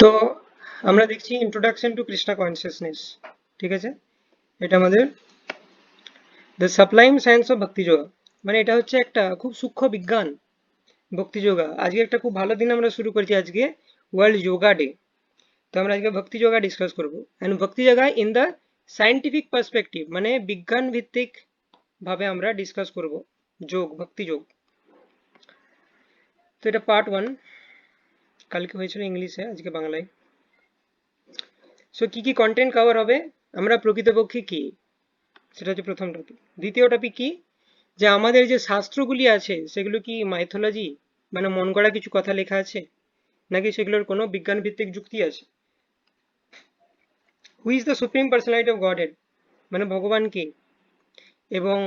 তো আমরা দেখছি ইন্ট্রোডাকশন টু কৃষ্ণা কনসিয়াসনেস। ঠিক আছে, এটা আমাদের দ্য সাবলাইম সায়েন্স অফ ভক্তি যোগা, মানে এটা হচ্ছে একটা খুব সূক্ষ্ম বিজ্ঞান ভক্তি যোগা। আজকে একটা খুব ভালো দিন আমরা শুরু করেছি, আজকে ওয়ার্ল্ড যোগা ডে। তো আমরা আজকে ভক্তি যোগা ডিসকাস করব, এন্ড ভক্তি yoga in the scientific perspective, মানে বিজ্ঞান ভিত্তিক ভাবে আমরা ডিসকাস করব যোগ, ভক্তি যোগ। তো এটা পার্ট 1, কালকে হয়েছিল ইংলিশে, আজকে বাংলায়। সো কি কি কন্টেন্ট কভার হবে, আমরা প্রকৃতপক্ষে কি, সেটা হচ্ছে প্রথম টপিক। দ্বিতীয় টপিক কি, যে আমাদের যে শাস্ত্রগুলি আছে সেগুলো কি মাইথোলজি, মানে মন গড়া কিছু কথা লেখা আছে, নাকি সেগুলোর কোনো বিজ্ঞান ভিত্তিক যুক্তি আছে। Who is the supreme personality of god head, মানে ভগবান কে, এবং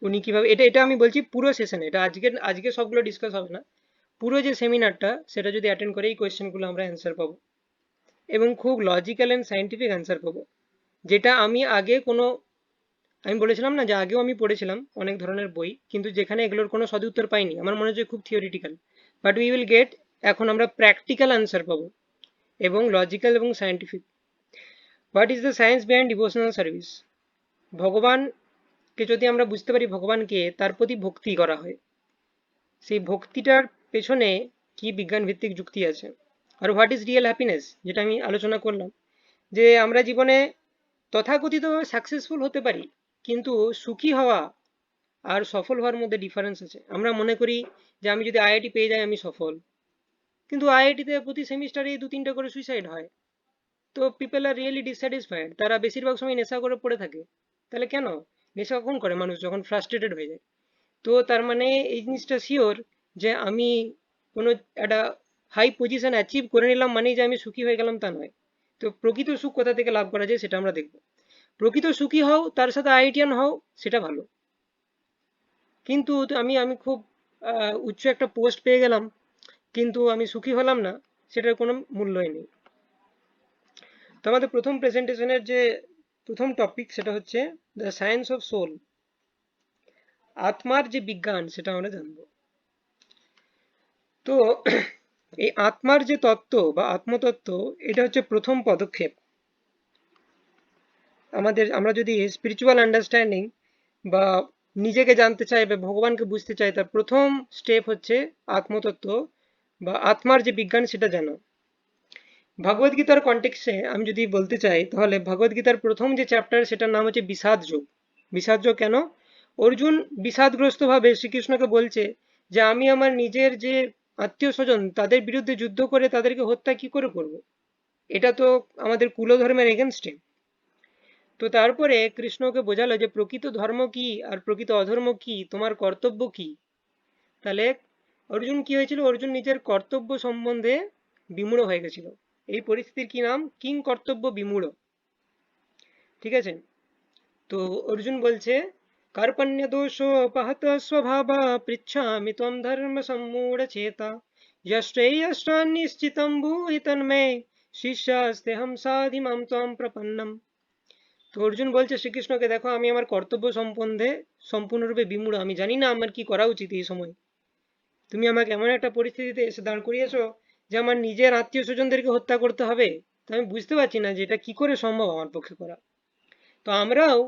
উনি কিভাবে, এটা এটা আমি বলছি পুরো সেশনে, এটা আজকে আজকে সবগুলো ডিসকাস হবে না। পুরো যে সেমিনারটা সেটা যদি অ্যাটেন্ড করে এই কোয়েশ্চেনগুলো আমরা অ্যান্সার পাবো, এবং খুব লজিক্যাল অ্যান্ড সায়েন্টিফিক অ্যান্সার পাবো, যেটা আমি আগে কোনো, আমি বলেছিলাম না যে আগেও আমি পড়েছিলাম অনেক ধরনের বই, কিন্তু যেখানে এগুলোর কোনো সদুত্তর পাইনি, আমার মনে হচ্ছে খুব theoretical, but we will get, এখন আমরা প্র্যাকটিক্যাল আনসার পাবো, এবং লজিক্যাল এবং scientific. What is the science behind devotional service, ভগবানকে যদি আমরা বুঝতে পারি ভগবানকে, তার প্রতি ভক্তি করা হয়, সেই ভক্তিটার পেছনে কি বিজ্ঞান ভিত্তিক যুক্তি আছে। আর হোয়াট ইজ রিয়েল হ্যাপিনেস, যেটা আমি আলোচনা করলাম, যে আমরা জীবনে তথাকথিতভাবে সাকসেসফুল হতে পারি, কিন্তু সুখী হওয়া আর সফল হওয়ার মধ্যে ডিফারেন্স আছে। আমরা মনে করি যে আমি যদি আইআইটি পেয়ে যাই আমি সফল, কিন্তু আইআইটিতে প্রতি সেমিস্টারে 2-3টা করে সুইসাইড হয়। তো পিপল আর রিয়েলি ডিসস্যাটিসফাইড, তারা বেশিরভাগ সময় নেশা করে পড়ে থাকে। তাহলে কেন নেশা কখন করে মানুষ, যখন ফ্রাস্ট্রেটেড হয়ে যায়। তো তার মানে এই জিনিসটা শিওর যে আমি কোনো একটা হাই পজিশন অ্যাচিভ করে নিলাম মানেই যে আমি সুখী হয়ে গেলাম তা নয়। তো প্রকৃত সুখ কোথা থেকে লাভ করা যায় সেটা আমরা দেখব। প্রকৃত সুখী হও, তার সাথে আইআইটিয়ান হও, সেটা ভালো। কিন্তু তো আমি আমি খুব উচ্চ একটা পোস্ট পেয়ে গেলাম, কিন্তু আমি সুখী হলাম না, সেটার কোনো মূল্যই নেই। তো আমাদের প্রথম প্রেজেন্টেশনের যে প্রথম টপিক সেটা হচ্ছে দ্য সায়েন্স অফ সোল, আত্মার যে বিজ্ঞান সেটা আমরা জানবো। তো এই আত্মার যে তত্ত্ব বা আত্মতত্ত্ব, এটা হচ্ছে প্রথম পদক্ষেপ আমাদের। আমরা যদি স্পিরিচুয়াল আন্ডারস্ট্যান্ডিং বা নিজেকে জানতে চাই বা ভগবানকে বুঝতে চাই, তার প্রথম স্টেপ হচ্ছে আত্মতত্ত্ব বা আত্মার যে বিজ্ঞান সেটা জানা। ভগবদ গীতার কনটেক্সে আমি যদি বলতে চাই, তাহলে ভগবদ গীতার প্রথম যে চ্যাপ্টার সেটার নাম হচ্ছে বিষাদ যোগ। বিষাদ যোগ কেন, অর্জুন বিষাদগ্রস্ত ভাবে শ্রীকৃষ্ণকে বলছে যে আমি আমার নিজের যে আত্মীয় স্বজন তাদের বিরুদ্ধে যুদ্ধ করে তাদেরকে হত্যা কি করে করব, এটা তো আমাদের কুলধর্মের এগেনস্টে। তো তারপরে কৃষ্ণকে বোঝালো যে প্রকৃত ধর্ম কি আর প্রকৃত অধর্ম কি, তোমার কর্তব্য কি। তাহলে অর্জুন কি হয়েছিল, অর্জুন নিজের কর্তব্য সম্বন্ধে বিমূঢ় হয়ে গেছিল। এই পরিস্থিতির কি নাম, কিং কর্তব্য বিমূঢ়। ঠিক আছে, তো অর্জুন বলছে কার্পণ্য দোষোপহত স্বভাবা পৃচ্ছামি ত্বম ধর্ম সম্মূঢ় চেতা যষ্টৈয়ষ্টান নিশ্চিতম ভূহি তন্মে শিষ্যাস্তেহম সাধিমাম ত্বম প্রপন্নম। তো অর্জুন বলছে শ্রীকৃষ্ণকে, দেখো আমি আমার কর্তব্য সম্বন্ধে সম্পূর্ণরূপে বিমূঢ়, আমি জানি না আমার কি করা উচিত এই সময়। তুমি আমাকে এমন একটা পরিস্থিতিতে এসে দাঁড় করিয়েছো যে আমার নিজের আত্মীয় স্বজনদেরকে হত্যা করতে হবে। তো আমি বুঝতে পারছি না যে এটা কি করে সম্ভব আমার পক্ষে করা। তো আমরাও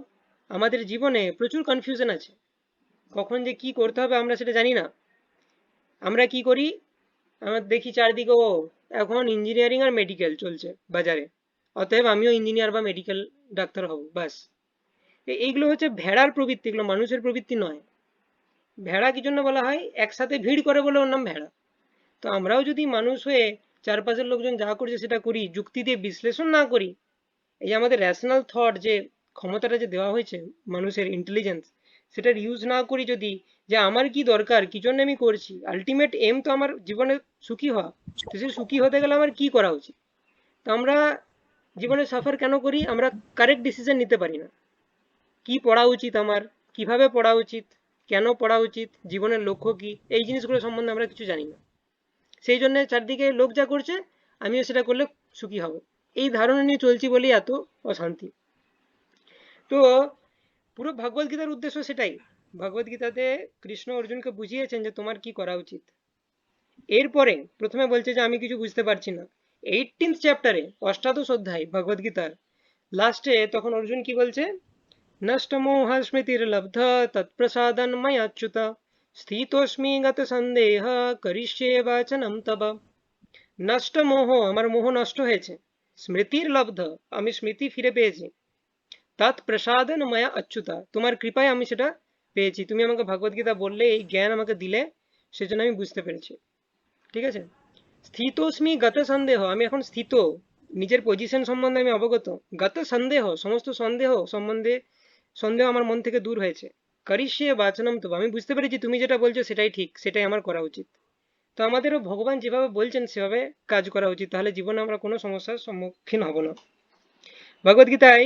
আমাদের জীবনে প্রচুর কনফিউশন আছে, কখন যে কি করতে হবে আমরা সেটা জানি না। আমরা কি করি, আমরা দেখি চারদিকে, ও এখন ইঞ্জিনিয়ারিং আর মেডিকেল চলছে বাজারে, অতএব আমিও ইঞ্জিনিয়ার বা মেডিকেল ডাক্তার হব, ব্যাস। এইগুলো হচ্ছে ভেড়ার প্রবৃত্তি, এগুলো মানুষের প্রবৃত্তি নয়। ভেড়া কি জন্য বলা হয়, একসাথে ভিড় করে বলে ওর নাম ভেড়া। তো আমরাও যদি মানুষ হয়ে চারপাশের লোকজন যা করছে সেটা করি, যুক্তি দিয়ে বিশ্লেষণ না করি, এই যে আমাদের ন্যাশনাল থট যে ক্ষমতাটা যে দেওয়া হয়েছে মানুষের ইন্টেলিজেন্স, সেটার ইউজ না করি যদি, যে আমার কি দরকার, কি জন্য আমি করছি, আলটিমেট এম তো আমার জীবনে সুখী হওয়া, তো সেই সুখী হতে গেলে আমার কি করা উচিত। তো আমরা জীবনে সাফার কেন করি, আমরা কারেক্ট ডিসিশন নিতে পারি না। কি পড়া উচিত আমার, কিভাবে পড়া উচিত, কেন পড়া উচিত, জীবনের লক্ষ্য কি, এই জিনিসগুলো সম্বন্ধে আমরা কিছু জানি না। সেই জন্য চারদিকে লোক যা করছে আমিও সেটা করলে সুখী হব, এই ধারণা নিয়ে চলছি বলেই এত অশান্তি। তো পুরো ভগবদ গীতার উদ্দেশ্য সেটাই। ভগবদ গীতাতে কৃষ্ণ অর্জুনকে বুঝিয়েছেন যে তোমার কি করা উচিত। এরপরে প্রথমে বলছে যে আমি কিছু বুঝতে পারছি না, 18th চ্যাপ্টারে, অষ্টাদশ অধ্যায় ভগবদ গীতার লাস্টে তখন অর্জুন কি বলছে, নষ্টমোহ স্মৃতির্লব্ধ তৎপ্রসাদন ময়াচ্যুত স্থিতোস্মি গত সন্দেহ করিষ্যে বাচনম তব। নষ্ট মোহ, আমার মোহ নষ্ট হয়েছে, স্মৃতির লব্ধ, আমি স্মৃতি ফিরে পেয়েছি, তৎ প্রসাদন মায়া অচ্যুতা, তোমার কৃপায় আমি সেটা পেয়েছি, তুমি আমাকে ভগবদ গীতা বললে, এই জ্ঞান আমাকে দিলে, সেজন্য আমি বুঝতে পেরেছি। ঠিক আছে। স্থিতোস্মি গত সন্দেহ, আমি এখন স্থিত, নিজের পজিশন সম্বন্ধে আমি অবগত। গত সন্দেহ, সমস্ত সন্দেহ সম্বন্ধে, সন্দেহ আমার মন থেকে দূর হয়েছে। করিষ্যে বাচনম তব, আমি বুঝতে পেরেছি তুমি যেটা বলছো সেটাই ঠিক, সেটাই আমার করা উচিত। তো আমাদেরও ভগবান যেভাবে বলছেন সেভাবে কাজ করা উচিত, তাহলে জীবনে আমরা কোনো সমস্যার সম্মুখীন হব না। ভগবদ গীতায়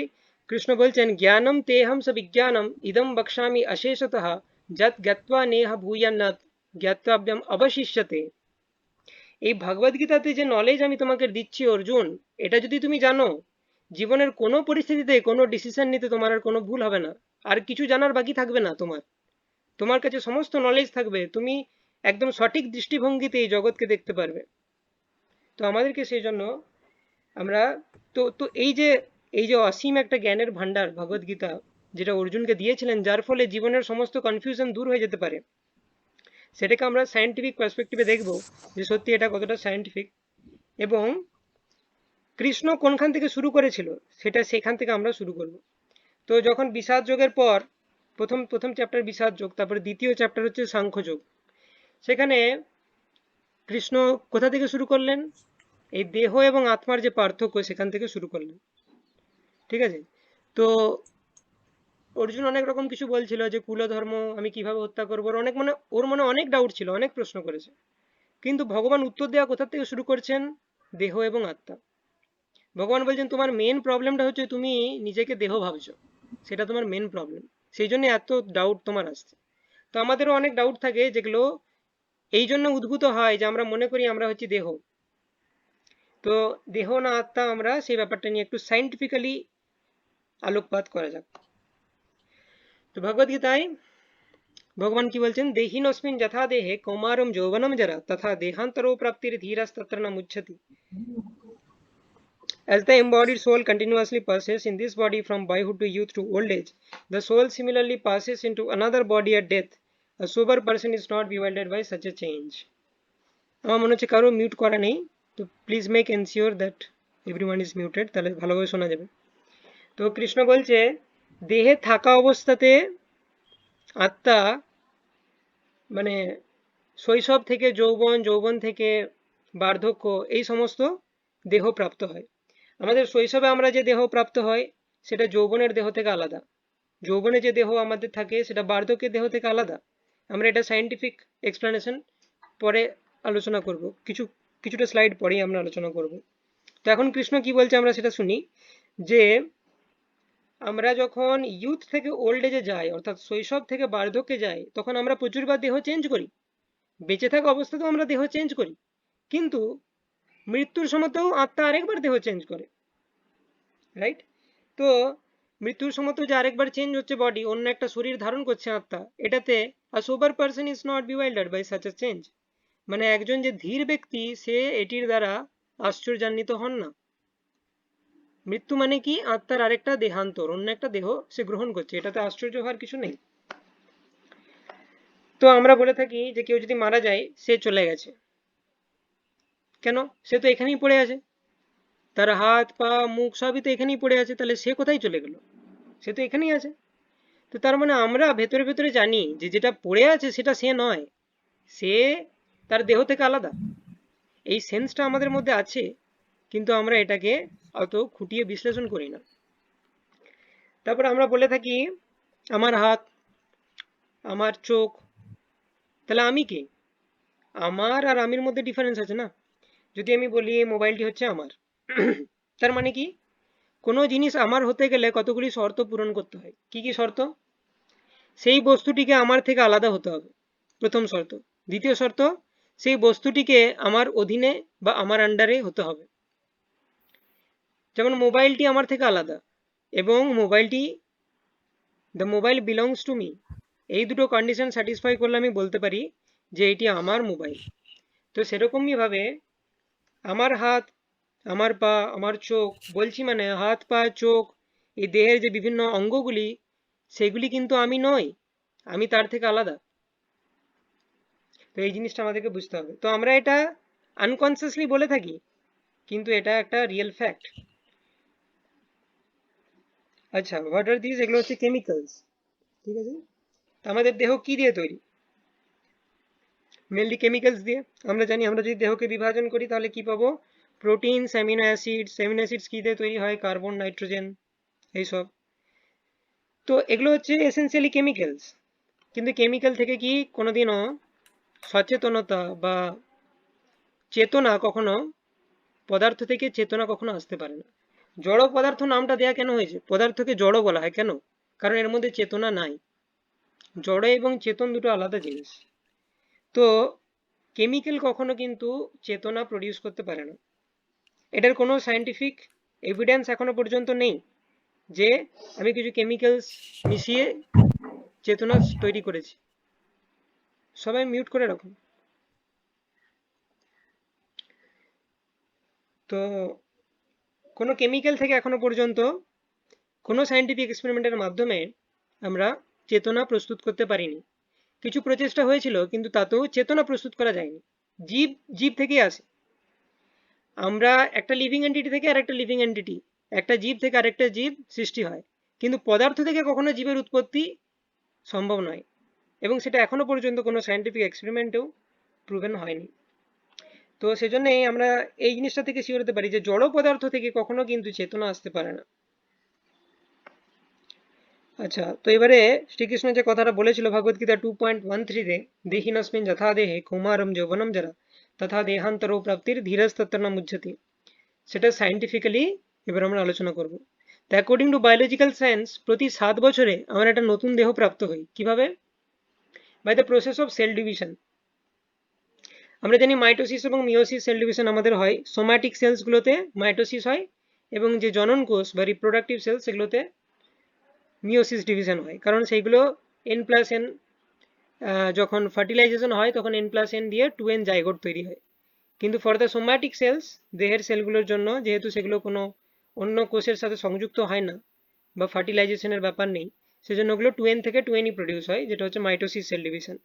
কৃষ্ণ বলছেন, জ্ঞানম তেহম স বিজ্ঞানম ইদম বক্ষ্যামি অশেষতঃ যৎ জ্ঞাত্বা নেহ ভূয়ান্নাৎ জ্ঞাতব্যম অবশিষ্যতে। এই ভগবদ গীতাতে যে নলেজ আমি তোমাকে দিচ্ছি অর্জুন, এটা যদি তুমি জানো, জীবনের কোনো পরিস্থিতিতে কোনো ডিসিশন নিতে তোমার আর কোনো ভুল হবে না, আর কিছু জানার বাকি থাকবে না তোমার, তোমার কাছে সমস্ত নলেজ থাকবে, তুমি একদম সঠিক দৃষ্টিভঙ্গিতে এই জগৎকে দেখতে পারবে। তো আমাদেরকে সেই জন্য আমরা, তো তো এই যে অসীম একটা জ্ঞানের ভান্ডার ভগবদ গীতা, যেটা অর্জুনকে দিয়েছিলেন, যার ফলে জীবনের সমস্ত কনফিউশন দূর হয়ে যেতে পারে, সেটাকে আমরা সায়েন্টিফিক পার্সপেক্টিভে দেখব যে সত্যি এটা কতটা সায়েন্টিফিক। এবং কৃষ্ণ কোনখান থেকে শুরু করেছিল, সেটা সেখান থেকে আমরা শুরু করব। তো যখন বিষাদ যোগের পর, প্রথম প্রথম চ্যাপ্টার বিষাদ যোগ, তারপরে দ্বিতীয় চ্যাপ্টার হচ্ছে সাংখ্য যোগ। সেখানে কৃষ্ণ কোথা থেকে শুরু করলেন, এই দেহ এবং আত্মার যে পার্থক্য সেখান থেকে শুরু করলেন। ঠিক আছে। তো অর্জুন অনেক রকম কিছু বলছিল, যে কুলধর্ম আমি কিভাবে হত্যা করবো, ওর মনে অনেক ডাউট ছিল, অনেক প্রশ্ন করেছে, কিন্তু ভগবান উত্তর দেওয়া কোথা থেকে শুরু করছেন, দেহ এবং আত্মা। ভগবান বলছেন তোমার মেন প্রবলেমটা হচ্ছে তুমি নিজেকে দেহ ভাবছো, সেটা তোমার মেন প্রবলেম, সেই জন্য এত ডাউট তোমার আসছে। তো আমাদেরও অনেক ডাউট থাকে, যেগুলো এই জন্য উদ্ভূত হয় যে আমরা মনে করি আমরা হচ্ছে দেহ। তো দেহ না আত্মা, আমরা সেই ব্যাপারটা নিয়ে একটু সাইন্টিফিক্যালি আলোকপাত করা যাক। তো ভগবদ গীতায় ভগবান কি বলছেন, দেহিনস্মিন যথা দেহে কৌমারম যৌবনম জরা তথা দেহান্তরো প্রাপ্তির ধীরস্তত্র ন মুচ্ছতি। As the embodied soul continuously passes in this body from boyhood to youth to old age, the soul similarly passes into another body at death. A sober person is not bewildered by such a change. আমার মনে হচ্ছে কারো mute করা নেই, তো please make ensure that everyone is muted, তাহলে ভালোভাবে শোনা যাবে। তো কৃষ্ণ বলছে, দেহে থাকা অবস্থাতে আত্মা, মানে শৈশব থেকে যৌবন, যৌবন থেকে বার্ধক্য, এই সমস্ত দেহ প্রাপ্ত হয়। আমাদের শৈশবে আমরা যে দেহ প্রাপ্ত হয় সেটা যৌবনের দেহ থেকে আলাদা, যৌবনে যে দেহ আমাদের থাকে সেটা বার্ধক্যের দেহ থেকে আলাদা। আমরা এটা সায়েন্টিফিক এক্সপ্লেনেশন পরে আলোচনা করব, কিছুটা স্লাইড পরেই আমরা আলোচনা করব। তো এখন কৃষ্ণ কি বলছে আমরা সেটা শুনি, যে আমরা যখন ইউথ থেকে ওল্ড এজে যাই, অর্থাৎ শৈশব থেকে বার্ধক্যে যাই, তখন আমরা প্রচুরবার দেহ চেঞ্জ করি, বেঁচে থাকা অবস্থাতেও আমরা দেহ চেঞ্জ করি, কিন্তু মৃত্যুর সময়তেও আত্মা আরেকবার দেহ চেঞ্জ করে, রাইট? তো মৃত্যুর সময়তেও যে আরেকবার চেঞ্জ হচ্ছে বডি, অন্য একটা শরীর ধারণ করছে আত্মা, এটাতে a sober person is not bewildered by such a change. মানে একজন যে ধীর ব্যক্তি, সে এটির দ্বারা আশ্চর্যান্বিত হন না। মৃত্যু মানে কি, আত্মার আরেকটা দেহান্তর, অন্য একটা দেহ সে গ্রহণ করছে, এটাতে আশ্চর্য হওয়ার কিছু নেই। তো আমরা বলে থাকি যে কেউ যদি মারা যায় সে চলে গেছে, কেন? সে তো এখানেই পড়ে আছে, তার হাত পা মুখ সবই তো এখানেই পড়ে আছে, তাহলে সে কোথায় চলে গেল? সে তো এখানেই আছে। তো তার মানে আমরা ভেতরে ভেতরে জানি যে যেটা পড়ে আছে সেটা সে নয়, সে তার দেহ থেকে আলাদা। এই সেন্সটা আমাদের মধ্যে আছে, কিন্তু আমরা এটাকে অত খুঁটিয়ে বিশ্লেষণ করি না। তারপর আমরা বলে থাকি আমার হাত, আমার চোখ, তাহলে আমি কে? আমার আর আমির মধ্যে ডিফারেন্স আছে না। যদি আমি বলি এই মোবাইলটি হচ্ছে আমার, তার মানে কি, কোনো জিনিস আমার হতে গেলে কতগুলি শর্ত পূরণ করতে হয়। কি কি শর্ত? সেই বস্তুটিকে আমার থেকে আলাদা হতে হবে, প্রথম শর্ত। দ্বিতীয় শর্ত, সেই বস্তুটিকে আমার অধীনে বা আমার আন্ডারে হতে হবে। যেমন মোবাইলটি আমার থেকে আলাদা, এবং মোবাইলটি, the mobile belongs to me, এই দুটো কন্ডিশন স্যাটিসফাই করলে আমি বলতে পারি যে এটি আমার মোবাইল। তো সেরকমই ভাবে আমার হাত, আমার পা, আমার চোখ, বলছি মানে হাত পা চোখ, এই দেহের যে বিভিন্ন অঙ্গগুলি, সেগুলি কিন্তু আমি নই, আমি তার থেকে আলাদা। তো এই জিনিসটা আমাদেরকে বুঝতে হবে। তো আমরা এটা আনকনসিয়াসলি বলে থাকি, কিন্তু এটা একটা রিয়েল ফ্যাক্ট। আচ্ছা, হোয়াট আর দিস? এগুলো হচ্ছে কেমিক্যালস। ঠিক আছে, তো আমাদের দেহ কি দিয়ে তৈরি? মেনলি কেমিক্যালস দিয়ে। আমরা জানি আমরা যদি দেহকে বিভাজন করি তাহলে কি পাবো? Proteins, amino acids. Amino acids কি দিয়ে তৈরি হয়? কার্বন, নাইট্রোজেন, এইসব। তো এগুলো হচ্ছে এসেনশিয়ালি কেমিক্যালস। কিন্তু কেমিক্যাল থেকে কি কোনোদিনও সচেতনতা বা চেতনা কখনো, পদার্থ থেকে চেতনা কখনো আসতে পারে না। জড় পদার্থ নামটা দেয়া কেন হয়েছে? পদার্থকে জড় বলা হয় কেন? কারণ এর মধ্যে চেতনা নাই। জড় এবং চেতন দুটো আলাদা জিনিস। তো কেমিক্যাল কখনো কিন্তু চেতনা প্রডিউস করতে পারে না। এটার কোনো সায়েন্টিফিক এভিডেন্স এখনো পর্যন্ত নেই যে আমি কিছু কেমিক্যালস মিশিয়ে চেতনা তৈরি করেছি। সবাই মিউট করে রাখুন। তো কোনো কেমিক্যাল থেকে এখনো পর্যন্ত কোনো সায়েন্টিফিক এক্সপেরিমেন্টের মাধ্যমে আমরা চেতনা প্রস্তুত করতে পারিনি। কিছু প্রচেষ্টা হয়েছিল কিন্তু তাতেও চেতনা প্রস্তুত করা যায়নি। জীব জীব থেকেই আসে। আমরা একটা লিভিং এন্টিটি থেকে আরেকটা লিভিং এন্টিটি, একটা জীব থেকে আরেকটা জীব সৃষ্টি হয়, কিন্তু পদার্থ থেকে কখনো জীবের উৎপত্তি সম্ভব নয়, এবং সেটা এখনো পর্যন্ত কোনো সায়েন্টিফিক এক্সপেরিমেন্টেও প্রুভেন হয়নি। তো সেজন্যই আমরা এই জিনিসটা থেকে শিওর হতে পারি যে জড় পদার্থ থেকে কখনো কিন্তু চেতনা আসতে পারে না। আচ্ছা, তো এবারে শ্রীকৃষ্ণ যে কথাটা বলেছিল ভগবদ্গীতা 2.13-তে, দেহিনস্মিন যথা দেহে কৌমারম যৌবনম যারা তথা দেহান্তরো প্রাপ্তির ধীরস্তত্র না মুহ্যতি, সেটা সায়েন্টিফিক্যালি এবার আমরা আলোচনা করব। তো অ্যাকর্ডিং টু বায়োলজিক্যাল সায়েন্স, প্রতি 7 বছরে আমরা একটা নতুন দেহ প্রাপ্ত হই। কিভাবে? By the process of cell division. আমরা জানি মাইটোসিস এবং মিওসিস সেল ডিভিশন আমাদের হয়। সোম্যাটিক সেলসগুলোতে মাইটোসিস হয়, এবং যে জনন কোষ বা রিপ্রোডাক্টিভ সেলস সেগুলোতে মিওসিস ডিভিশন হয়, কারণ সেইগুলো N+N, যখন ফার্টিলাইজেশন হয় তখন N+N দিয়ে 2N জাইগোট তৈরি হয়। কিন্তু ফর দ্য সোম্যাটিক সেলস, দেহের সেলগুলোর জন্য যেহেতু সেগুলো কোনো অন্য কোষের সাথে সংযুক্ত হয় না বা ফার্টিলাইজেশনের ব্যাপার নেই, সেজন্য ওগুলো 2N থেকে 2N প্রডিউস হয়, যেটা হচ্ছে মাইটোসিস সেল ডিভিশন।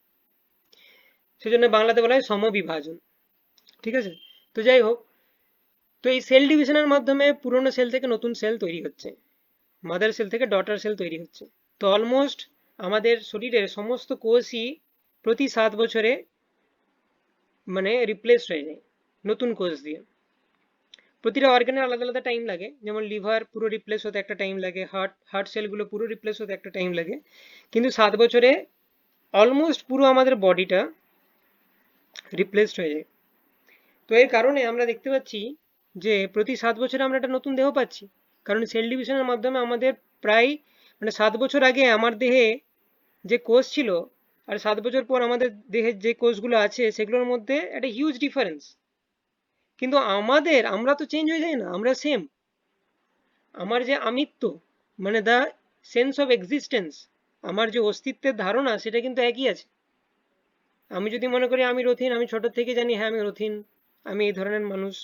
সেজন্য বাংলাতে বলা হয় সমবিভাজন। ঠিক আছে, তো যাই হোক, তো এই সেল ডিভিশনের মাধ্যমে পুরনো সেল থেকে নতুন সেল তৈরি হচ্ছে, মাদার সেল থেকে ডটার সেল তৈরি হচ্ছে। তো অলমোস্ট আমাদের শরীরের সমস্ত কোষই প্রতি 7 বছরে মানে রিপ্লেস হয়ে যায় নতুন কোষ দিয়ে। প্রতিটা অর্গানের আলাদা আলাদা টাইম লাগে, যেমন লিভার পুরো রিপ্লেস হতে একটা টাইম লাগে, হার্ট সেলগুলো পুরো রিপ্লেস হতে একটা টাইম লাগে, কিন্তু 7 বছরে অলমোস্ট পুরো আমাদের বডিটা রিপ্লেসড হয়ে যায়। তো এর কারণে আমরা দেখতে পাচ্ছি যে প্রতি 7 বছরে আমরা একটা নতুন দেহ পাচ্ছি, কারণ সেল ডিভিশনের মাধ্যমে আমাদের প্রায় মানে 7 বছর আগে আমার দেহে যে কোষ ছিল আর 7 বছর পর আমাদের দেহের যে কোষগুলো আছে সেগুলোর মধ্যে একটা হিউজ ডিফারেন্স। কিন্তু আমরা তো চেঞ্জ হয়ে যাই না, আমরা সেম। আমার যে আমিত্ব, মানে দ্য সেন্স অফ এক্সিস্টেন্স, আমার যে অস্তিত্বের ধারণা, সেটা কিন্তু একই আছে। আমি যদি মনে করি আমি রথিন, আমি ছোট থেকে জানি হ্যাঁ আমি রথিন, আমি এই ধরনের মানুষ।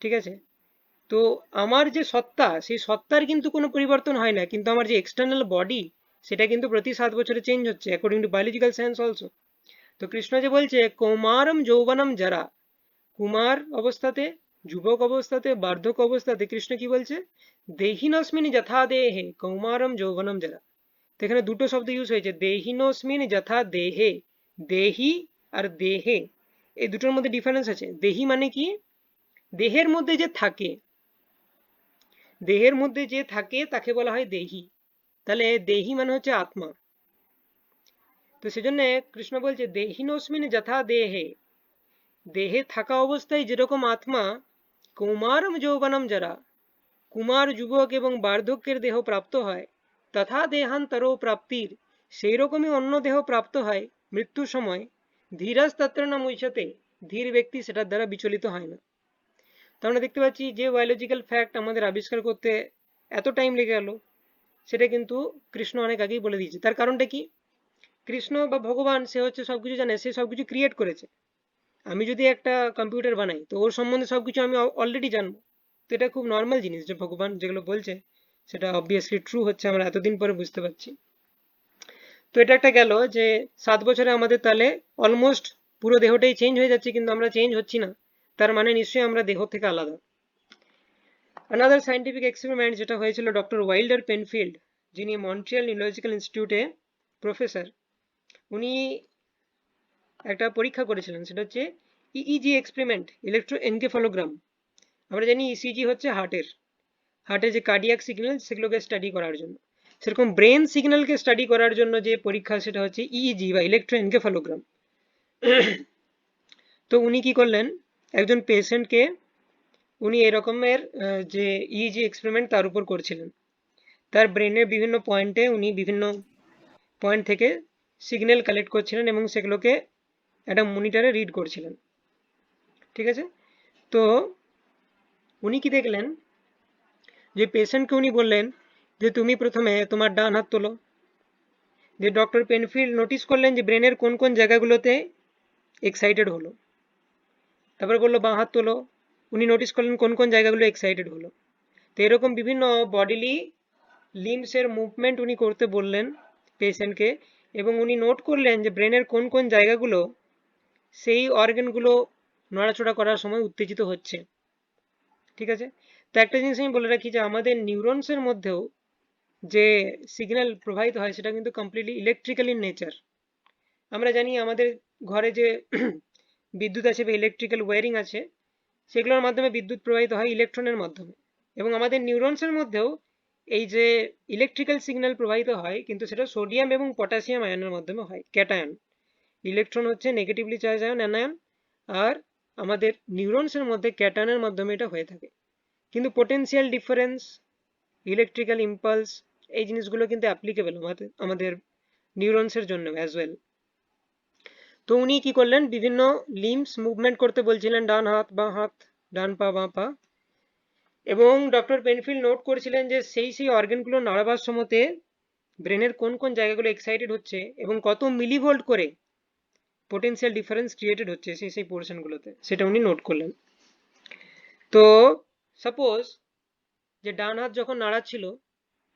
ঠিক আছে, তো আমার যে সত্তা, সেই সত্তার কিন্তু কোনো পরিবর্তন হয় না, কিন্তু আমার যে এক্সটার্নাল বডি, সেটা কিন্তু প্রতি 7 বছরে চেঞ্জ হচ্ছে according to biological science also. তো কৃষ্ণ যে বলছে কৌমারম যৌবনম যারা, কুমার অবস্থাতে, যুবক অবস্থাতে, বার্ধক্য অবস্থাতে, কৃষ্ণ কি বলছে? দেহিনস্মিন যথা দেহে কৌমারম যৌবনম যারা। তো এখানে দুটো শব্দ ইউজ হয়েছে, দেহিনস্মিন যথা দেহে। দেহি আর দেহে, এই দুটোর মধ্যে ডিফারেন্স আছে। দেহি মানে কি? দেহের মধ্যে যে থাকে, দেহের মধ্যে যে থাকে তাকে বলা হয় দেহি। তাহলে দেহি মানে হচ্ছে আত্মা। তো সেজন্য কৃষ্ণ বলছে দেহিনস্মিন যথা দেহে, দেহে থাকা অবস্থায় যেরকম আত্মা কৌমারম যৌবনম যারা, কুমার, যুবক এবং বার্ধক্যের দেহ প্রাপ্ত হয়, তথা দেহান্তরো প্রাপ্তির, সেই রকমই অন্য দেহ প্রাপ্ত হয় মৃত্যুর সময়, ধীরস্তত্র না মুহ্যতে, ধীর ব্যক্তি সেটার দ্বারা বিচলিত হয় না। তো আমরা দেখতে পাচ্ছি যে বায়োলজিক্যাল ফ্যাক্ট আমাদের আবিষ্কার করতে এত টাইম লেগে গেল, সেটা কিন্তু কৃষ্ণ অনেক আগেই বলে দিয়েছে। তার কারণটা কি? কৃষ্ণ বা ভগবান, সে হচ্ছে সবকিছু জানে, সে সবকিছু ক্রিয়েট করেছে। আমি যদি একটা কম্পিউটার বানাই তো ওর সম্বন্ধে সবকিছু আমি অলরেডি জানবো। তো এটা খুব নর্মাল জিনিস যে ভগবান যেগুলো বলছে সেটা অবভিয়াসলি ট্রু হচ্ছে, আমরা এতদিন পরে বুঝতে পারছি। তো এটা একটা গেল যে 7 বছরে আমাদের তাহলে অলমোস্ট পুরো দেহটাই চেঞ্জ হয়ে যাচ্ছে, কিন্তু আমরা চেঞ্জ হচ্ছি না, তার মানে নিশ্চয়ই আমরা দেহ থেকে আলাদা। অ্যানাদার সায়েন্টিফিক এক্সপেরিমেন্ট যেটা হয়েছিল ডক্টর ওয়াইল্ডার পেনফিল্ড, যিনি মন্ট্রিয়াল নিউরোলজিক্যাল ইনস্টিটিউটে প্রফেসর, উনি একটা পরীক্ষা করেছিলেন, সেটা হচ্ছে ইইজি এক্সপেরিমেন্ট, ইলেকট্রোএনকেফালোগ্রাম। আমরা জানি ইসিজি হচ্ছে হার্টের যে কার্ডিয়াক সিগন্যাল সেগুলোকে স্টাডি করার জন্য, সেরকম ব্রেন সিগন্যালকে স্টাডি করার জন্য যে পরীক্ষা সেটা হচ্ছে ইইজি বা ইলেকট্রোএনকেফালোগ্রাম। তো উনি কি করলেন, একজন পেশেন্টকে উনি এরকমের যে ইইজি এক্সপেরিমেন্ট তার উপর করছিলেন। তার ব্রেনের বিভিন্ন পয়েন্টে উনি বিভিন্ন পয়েন্ট থেকে সিগন্যাল কালেক্ট করছিলেন এবং সেগুলোকে একটা মনিটরে রিড করছিলেন। ঠিক আছে, তো উনি কি দেখলেন, যে পেশেন্টকে উনি বললেন যে তুমি প্রথমে তোমার ডান হাত তোলো। যে ডক্টর পেনফিল্ড নোটিস করলেন যে ব্রেনের কোন কোন জায়গাগুলোতে এক্সাইটেড হলো, তারপরে বললো বাঁ হাত তোলো। উনি নোটিস করলেন কোন কোন জায়গাগুলো এক্সাইটেড হলো। তো এরকম বিভিন্ন বডিলি লিম্বসের মুভমেন্ট উনি করতে বললেন পেশেন্টকে, এবং উনি নোট করলেন যে ব্রেনের কোন কোন জায়গাগুলো সেই অর্গানগুলো নড়াচড়া করার সময় উত্তেজিত হচ্ছে। ঠিক আছে, তো একটা জিনিস আমি বলে রাখি যে আমাদের নিউরনসের মধ্যেও যে সিগন্যাল প্রবাহিত হয় সেটা কিন্তু কমপ্লিটলি ইলেকট্রিক্যাল ইন নেচার। আমরা জানি আমাদের ঘরে যে বিদ্যুৎ আছে বা ইলেকট্রিক্যাল ওয়্যারিং আছে, সেগুলোর মাধ্যমে বিদ্যুৎ প্রবাহিত হয় ইলেকট্রনের মাধ্যমে, এবং আমাদের নিউরনসের মধ্যেও এই যে ইলেকট্রিক্যাল সিগন্যাল প্রবাহিত হয়, কিন্তু সেটা সোডিয়াম এবং পটাশিয়াম আয়নের মাধ্যমে হয়, ক্যাটায়ন। ইলেকট্রন হচ্ছে নেগেটিভলি চার্জ আয়ন অ্যানায়ন, আর আমাদের নিউরনসের মধ্যে ক্যাটায়নের মাধ্যমে এটা হয়ে থাকে। কিন্তু পোটেনশিয়াল ডিফারেন্স, ইলেকট্রিক্যাল ইম্পালস, এই জিনিসগুলো কিন্তু অ্যাপ্লিকেবল আমাদের নিউরনসের জন্য অ্যাজ ওয়েল। তো উনি কি করলেন, বিভিন্ন লিম্বস মুভমেন্ট করতে বলছিলেন, ডান হাত বাঁ হাত, ডান পা বাঁ পা, এবং ডক্টর পেনফিল্ড নোট করেছিলেন যে সেই অর্গানগুলো নাড়াবার সময়তে ব্রেনের কোন কোন জায়গাগুলো এক্সাইটেড হচ্ছে এবং কত মিলিভোল্ট করে পোটেনশিয়াল ডিফারেন্স ক্রিয়েটেড হচ্ছে সেই পোর্শনগুলোতে, সেটা উনি নোট করলেন। তো সাপোজ যে ডান হাত যখন নাড়াচ্ছিল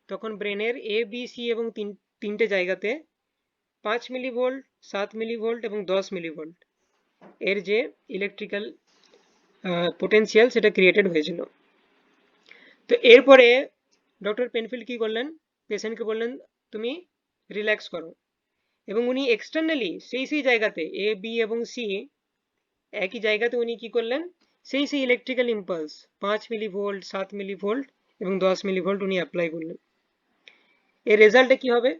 তখন ব্রেনের এ বি সি এবং তিনটে জায়গাতে 5 মিলিভোল্ট, 7 মিলিভোল্ট এবং 10 মিলিভোল্ট এর যে ইলেকট্রিক্যাল পোটেনশিয়াল সেটা ক্রিয়েটেড হয়েছিল। তো এরপরে ডক্টর পেনফিল্ড কি করলেন, পেশেন্টকে বললেন তুমি রিল্যাক্স করো, এবং উনি এক্সটার্নালি সেই জায়গাতে এ বি এবং সি একই জায়গাতে উনি কি করলেন, সেই ইলেকট্রিক্যাল ইম্পালস 5 মিলিভোল্ট, 7 মিলিভোল্ট এবং 10 মিলিভোল্ট উনি অ্যাপ্লাই করলেন। এর রেজাল্টে কি হবে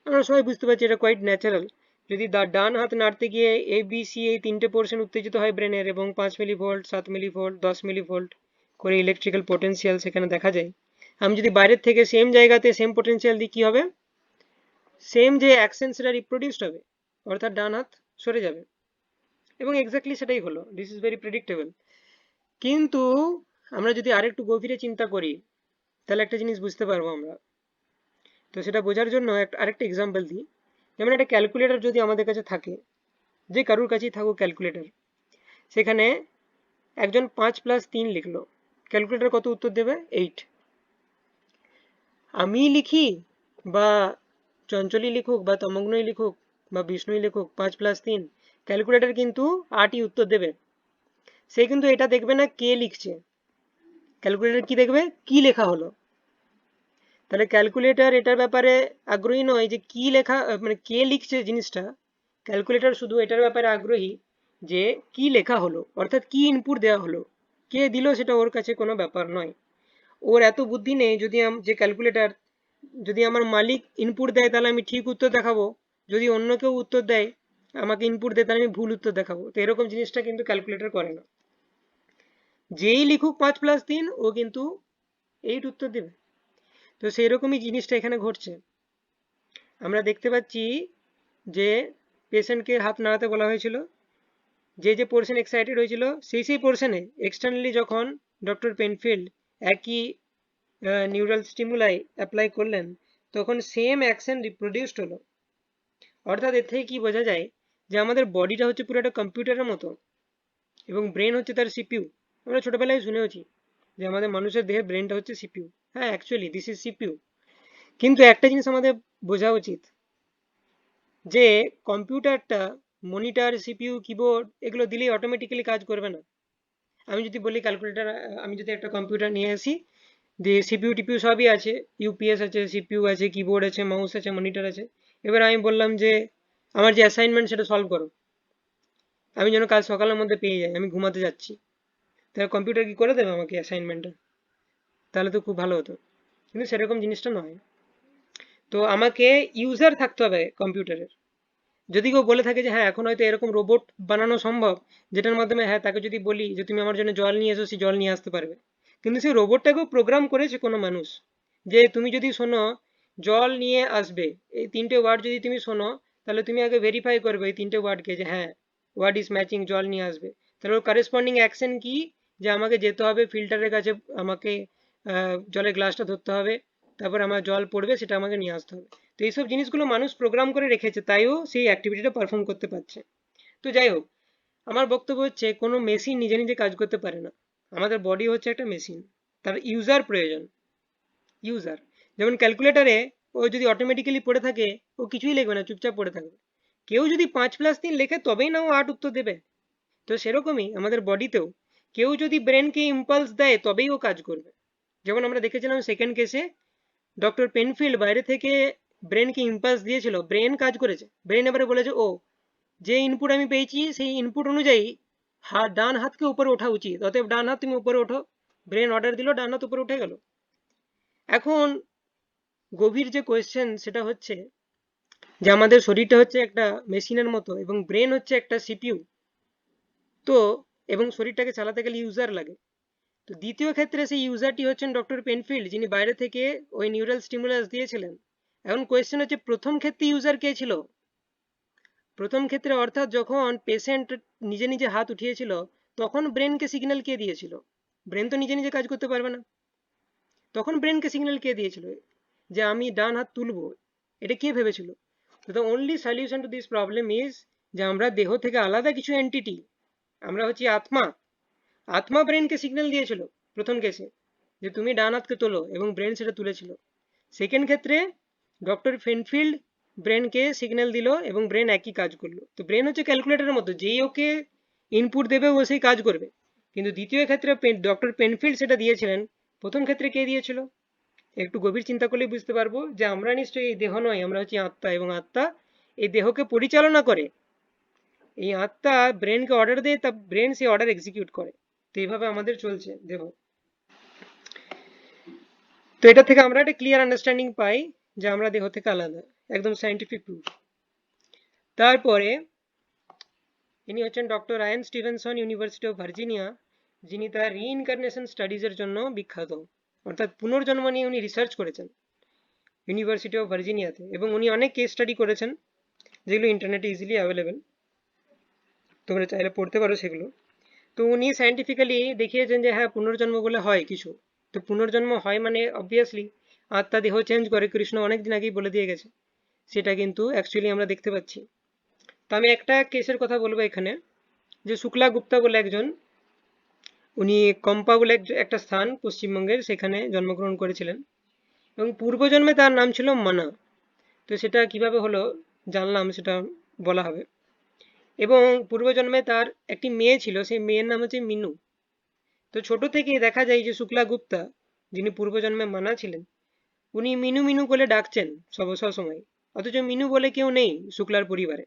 আমরা সবাই বুঝতে পারছি, এটা কোয়াইট ন্যাচারাল। যদি ডান হাত নাড়তে গিয়ে এ বি সি এই তিনটে পোর্শন উত্তেজিত হয় ব্রেনের, এবং 5 মিলিভোল্ট, 7 মিলিভোল্ট, 10 মিলিভোল্ট করে ইলেকট্রিক্যাল পোটেনশিয়াল সেখানে দেখা যায়, আমি যদি বাইরের থেকে সেম জায়গাতে সেম পোটেনশিয়াল দিই কি হবে, সেম যে অ্যাকশন সেটা রিপ্রোডিউসড হবে, অর্থাৎ ডান হাত সরে যাবে, এবং এক্স্যাক্টলি সেটাই হলো। This is very predictable. কিন্তু আমরা যদি আরেকটু গভীরে চিন্তা করি তাহলে একটা জিনিস বুঝতে পারবো আমরা। তো সেটা বোঝার জন্য আরেকটা এক্সাম্পল দিই। যেমন একটা ক্যালকুলেটর যদি আমাদের কাছে থাকে, যে কারুর কাছেই থাকুক ক্যালকুলেটর, সেখানে একজন 5+3 লিখলো, ক্যালকুলেটর কত উত্তর দেবে? 8। আমি লিখি বা চঞ্চলই লিখুক বা তমগ্নই লিখুক বা বিষ্ণুই লিখুক 5+3, ক্যালকুলেটর কিন্তু 8ই উত্তর দেবে। সে কিন্তু এটা দেখবে না কে লিখছে, ক্যালকুলেটর কি দেখবে, কি লেখা হলো। তাহলে ক্যালকুলেটর এটার ব্যাপারে আগ্রহী নয় যে কি লেখা, মানে কে লিখছে জিনিসটা। ক্যালকুলেটর শুধু এটার ব্যাপারে আগ্রহী যে কি লেখা হলো, অর্থাৎ কি ইনপুট দেওয়া হলো, কে দিল সেটা ওর কাছে কোনো ব্যাপার নয়। ওর এত বুদ্ধি নেই যদি যে ক্যালকুলেটর, যদি আমার মালিক ইনপুট দেয় তাহলে আমি ঠিক উত্তর দেখাবো, যদি অন্য কেউ উত্তর দেয় আমাকে ইনপুট দেয় তাহলে আমি ভুল উত্তর দেখাবো। তো এরকম জিনিসটা কিন্তু ক্যালকুলেটর করে না, যেই লিখুক 5+3 ও কিন্তু 8 উত্তর দেবে। তো সেই রকমই জিনিসটা এখানে ঘটছে। আমরা দেখতে পাচ্ছি যে পেশেন্টকে হাত নাড়াতে বলা হয়েছিল, যে পোর্শন এক্সাইটেড হয়েছিল সেই পোর্শনে এক্সটার্নালি যখন ডক্টর পেনফিল্ড একই নিউরাল স্টিমুলাই অ্যাপ্লাই করলেন তখন সেম অ্যাকশন রিপ্রোডিউসড হলো। অর্থাৎ এর থেকে কি বোঝা যায় যে আমাদের বডিটা হচ্ছে পুরো একটা কম্পিউটারের মতো, এবং ব্রেন হচ্ছে তার সিপিইউ। আমরা ছোটবেলায় শুনেওছি যে আমাদের মানুষের দেহে ব্রেনটা হচ্ছে সিপিইউ। হ্যাঁ, অ্যাকচুয়ালি দিস ইজ সিপিইউ। কিন্তু একটা জিনিস আমাদের বোঝা উচিত যে কম্পিউটারটা মনিটর, সিপিইউ, কিবোর্ড এগুলো দিলেই অটোমেটিক্যালি কাজ করবে না। আমি যদি বলি ক্যালকুলেটর, আমি যদি একটা কম্পিউটার নিয়ে আসি, দিয়ে সিপিইউ টিপিইউ সবই আছে, ইউপিএস আছে, সিপিইউ আছে, কিবোর্ড আছে, মাউস আছে, মনিটর আছে। এবার আমি বললাম যে আমার যে অ্যাসাইনমেন্ট সেটা সলভ করো, আমি যেন কাল সকালের মধ্যে পেয়ে যাই, আমি ঘুমাতে যাচ্ছি, তাহলে কম্পিউটার কি করে দেবে আমাকে অ্যাসাইনমেন্টটা? তাহলে তো খুব ভালো হতো। কিন্তু সেরকম জিনিসটা নয়। তো আমাকে ইউজার থাকতে হবে কম্পিউটারের। যদি কেউ বলে থাকে যে হ্যাঁ এখন হয়তো এরকম রোবট বানানো সম্ভব, যেটার মাধ্যমে হ্যাঁ তাকে যদি বলি যে তুমি আমার জন্য জল নিয়ে এসো, সে জল নিয়ে আসতে পারবে। কিন্তু সেই রোবটটাকেও প্রোগ্রাম করেছে কোনো মানুষ, যে তুমি যদি শোনো জল নিয়ে আসবে, এই তিনটে ওয়ার্ড যদি তুমি শোনো, তাহলে তুমি আগে ভেরিফাই করবে এই তিনটে ওয়ার্ডকে যে হ্যাঁ ওয়ার্ড ইজ ম্যাচিং, জল নিয়ে আসবে। তাহলে ওর কারেসপন্ডিং অ্যাকশন কি, যে আমাকে যেতে হবে ফিল্টারের কাছে, আমাকে জলের গ্লাসটা ধরতে হবে, তারপর আমার জল পড়বে, সেটা আমাকে নিয়ে আসতে হবে। তো এইসব জিনিসগুলো মানুষ প্রোগ্রাম করে রেখেছে, তাইও সেই অ্যাক্টিভিটিটা পারফর্ম করতে পারছে। তো যাই হোক, আমার বক্তব্য হচ্ছে কোনো মেশিন নিজে নিজে কাজ করতে পারে না। আমাদের বডি হচ্ছে একটা মেশিন, তার ইউজার প্রয়োজন। ইউজার, যেমন ক্যালকুলেটরে ও যদি অটোমেটিক্যালি পড়ে থাকে, ও কিছুই লিখবে না, চুপচাপ পড়ে থাকবে। কেউ যদি 5+3 লেখে তবেই না ও 8 উত্তর দেবে। তো সেরকমই আমাদের বডিতেও কেউ যদি ব্রেনকে ইম্পালস দেয় তবেই ও কাজ করবে। যেমন আমরা দেখেছিলাম সেকেন্ড কেসে, ডক্টর পেনফিল্ড বাইরে থেকে ব্রেনকে ইম্পালস দিয়েছিল, ব্রেন কাজ করেছে। ব্রেন এবারে বলেছে ও যে ইনপুট আমি পেয়েছি সেই ইনপুট অনুযায়ী ডান হাতকে উপরে ওঠা উচিত, অতএব ডান হাত তুমি উপরে ওঠো। ব্রেন অর্ডার দিল, ডান হাত উপরে উঠে গেল। এখন গভীর যে কোয়েশ্চেন সেটা হচ্ছে যে আমাদের শরীরটা হচ্ছে একটা মেশিনের মতো এবং ব্রেন হচ্ছে একটা সিপিইউ। তো এবং শরীরটাকে চালাতে গেলে ইউজার লাগে। তো দ্বিতীয় ক্ষেত্রে সেই ইউজারটি হচ্ছেন ডক্টর পেনফিল্ড, যিনি বাইরে থেকে ওই নিউরাল স্টিমুলাস দিয়েছিলেন। এখন কোয়েশ্চেন হচ্ছে প্রথম ক্ষেত্রে ইউজার কে ছিল? প্রথম ক্ষেত্রে অর্থাৎ যখন পেশেন্ট নিজে নিজে হাত উঠিয়েছিল, তখন ব্রেনকে সিগন্যাল কে দিয়েছিল? ব্রেন তো নিজে নিজে কাজ করতে পারবে না। তখন ব্রেনকে সিগন্যাল কে দিয়েছিল যে আমি ডান হাত তুলবো? এটা কে ভেবেছিল? তো the only solution to this problem is যে আমরা দেহ থেকে আলাদা কিছু এন্টিটি, আমরা হচ্ছি আত্মা। আত্মা ব্রেনকে সিগন্যাল দিয়েছিল প্রথম কেসে যে তুমি ডান হাতকে তোলো, এবং ব্রেন সেটা তুলেছিল। সেকেন্ড ক্ষেত্রে ডক্টর ফেনফিল্ড ব্রেনকে সিগন্যাল দিল এবং ব্রেন একই কাজ করলো। তো ব্রেন হচ্ছে ক্যালকুলেটরের মতো, যেই ওকে ইনপুট দেবে ও সেই কাজ করবে। কিন্তু দ্বিতীয় ক্ষেত্রে ডক্টর পেনফিল্ড সেটা দিয়েছিলেন, প্রথম ক্ষেত্রে কে দিয়েছিল? একটু গভীর চিন্তা করলেই বুঝতে পারবো যে আমরা নিশ্চয়ই এই দেহ নয়, আমরা হচ্ছি আত্মা, এবং আত্মা এই দেহকে পরিচালনা করে। এই আত্মা ব্রেনকে অর্ডার দেয়, তা ব্রেন সেই অর্ডার এক্সিকিউট করে। তো এইভাবে আমাদের চলছে দেহ। তো এটা থেকে আমরা একটা ক্লিয়ার আন্ডারস্ট্যান্ডিং পাই যে আমরা দেহ থেকে আলাদা, একদম সায়েন্টিফিক প্রুফ। তারপরে ইনি হচ্ছেন doctor Ryan Stevenson, university of Virginia, যিনি তার রিইনকার্নেশন স্টাডিজের জন্য বিখ্যাত। অর্থাৎ পুনর্জন্ম নিয়ে উনি রিসার্চ করেছেন ইউনিভার্সিটি অফ ভার্জিনিয়াতে, এবং উনি অনেক কেস স্টাডি করেছেন যেগুলো ইন্টারনেটে ইজিলি অ্যাভেলেবেল, তোমরা চাইলে পড়তে পারো সেগুলো। তো উনি সায়েন্টিফিক্যালি দেখিয়েছেন যে হ্যাঁ পুনর্জন্ম বলে হয় কিছু। তো পুনর্জন্ম হয় মানে অবভিয়াসলি আত্মা দেহ চেঞ্জ করে, কৃষ্ণ অনেকদিন আগেই বলে দিয়ে গেছে। সেটা কিন্তু অ্যাকচুয়ালি আমরা দেখতে পাচ্ছি। তো আমি একটা কেসের কথা বলবো এখানে, যে শুক্লা গুপ্তা বলে একজন, উনি কম্পা বলে একটা স্থান পশ্চিমবঙ্গের, সেখানে জন্মগ্রহণ করেছিলেন, এবং পূর্বজন্মে তার নাম ছিল মানা। তো সেটা কিভাবে হলো জানলাম সেটা বলা হবে। এবং পূর্বজন্মে তার একটি মেয়ে ছিল, সেই মেয়ের নাম হচ্ছে মিনু। তো ছোট থেকেই দেখা যায় যে শুক্লা গুপ্তা, যিনি পূর্বজন্মে মানা ছিলেন, উনি মিনু মিনু বলে ডাকছেন সব সময়। অথচ মিনু বলে কেউ নেই শুক্লার পরিবারে।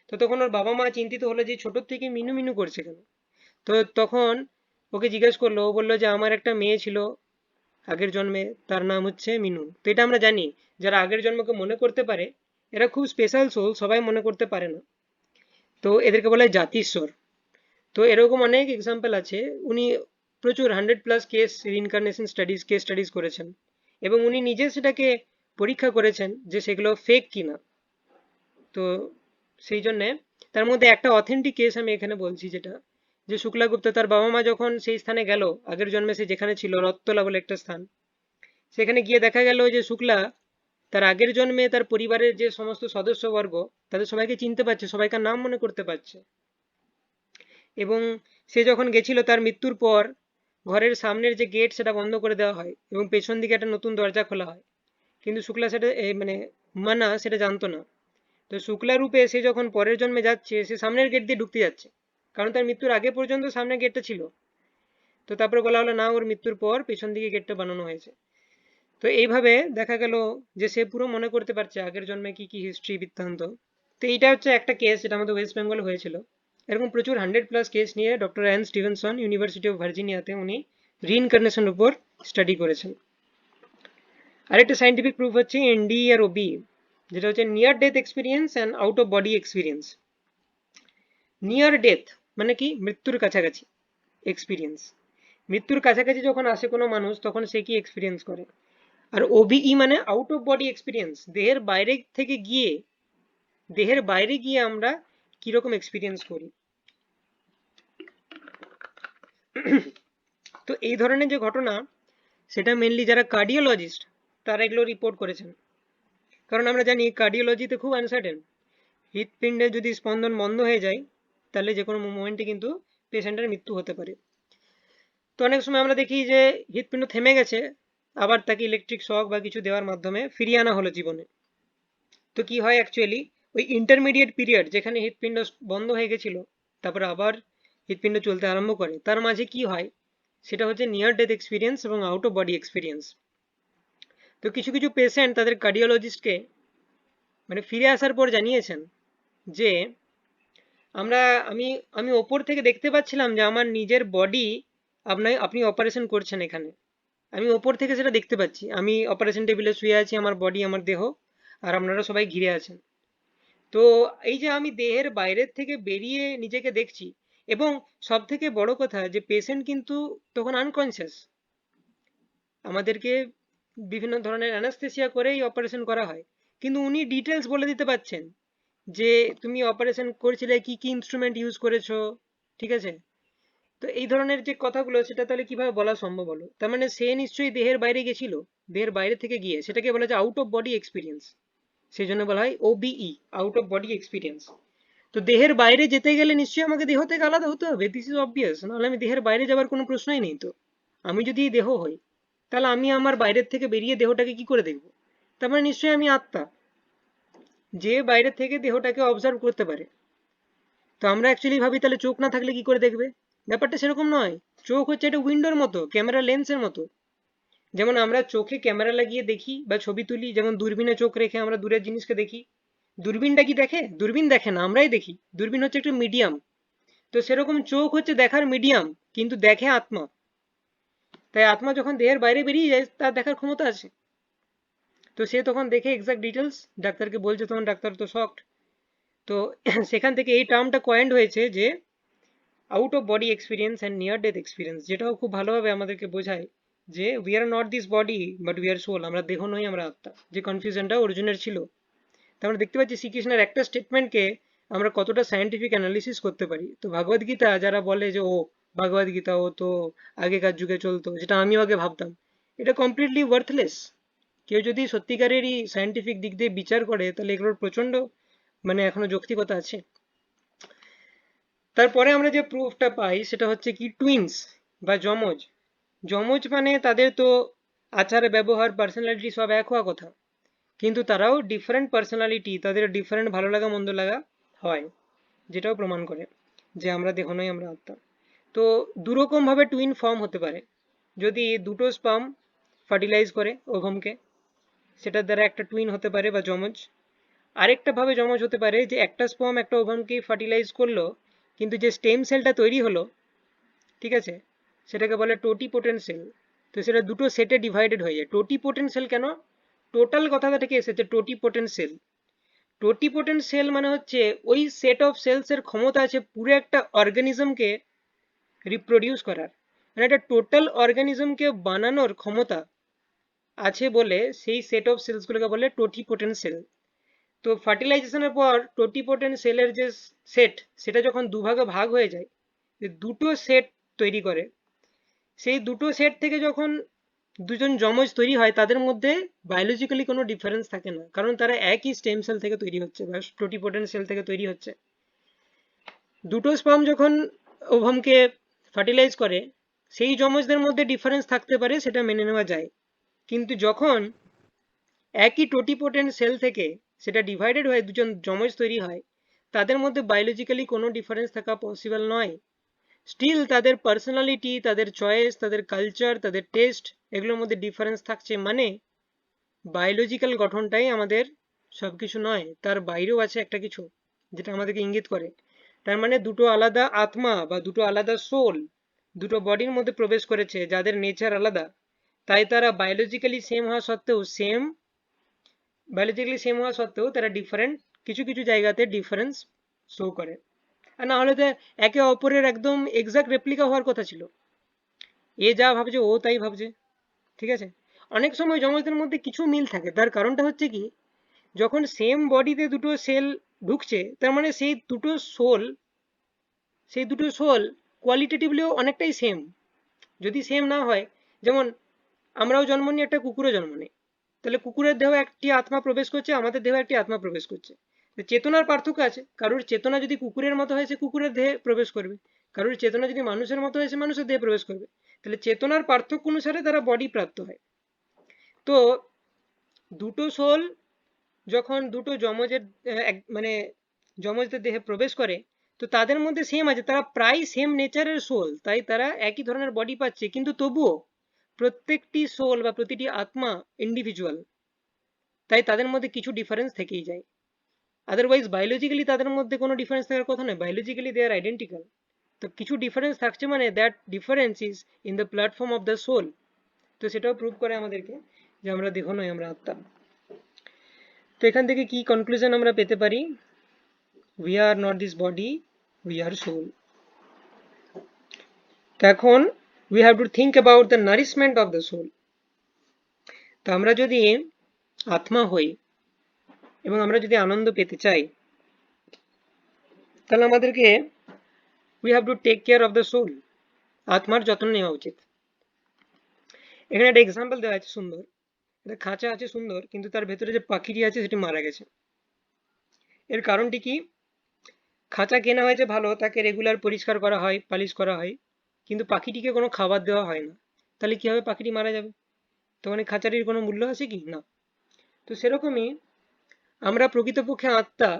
তো তখন ওর বাবা মা চিন্তিত হলো যে ছোট থেকে মিনু মিনু করছে কেন। তো তখন ওকে জিজ্ঞেস করলো, ও বললো যে আমার একটা মেয়ে ছিল আগের জন্মে, তার নাম হচ্ছে মিনু। তো এটা আমরা জানি, যারা আগের জন্মকে মনে করতে পারে এরা খুব স্পেশাল সোল, সবাই মনে করতে পারে না। তো এদেরকে বলা হয় জাতিস্বর। তো এরকম অনেক এক্সাম্পল আছে। উনি প্রচুর 100+ কেস রিইনকার্নেশন স্টাডিজ কেস স্টাডিজ করেছেন, এবং উনি নিজে সেটাকে পরীক্ষা করেছেন যে সেগুলো ফেক কিনা। তো সেই জন্যে তার মধ্যে একটা অথেন্টিক কেস আমি এখানে বলছি, যেটা যে শুক্লা গুপ্তা তার বাবা মা যখন সেই স্থানে গেল, আগের জন্মে সে যেখানে ছিল রত্তলা বলে একটা স্থান, সেখানে গিয়ে দেখা গেল যে শুক্লা তার আগের জন্মে তার পরিবারের যে সমস্ত সদস্যবর্গ, তাদের সবাইকে চিনতে পারছে, সবাইকার নাম মনে করতে পারছে। এবং সে যখন গেছিল তার মৃত্যুর পর ঘরের সামনের যে গেট সেটা বন্ধ করে দেওয়া হয় এবং পেছন দিকে একটা নতুন দরজা খোলা হয়। কিন্তু শুক্লা সেটা মানে মানা সেটা জানতো না। তো শুক্লা রূপে সে যখন পরের জন্মে যাচ্ছে সে সামনের গেট দিয়ে ঢুকতে যাচ্ছে, কারণ তার মৃত্যুর আগে পর্যন্ত সামনের গেটটা ছিল। তো তারপরে বলা হলো না, ওর মৃত্যুর পর পেছন দিকে গেটটা বানানো হয়েছে। তো এইভাবে দেখা গেল যে সে পুরো মনে করতে পারছে আগের জন্মে কি কি হিস্ট্রি বৃত্তান্ত। তো এইটা হচ্ছে একটা কেস যেটা আমাদের ওয়েস্ট বেঙ্গলে হয়েছিল। এরকম প্রচুর 100+ কেস নিয়ে doctor Ian Stevenson university of ভার্জিনিয়াতে উনি রিইনকার্নেশনের উপর স্টাডি করেছেন। আরেকটা সাইন্টিফিক প্রুফ হচ্ছে এনডি আর ওবি, যেটা হচ্ছে near death experience and out of body experience. Near death মানে কি, মৃত্যুর কাছাকাছি এক্সপিরিয়েন্স। মৃত্যুর কাছাকাছি যখন আসে কোনো মানুষ তখন সে কি এক্সপিরিয়েন্স করে। আর ওবিই মানে আউট অফ বডি এক্সপিরিয়েন্স, দেহের বাইরে থেকে গিয়ে, দেহের বাইরে গিয়ে আমরা কিরকম এক্সপিরিয়েন্স করি। তো এই ধরনের যে ঘটনা সেটা মেনলি যারা কার্ডিওলজিস্ট তারা এগুলো রিপোর্ট করেছেন। কারণ আমরা জানি কার্ডিওলজিতে খুব আনসার্টেন, হৃৎপিণ্ডে যদি স্পন্দন বন্ধ হয়ে যায় তাহলে যে কোনো মোমেন্টে কিন্তু পেশেন্টের মৃত্যু হতে পারে। তো অনেক সময় আমরা দেখি যে হৃৎপিণ্ড থেমে গেছে, আবার তাকে ইলেকট্রিক শক বা কিছু দেওয়ার মাধ্যমে ফিরিয়ে আনা হলো জীবনে। তো কি হয় অ্যাকচুয়ালি, ওই ইন্টারমিডিয়েট পিরিয়ড যেখানে হৃৎপিণ্ড বন্ধ হয়ে গেছিল তারপরে আবার হৃৎপিণ্ড চলতে আরম্ভ করে, তার মাঝে কি হয় সেটা হচ্ছে নিয়ার ডেথ এক্সপিরিয়েন্স এবং আউট অফ বডি এক্সপিরিয়েন্স। তো কিছু কিছু পেশেন্ট তাদের কার্ডিওলজিস্টকে মানে ফিরে আসার পর জানিয়েছেন যে আমরা আমি আমি ওপর থেকে দেখতে পাচ্ছিলাম যে আমার নিজের বডি আপনি অপারেশন করছেন এখানে, আমি ওপর থেকে সেটা দেখতে পাচ্ছি, আমি অপারেশন টেবিলে শুয়ে আছি, আমার বডি আমার দেহ, আর আপনারা সবাই ঘিরে আছেন। তো এই যে আমি দেহের বাইরের থেকে বেরিয়ে নিজেকে দেখছি, এবং সব থেকে বড় কথা যে পেশেন্ট কিন্তু তখন আনকনসিয়াস, আমাদেরকে বিভিন্ন ধরনের অ্যানাস্থেসিয়া করেই অপারেশন করা হয়, কিন্তু উনি ডিটেলস বলে দিতে পারছেন যে তুমি অপারেশন করেছিলে কি কি ইনস্ট্রুমেন্ট ইউজ করেছো, ঠিক আছে। তো এই ধরনের যে কথাগুলো সেটা তাহলে কিভাবে বলা সম্ভব হলো, তার মানে সে নিশ্চয়ই দেহের বাইরে গেছিল, দেহের বাইরে থেকে গিয়ে, সেটাকে বলা যায় আউট অফ বডি এক্সপিরিয়েন্স। সেই জন্য বলা হয় OBE, out of body experience. তো দেহের বাইরে যেতে গেলে নিশ্চয়ই আমাকে দেহ থেকে আলাদা হতে হবে, দিস ইজ অবভিয়াস, নাহলে আমি দেহের বাইরে যাবার কোনো প্রশ্নই নেই। তো আমি যদি দেহ হই তাহলে আমি আমার বাইরের থেকে বেরিয়ে দেহটাকে কি করে দেখবো, তার মানে নিশ্চয়ই আমি আত্মা, যে বাইরে থেকে দেহটাকে অবজার্ভ করতে পারে। তো আমরা অ্যাকচুয়ালি ভাবি তাহলে চোখ না থাকলে কি করে দেখবে, ব্যাপারটা সেরকম নয়। চোখ হচ্ছে একটা উইন্ডোর মতো, ক্যামেরা লেন্সের মতো। যেমন আমরা চোখে ক্যামেরা লাগিয়ে দেখি বা ছবি তুলি, যেমন দূরবীনে চোখ রেখে আমরা দূরের জিনিসকে দেখি, দূরবীনটা কি দেখে? দূরবীন দেখে না, আমরাই দেখি। দূরবীন হচ্ছে একটা মিডিয়াম। তো সেরকম চোখ হচ্ছে দেখার মিডিয়াম, কিন্তু দেখে আত্মা। তাই আত্মা যখন দেহের বাইরে বেরিয়ে যায় তার দেখার ক্ষমতা আছে। তো সে তখন দেখে এক্সাক্ট ডিটেলস, ডাক্তারকে বলছে, তখন ডাক্তার তো শকড। তো সেখান থেকে এই টার্মটা কয়েন্ড হয়েছে যে out of body experience and near death experience, যেটাও খুব ভালোভাবে আমাদেরকে বোঝায় যে we are not this body but we are soul, আমরা দেহ নই, আমরা আত্মা। যে কনফিউশনটা অর্জুনের ছিল। তো আমরা দেখতে পাচ্ছি শ্রীকৃষ্ণের একটা স্টেটমেন্টকে আমরা কতটা সায়েন্টিফিক অ্যানালিসিস করতে পারি। তো ভগবদ গীতা যারা বলে যে ও ভগবদ গীতা ও তো আগেকার যুগে চলতো, যেটা আমিও আগে ভাবতাম, এটা কমপ্লিটলি ওয়ার্থলেস। কেউ যদি সত্যিকারেরই সায়েন্টিফিক দিক দিয়ে বিচার করে তাহলে এগুলোর প্রচন্ড মানে এখনো যৌক্তিকতা আছে। তারপরে আমরা যে প্রুফটা পাই সেটা হচ্ছে কি টুইনস বা যমজ। যমজ মানে তাদের তো আচার ব্যবহার পার্সোনালিটি সব এক হওয়া কথা, কিন্তু তারাও ডিফারেন্ট পার্সোনালিটি, তাদের ডিফারেন্ট ভালো লাগা মন্দ লাগা হয়, যেটাও প্রমাণ করে যে আমরা দেহ নই, আমরা আত্মা। তো দুরকম ভাবে টুইন ফর্ম হতে পারে। যদি দুটো স্পার্ম ফার্টিলাইজ করে ওভমকে, সেটার দ্বারা একটা টুইন হতে পারে বা যমজ। আরেকটা ভাবে যমজ হতে পারে যে একটা স্পার্ম একটা ওভামকে ফার্টিলাইজ করলো, কিন্তু যে স্টেম সেলটা তৈরি হলো, ঠিক আছে, সেটাকে বলে টোটিপোটেন্ট সেল। তো সেটা দুটো সেটে ডিভাইডেড হয়ে যায়। টোটিপোটেন্ট সেল কেন, টোটাল কথাটা থেকে এসেছে টোটিপোটেন্ট সেল। টোটিপোটেন্ট সেল মানে হচ্ছে ওই সেট অফ সেলস এর ক্ষমতা আছে পুরো একটা অর্গানিজমকে রিপ্রোডিউস করার, মানে একটা টোটাল অর্গানিজমকে বানানোর ক্ষমতা আছে বলে সেই সেট অফ সেলসগুলোকে বলে টোটিপোটেন্ট সেল। তো ফার্টিলাইজেশনের পর টোটিপোটেন্ট সেলের যে সেট, সেটা যখন দুভাগে ভাগ হয়ে যায়, যে দুটো সেট তৈরি করে, সেই দুটো সেট থেকে যখন দুজন যমজ তৈরি হয় তাদের মধ্যে বায়োলজিক্যালি কোনো ডিফারেন্স থাকে না, কারণ তারা একই স্টেম সেল থেকে তৈরি হচ্ছে বা টোটিপোটেন্ট সেল থেকে তৈরি হচ্ছে। দুটো স্পার্ম যখন ওভামকে ফার্টিলাইজ করে সেই যমজদের মধ্যে ডিফারেন্স থাকতে পারে, সেটা মেনে নেওয়া যায়। কিন্তু যখন একই টোটিপোটেন্ট সেল থেকে সেটা ডিভাইডেড হয়ে দুজন যমজ তৈরি হয়, তাদের মধ্যে বায়োলজিক্যালি কোনো ডিফারেন্স থাকা পসিবল নয়। স্টিল তাদের পার্সোনালিটি, তাদের চয়েস, তাদের কালচার, তাদের টেস্ট, এগুলোর মধ্যে ডিফারেন্স থাকছে, মানে বায়োলজিক্যাল গঠনটাই আমাদের সবকিছু নয়, তার বাইরেও আছে একটা কিছু যেটা আমাদেরকে ইঙ্গিত করে। তার মানে দুটো আলাদা আত্মা বা দুটো আলাদা সোল দুটো বডির মধ্যে প্রবেশ করেছে, যাদের নেচার আলাদা, তাই তারা বায়োলজিক্যালি সেম হওয়া সত্ত্বেও তারা ডিফারেন্ট, কিছু কিছু জায়গাতে ডিফারেন্স শো করে। আর না হলে তো একে অপরের একদম এক্সাক্ট রেপ্লিকা হওয়ার কথা ছিল, এ যা ভাবছে ও তাই ভাবছে। ঠিক আছে, অনেক সময় যমজদের মধ্যে কিছু মিল থাকে, তার কারণটা হচ্ছে কি, যখন সেম বডিতে দুটো সেল ঢুকছে, তার মানে সেই দুটো সোল কোয়ালিটেটিভলিও অনেকটাই সেম। যদি সেম না হয়, যেমন আমরাও জন্ম নিই, একটা কুকুরও জন্ম নেই, তাহলে কুকুরের দেহ একটি আত্মা প্রবেশ করছে, আমাদের দেহ একটি আত্মা প্রবেশ করছে। তো চেতনার পার্থক্য আছে, কারোর চেতনা যদি কুকুরের মতো হয় সে কুকুরের দেহে প্রবেশ করবে, কারোর চেতনা যদি মানুষের মতো হয় সে মানুষের দেহে প্রবেশ করবে। তাহলে চেতনার পার্থক্য অনুসারে তারা বডি প্রাপ্ত হয়। তো দুটো সোল যখন দুটো যমজের মানে যমজদের দেহে প্রবেশ করে, তো তাদের মধ্যে সেম আছে, তারা প্রায় সেম নেচারের সোল, তাই তারা একই ধরনের বডি পাচ্ছে, কিন্তু তবুও প্রত্যেকটি সোল বা প্রতিটি আত্মা ইন্ডিভিজুয়াল, তাই তাদের মধ্যে কিছু ডিফারেন্স থেকেই যায়। আদারওয়াইজ বায়োলজিক্যালি তাদের মধ্যে কোনো ডিফারেন্স থাকার কথা নয়, বায়োলজিক্যালি দে আর আইডেন্টিক্যাল। তো কিছু ডিফারেন্স থাকছে, মানে that difference is in the platform of the soul. তো সেটাও প্রুভ করে আমাদেরকে যে আমরা দেহ নয়, আমরা আত্মা। তো এখান থেকে কি কনক্লুশন আমরা পেতে পারি? We are not this body, we are soul. তো এখন we have to think about the nourishment of the soul. তো আমরা যদি আত্মা হই এবং আমরা যদি আনন্দ পেতে চাই, তাহলে আমাদেরকে we have to take care of the soul, আত্মার যত্ন নেওয়া উচিত। এখানে একটা এক্সাম্পল দেওয়া আছে সুন্দর, একটা খাঁচা আছে সুন্দর, কিন্তু তার ভেতরে যে পাখিটি আছে সেটি মারা গেছে। এর কারণটি কি? খাঁচা কেনা হয়েছে ভালো, তাকে রেগুলার পরিষ্কার করা হয়, পালিশ করা হয়, কিন্তু পাখিটিকে কোনো খাবার দেওয়া হয় না। তাহলে কি হবে? পাখিটি মারা যাবে। তখন এই খাঁচাটির কোনো মূল্য আছে কি? না। তো সেরকমই আমরা প্রকৃতপক্ষে আত্মা,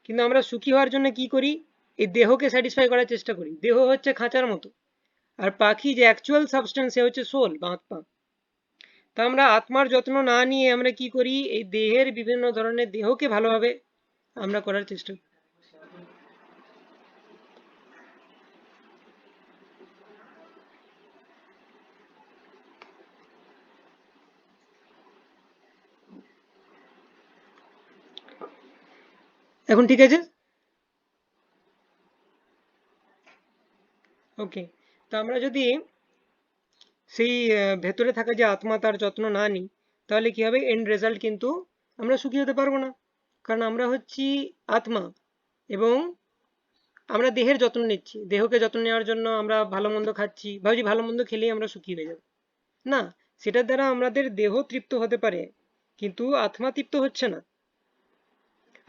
কিন্তু আমরা সুখী হওয়ার জন্য কি করি? এই দেহকে স্যাটিসফাই করার চেষ্টা করি। দেহ হচ্ছে খাঁচার মতো, আর পাখি যে অ্যাকচুয়াল সাবস্টেন্স সে হচ্ছে সোল বা আত্মা। তা আমরা আত্মার যত্ন না নিয়ে আমরা কি করি? এই দেহের বিভিন্ন ধরনের দেহকে ভালোভাবে আমরা করার চেষ্টা করি। এখন ঠিক আছে? ওকে। তো আমরা যদি সেই ভেতরে থাকা যে আত্মা তার যত্ন না নিই, তাহলে কি হবে? এন্ড রেজাল্ট কিন্তু আমরা সুখী হতে পারবো না, কারণ আমরা হচ্ছি আত্মা, এবং আমরা দেহের যত্ন নিচ্ছি। দেহকে যত্ন নেওয়ার জন্য আমরা ভালো মন্দ খাচ্ছি, ভাবছি ভালো মন্দ খেলেই আমরা সুখী হয়ে যাব। না, সেটার দ্বারা আমাদের দেহ তৃপ্ত হতে পারে, কিন্তু আত্মা তৃপ্ত হচ্ছে না।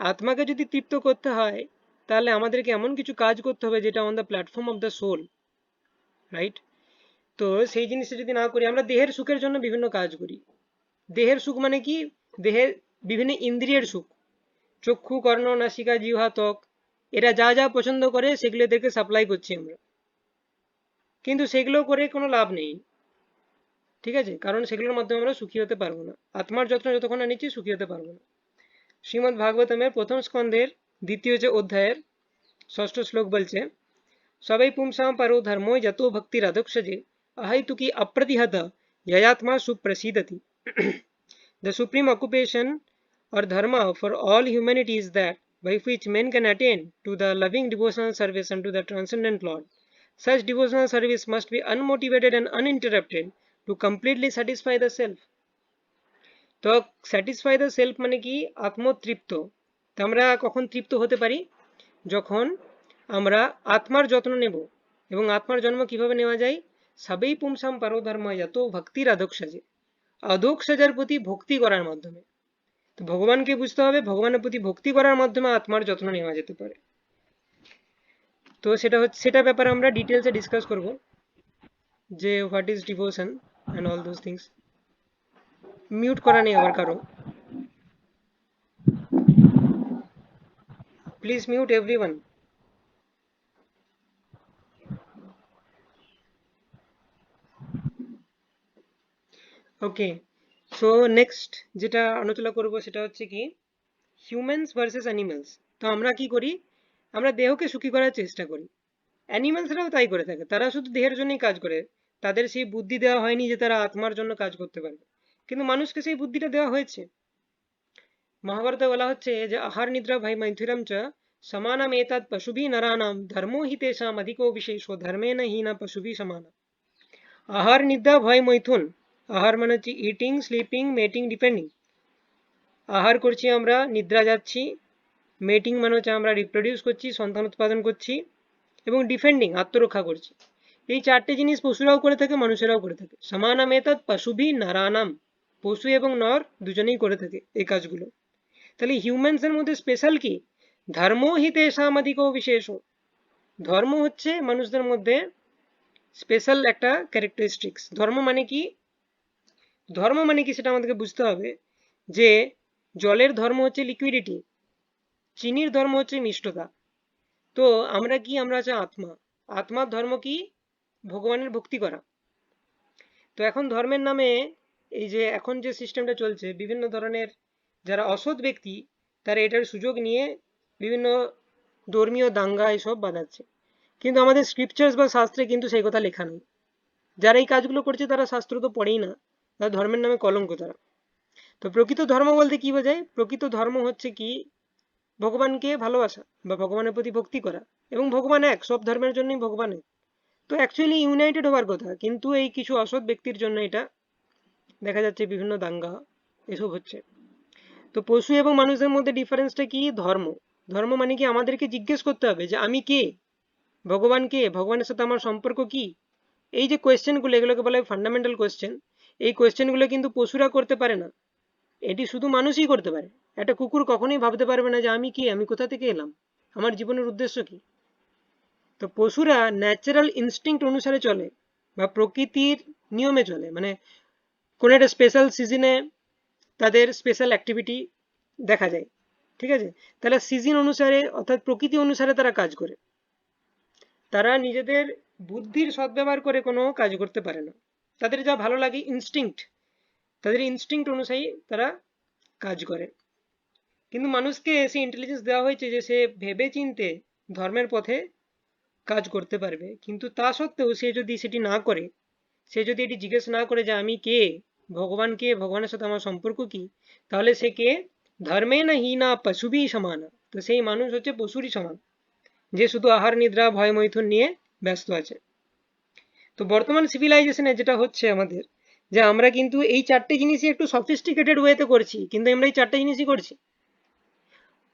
আত্মাকে যদি তৃপ্ত করতে হয়, তাহলে আমাদেরকে এমন কিছু কাজ করতে হবে যেটা on the platform of the soul, right? তো সেই জিনিসটা যদি না করি, আমরা দেহের সুখের জন্য বিভিন্ন কাজ করি। দেহের সুখ মানে কি? দেহের বিভিন্ন ইন্দ্রিয়ের সুখ, চক্ষু, কর্ণ, নাসিকা, জিহ্বা, ত্বক, এরা যা যা পছন্দ করে সেগুলো এদেরকে সাপ্লাই করছি আমরা, কিন্তু সেগুলো করে কোনো লাভ নেই। ঠিক আছে, কারণ সেগুলোর মাধ্যমে আমরা সুখী হতে পারবো না। আত্মার যত্ন যতক্ষণ না নিচ্ছি সুখী হতে পারবো না। শ্রীমদ্ ভাগবতমের প্রথম স্কন্ধের দ্বিতীয় যে অধ্যায়ের ষষ্ঠ শ্লোক বলছে, সবাই পুংসাম পারো ধর্মো যতো ভক্তির অধোক্ষজে अहैतुकी अप्रतिहत ययात्मा सुप्रसीदति। The supreme occupation or dharma for all humanity is that by which men can attain to the loving devotional service unto the transcendent Lord. Such devotional service must be unmotivated and uninterrupted to completely satisfy the self. তো satisfy the self মানে কি? আত্মতৃপ্ত। তো আমরা কখন তৃপ্ত হতে পারি? যখন আমরা আত্মার যত্ন নেব। এবং আত্মার জন্ম কিভাবে নেওয়া যায়? সবেই পুংসাম পারো ধর্ম যত ভক্তির অধোক্ষজে, অধোক্ষজার প্রতি ভক্তি করার মাধ্যমে। তো ভগবানকে বুঝতে হবে, ভগবানের প্রতি ভক্তি করার মাধ্যমে আত্মার যত্ন নেওয়া যেতে পারে। তো সেটা ব্যাপারে আমরা ডিটেলসে ডিসকাস করব। যে what is devotion and all those things. Mute করা নেই আবার কারো, please mute everyone. Okay, so next যেটা আলোচনা করব সেটা হচ্ছে কি হিউম্যানস ভার্সেস অ্যানিমালস। তো আমরা কি করি, আমরা দেহকে সুখী করার চেষ্টা করি, অ্যানিমালসরাও তাই করে থাকে, তারা শুধু দেহের জন্যই কাজ করে, তাদের সেই বুদ্ধি দেওয়া হয়নি যে তারা আত্মার জন্য কাজ করতে পারবে, কিন্তু মানুষকে সেই বুদ্ধিটা দেওয়া হয়েছে। মহাভারতে বলা হচ্ছে যে আহার নিদ্রা ভাই মৈথুরম চ সমানম এতৎ পশুভি নরানাম ধর্মো হি তেষাম অধিকো বিশেষো ধর্মেণ হীনা পশুভি সমানা। আহার নিদ্রা ভয় মৈথুন, আহার মানে হচ্ছে ইটিং স্লিপিং মেটিং ডিপেন্ডিং। আহার করছি আমরা, নিদ্রা যাচ্ছি, মেটিং মানে হচ্ছে আমরা রিপ্রোডিউস করছি, সন্তান উৎপাদন করছি, এবং ডিফেন্ডিং আত্মরক্ষা করছি। এই চারটে জিনিস পশুরাও করে থাকে, মানুষেরাও করে থাকে। সমানাম এতৎ পশুভি নরানাম, পশু এবং নর দুজনেই করে থাকে এই কাজগুলো। তাহলে হিউম্যানস এর মধ্যে স্পেশাল কি, ধর্ম হি তেষাম অধিকো বিশেষ। ধর্ম হচ্ছে মানুষদের মধ্যে স্পেশাল একটা ক্যারেক্টারিস্টিক্স। ধর্ম মানে কি, ধর্ম মানে কি সেটা আমাদেরকে বুঝতে হবে যে জলের ধর্ম হচ্ছে লিকুইডিটি, চিনির ধর্ম হচ্ছে মিষ্টতা। তো আমরা কি, আমরা হচ্ছে আত্মা, আত্মার ধর্ম কি, ভগবানের ভক্তি করা। তো এখন ধর্মের নামে এই যে এখন যে সিস্টেমটা চলছে, বিভিন্ন ধরনের যারা অসৎ ব্যক্তি তারা এটার সুযোগ নিয়ে বিভিন্ন ধর্মীয় দাঙ্গা এসব বাঁধাচ্ছে, কিন্তু আমাদের স্ক্রিপচার্স বা শাস্ত্রে কিন্তু সেই কথা লেখা নেই। যারা এই কাজগুলো করছে তারা শাস্ত্র তো পড়েই না, তারা ধর্মের নামে কলঙ্ক তারা। তো প্রকৃত ধর্ম বলতে কি বোঝায়, প্রকৃত ধর্ম হচ্ছে কি ভগবানকে ভালোবাসা বা ভগবানের প্রতি ভক্তি করা, এবং ভগবান এক, সব ধর্মের জন্যই ভগবান এক। তো অ্যাকচুয়ালি ইউনাইটেড হওয়ার কথা, কিন্তু এই কিছু অসৎ ব্যক্তির জন্য এটা দেখা যাচ্ছে বিভিন্ন দাঙ্গা এসব হচ্ছে। তো পশু এবং মানুষের মধ্যে ডিফারেন্সটা কি, ধর্ম। ধর্ম মানে কি আমাদেরকে জিজ্ঞেস করতে হবে যে আমি কে, ভগবান কে, ভগবানের সাথে আমার সম্পর্ক কি। এই যে কোয়েশ্চেনগুলো, এগুলোকে বলা হয় ফান্ডামেন্টাল কোয়েশ্চেন। এই কোয়েশ্চেনগুলো কিন্তু পশুরা করতে পারে না, এটি শুধু মানুষই করতে পারে। একটা কুকুর কখনোই ভাবতে পারবে না যে আমি কি, আমি কোথা থেকে এলাম, আমার জীবনের উদ্দেশ্য কি। তো পশুরা ন্যাচারাল ইনস্টিংক্ট অনুসারে চলে বা প্রকৃতির নিয়মে চলে, মানে কোনো একটা স্পেশাল সিজনে তাদের স্পেশাল অ্যাক্টিভিটি দেখা যায়, ঠিক আছে। তাহলে সিজন অনুসারে অর্থাৎ প্রকৃতি অনুসারে তারা কাজ করে, তারা নিজেদের বুদ্ধির সদ্ব্যবহার করে কোনো কাজ করতে পারে না। তাদের যা ভালো লাগে ইনস্টিংক্ট, তাদের ইনস্টিংক্ট অনুযায়ী তারা কাজ করে। কিন্তু মানুষকে সেই ইন্টেলিজেন্স দেওয়া হয়েছে যে সে ভেবে চিনতে ধর্মের পথে কাজ করতে পারবে, কিন্তু তা সত্ত্বেও সে যদি সেটি না করে, সে যদি এটি জিজ্ঞেস না করে যে আমি কে, ভগবান কে, ভগবানের সাথে আমার সম্পর্ক কি, তাহলে সে কে, ধর্মে না হি না পশুবি সমানা। তো সেই মানুষ হচ্ছে পশুরই সমান, যে শুধু আহার নিদ্রা ভয় মৈথুন নিয়ে ব্যস্ত আছে। তো বর্তমান সিভিলাইজেশনে যেটা হচ্ছে আমাদের, যে আমরা কিন্তু এই চারটে জিনিসই একটু সফিস্টিকেটেড ওয়েতে করছি, কিন্তু আমরা এই চারটে জিনিসই করছি।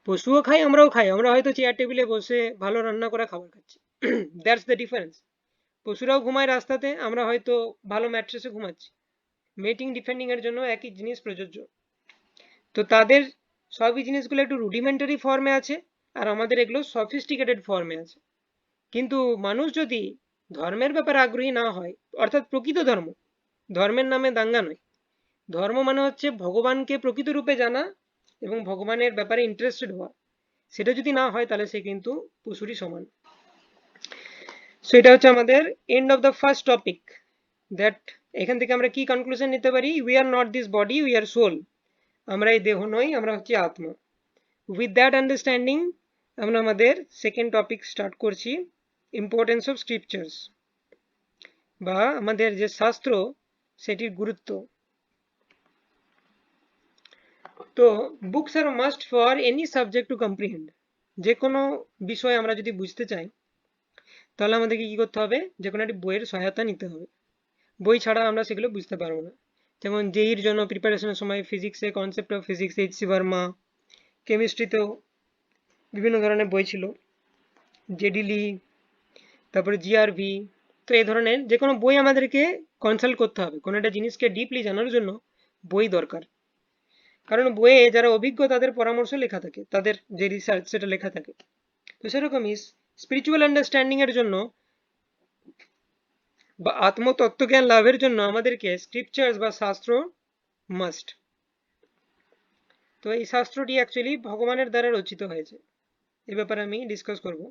পশুও খাই, আমরাও খাই, আমরা হয়তো চেয়ার টেবিলে বসে ভালো রান্না করা খাবার খাচ্ছি, দ্যাটস দ্য ডিফারেন্স। পশুরাও ঘুমায় রাস্তাতে, আমরা হয়তো ভালো ম্যাট্রেসে ঘুমাচ্ছি। মেটিং ডিফেন্ডিং এর জন্য একই জিনিস প্রযোজ্য। তো তাদের সবই জিনিসগুলো একটু রুডিমেন্টারি ফর্মে আছে, আর আমাদের এগুলো সফিস্টিকেটেড ফর্মে আছে। কিন্তু মানুষ যদি ধর্মের ব্যাপারে আগ্রহী না হয়, অর্থাৎ প্রকৃত ধর্ম, ধর্মের নামে দাঙ্গা নয়, ধর্ম মানে হচ্ছে ভগবানকে প্রকৃত রূপে জানা এবং ভগবানের ব্যাপারে ইন্টারেস্টেড হওয়া, সেটা যদি না হয় তাহলে সে কিন্তু পশুরই সমান। সো এটা হচ্ছে আমাদের end of the first topic. That এখান থেকে আমরা কি কনক্লুশন নিতে পারি, we are not this body, we are soul. আমরা এই দেহ নই, আমরা হচ্ছে আত্মা। উইথ দ্যাট আন্ডারস্ট্যান্ডিং আমরা আমাদের সেকেন্ড টপিক স্টার্ট করছি, ইম্পর্টেন্স অফ স্ক্রিপচার্স, বা আমাদের যে শাস্ত্র সেটির গুরুত্ব। তো books are must for any subject to comprehend. যে কোনো বিষয় আমরা যদি বুঝতে চাই তাহলে আমাদেরকে কি করতে হবে, যে কোনো একটি বইয়ের সহায়তা নিতে হবে। বই ছাড়া আমরা সেগুলো বুঝতে পারবো না। যেমন জেইর জন্য প্রিপারেশনের সময় ফিজিক্সে কনসেপ্ট অফ ফিজিক্স এইচ.সি. বর্মা, কেমিস্ট্রিতেও বিভিন্ন ধরনের বই ছিল, জেডিলি, তারপরে জিআরভি। তো এই ধরনের যে কোনো বই আমাদেরকে কনসাল্ট করতে হবে, কোনো একটা জিনিসকে ডিপলি জানার জন্য বই দরকার। কারণ বইয়ে যারা অভিজ্ঞ তাদের পরামর্শ লেখা থাকে, তাদের যে রিসার্চ সেটা লেখা থাকে। তো সেরকমই স্পিরিচুয়াল আন্ডারস্ট্যান্ডিং এর জন্য বা আত্মতত্ত্বজ্ঞান লাভের জন্য আমাদেরকে স্ক্রিপচার্স বা শাস্ত্র মাস্ট। তো এই শাস্ত্রটি অ্যাকচুয়ালি ভগবানের দ্বারা রচিত হয়েছে। এ ব্যাপারে আমি ডিসকাস করব।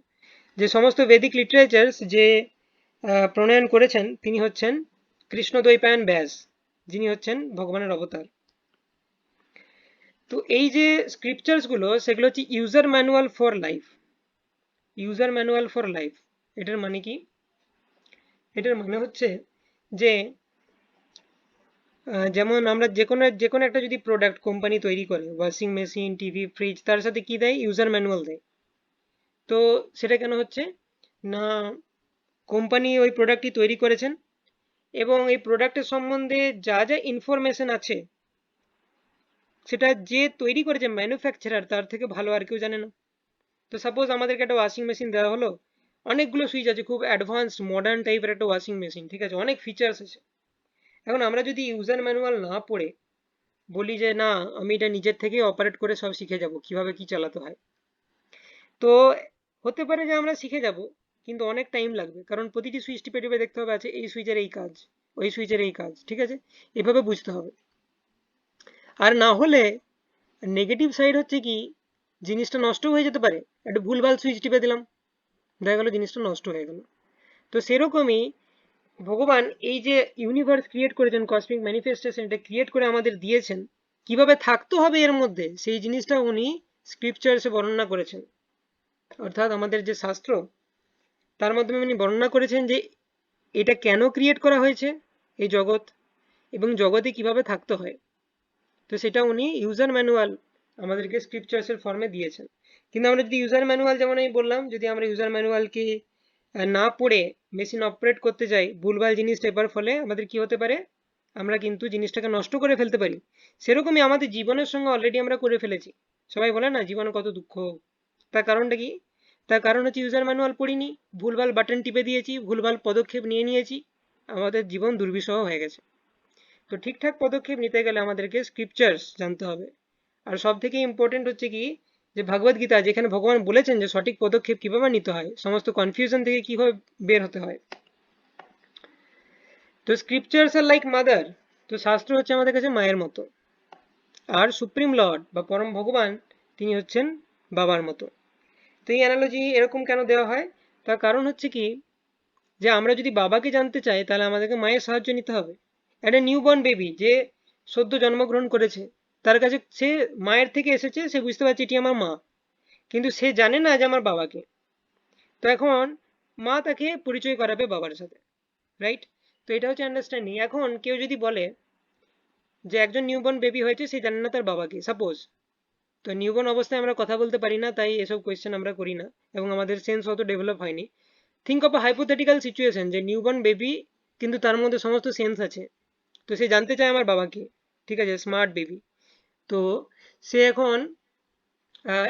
যে সমস্ত বেদিক লিটারেচার্স যে প্রণয়ন করেছেন তিনি হচ্ছেন কৃষ্ণদ্বৈপায়ন ব্যাস, যিনি হচ্ছেন ভগবানের অবতার। তো এই যে স্ক্রিপচার্স গুলো সেগুলো হচ্ছে user manual for life. User manual for life এটার মানে কি? এটার মানে হচ্ছে যে যেমন আমরা যে কোনো একটা যদি প্রোডাক্ট কোম্পানি তৈরি করে, ওয়াশিং মেশিন, টিভি, ফ্রিজ, তার সাথে কি দেয়? ইউজার ম্যানুয়াল দেয়। তো সেটা কেন হচ্ছে না, কোম্পানি ওই প্রোডাক্টটি তৈরি করেছেন এবং এই প্রোডাক্টের সম্বন্ধে যা যা ইনফরমেশন আছে সেটা যে তৈরি করেছে ম্যানুফ্যাকচারার তার থেকে ভালো আর কেউ জানে না। তো সাপোজ আমাদেরকে একটা ওয়াশিং মেশিন দেওয়া হলো, অনেকগুলো সুইচ আছে, খুব অ্যাডভান্সড মডার্ন টাইপের একটা ওয়াশিং মেশিন, ঠিক আছে, অনেক ফিচার্স আছে। এখন আমরা যদি ইউজার ম্যানুয়াল না পড়ে বলি যে না আমি এটা নিজের থেকেই অপারেট করে সব শিখে যাব কিভাবে কি চালাতে হয়, তো হতে পারে যে আমরা শিখে যাব, কিন্তু অনেক টাইম লাগবে, কারণ প্রতিটি সুইচ টিপে টিপে দেখতে হবে আছে এই সুইচের এই কাজ, ওই সুইচের এই কাজ, ঠিক আছে, এভাবে বুঝতে হবে। আর না হলে নেগেটিভ সাইড হচ্ছে কি, জিনিসটা নষ্ট হয়ে যেতে পারে, একটা ভুলভাল সুইচ টিপে দিলাম, দেখা গেলো জিনিসটা নষ্ট হয়ে গেল। তো সেরকমই ভগবান এই যে ইউনিভার্স ক্রিয়েট করেছেন, কসমিক ম্যানিফেস্টেশন এটা ক্রিয়েট করে আমাদের দিয়েছেন, কিভাবে থাকতে হবে এর মধ্যে সেই জিনিসটা উনি স্ক্রিপচার্সে বর্ণনা করেছেন। অর্থাৎ আমাদের যে শাস্ত্র তার মাধ্যমে উনি বর্ণনা করেছেন যে এটা কেন ক্রিয়েট করা হয়েছে এই জগৎ, এবং জগতে কিভাবে থাকতে হয়। তো সেটা উনি ইউজার ম্যানুয়াল আমাদেরকে স্ক্রিপচার্সের ফর্মে দিয়েছেন। কিন্তু আমরা যদি ইউজার ম্যানুয়াল, যেমন আমি বললাম, যদি আমরা ইউজার ম্যানুয়ালকে না পড়ে মেশিন অপারেট করতে যাই, ভুলভাল জিনিস টেপার ফলে আমাদের কি হতে পারে, আমরা কিন্তু জিনিসটাকে নষ্ট করে ফেলতে পারি। সেরকমই আমাদের জীবনের সঙ্গে অলরেডি আমরা করে ফেলেছি। সবাই বলে না জীবনে কত দুঃখ, তার কারণটা কি? তার কারণ হচ্ছে ইউজার ম্যানুয়াল পড়িনি, ভুলভাল বাটন টিপে দিয়েছি, ভুলভাল পদক্ষেপ নিয়ে নিয়েছি, আমাদের জীবন দুর্বিষহ হয়ে গেছে। তো ঠিকঠাক পদক্ষেপ নিতে গেলে আমাদেরকে স্ক্রিপচার্স জানতে হবে। আর সব থেকে ইম্পর্টেন্ট হচ্ছে কি, যে ভগবত গীতা যেখানে ভগবান বলেছেন যে সঠিক পদক্ষেপ কিভাবে নিতে হয়, সমস্ত কনফিউশন থেকে কিভাবে বের হতে হয়। তো স্ক্রিপচার্স আর লাইক মাদার, তো শাস্ত্র হচ্ছে আমাদের কাছে মায়ের মতো, আর সুপ্রিম লর্ড বা পরম ভগবান তিনি হচ্ছেন বাবার মতো। তো এই অ্যানালজি এরকম কেন দেওয়া হয়? তার কারণ হচ্ছে কি, যে আমরা যদি বাবাকে জানতে চাই তাহলে আমাদেরকে মায়ের সাহায্য নিতে হবে। একটা নিউবর্ন বেবি যে সদ্য জন্মগ্রহণ করেছে, তার কাছে সে মায়ের থেকে এসেছে, সে বুঝতে পারছে এটি আমার মা, কিন্তু সে জানে না যে আমার বাবাকে। তো এখন মা তাকে পরিচয় করাবে বাবার সাথে, রাইট? তো এটা হচ্ছে আন্ডারস্ট্যান্ডিং। এখন কেউ যদি বলে যে একজন নিউবর্ন বেবি হয়েছে, সে জানে না তার বাবাকে, সাপোজ, তো নিউবর্ন অবস্থায় আমরা কথা বলতে পারি না, তাই এসব কোয়েশ্চেন আমরা করি না, এবং আমাদের সেন্স অত ডেভেলপ হয়নি। Think of a hypothetical situation যে নিউবর্ন বেবি, কিন্তু তার মধ্যে সমস্ত সেন্স আছে, তো সে জানতে চায় আমার বাবাকে, ঠিক আছে, স্মার্ট বেবি। তো সে এখন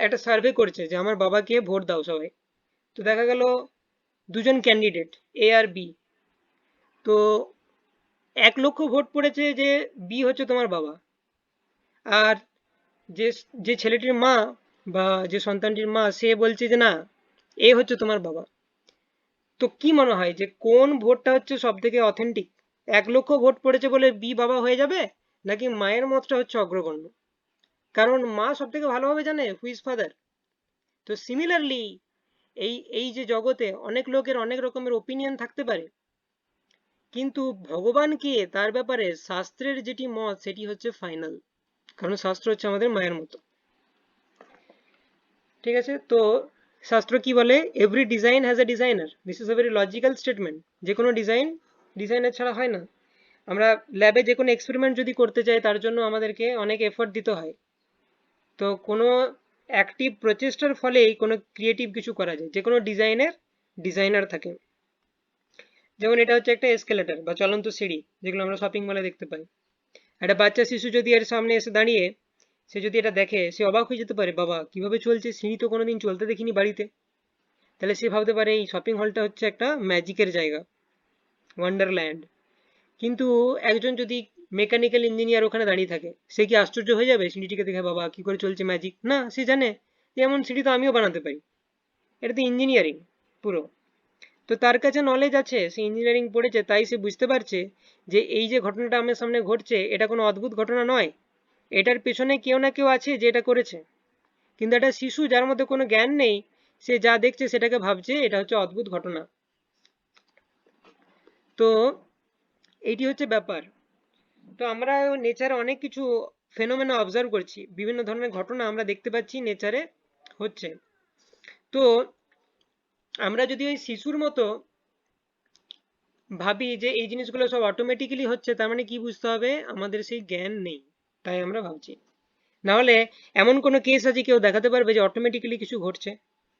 একটা সার্ভে করছে যে আমার বাবাকে ভোট দাও সবাই। তো দেখা গেল দুজন ক্যান্ডিডেট, এ আর বি। তো 1 লক্ষ ভোট পড়েছে যে বি হচ্ছে তোমার বাবা, আর যে যে ছেলেটির মা বা যে সন্তানটির মা সে বলছে যে না, এ হচ্ছে তোমার বাবা। তো কি মনে হয় যে কোন ভোটটা হচ্ছে সব থেকে অথেন্টিক? 1 লক্ষ ভোট পড়েছে বলে বি বাবা হয়ে যাবে, নাকি মায়ের মতটা হচ্ছে অগ্রগণ্য? কারণ মা সব থেকে ভালোভাবে জানে হু ইজ ফাদার। তো সিমিলারলি এই এই যে জগতে অনেক লোকের অনেক রকমের ওপিনিয়ন থাকতে পারে, কিন্তু ভগবান কে তার ব্যাপারে শাস্ত্রের যেটি মত সেটি হচ্ছে ফাইনাল, কারণ শাস্ত্র হচ্ছে আমাদের মায়ের মতো। ঠিক আছে, তো শাস্ত্র কি বলে? Every design has a designer, this is a very logical statement. যে কোনো ডিজাইন ডিজাইনার ছাড়া হয় না। আমরা ল্যাবে যে কোনো এক্সপেরিমেন্ট যদি করতে চাই তার জন্য আমাদেরকে অনেক এফোর্ট দিতে হয়। তো কোনো অ্যাক্টিভ প্রচেষ্টার ফলেই কোনো ক্রিয়েটিভ কিছু করা যায়, যে কোনো ডিজাইনের ডিজাইনার থাকে। যেমন এটা হচ্ছে একটা এসকেলেটর বা চলন্ত সিঁড়ি, যেগুলো আমরা শপিং মলে দেখতে পাই। একটা বাচ্চা শিশু যদি এর সামনে এসে দাঁড়িয়ে সে যদি এটা দেখে, সে অবাক হয়ে যেতে পারে, বাবা কিভাবে চলছে, সিঁড়ি তো কোনোদিন চলতে দেখিনি বাড়িতে। তাহলে সে ভাবতে পারে এই শপিং হলটা হচ্ছে একটা ম্যাজিকের জায়গা, ওয়ান্ডারল্যান্ড। কিন্তু একজন যদি মেকানিক্যাল ইঞ্জিনিয়ার ওখানে দাঁড়িয়ে থাকে, সে কি আশ্চর্য হয়ে যাবে সিঁড়িটিকে দেখে, বাবা কি করে চলছে ম্যাজিক? না, সে জানে যে এমন সিঁড়ি তো আমিও বানাতে পারি, এটা তো ইঞ্জিনিয়ারিং পুরো। তো তো তার কাছে নলেজ আছে, সে ইঞ্জিনিয়ারিং পড়েছে, তাই সে বুঝতে পারছে যে এই যে ঘটনাটা আমার সামনে ঘটছে এটা কোনো অদ্ভুত ঘটনা নয়, এটার পেছনে কেউ না কেউ আছে যে এটা করেছে। কিন্তু একটা শিশু যার মধ্যে কোনো জ্ঞান নেই, সে যা দেখছে সেটাকে ভাবছে এটা হচ্ছে অদ্ভুত ঘটনা। তো এইটি হচ্ছে ব্যাপার। তো আমরা নেচারে অনেক কিছু ফেনোমেনা অবজার্ভ করছি, বিভিন্ন ধরনের ঘটনা আমরা দেখতে পাচ্ছি নেচারে হচ্ছে। তো আমরা যদি ওই শিশুর মতো ভাবি যে এই জিনিসগুলো সব অটোমেটিক্যালি হচ্ছে, তার মানে কি বুঝতে হবে, আমাদের সেই জ্ঞান নেই, তাই আমরা ভাবছি। না হলে এমন কোনো কেস আছে কেউ দেখাতে পারবে যে অটোমেটিক্যালি কিছু ঘটছে?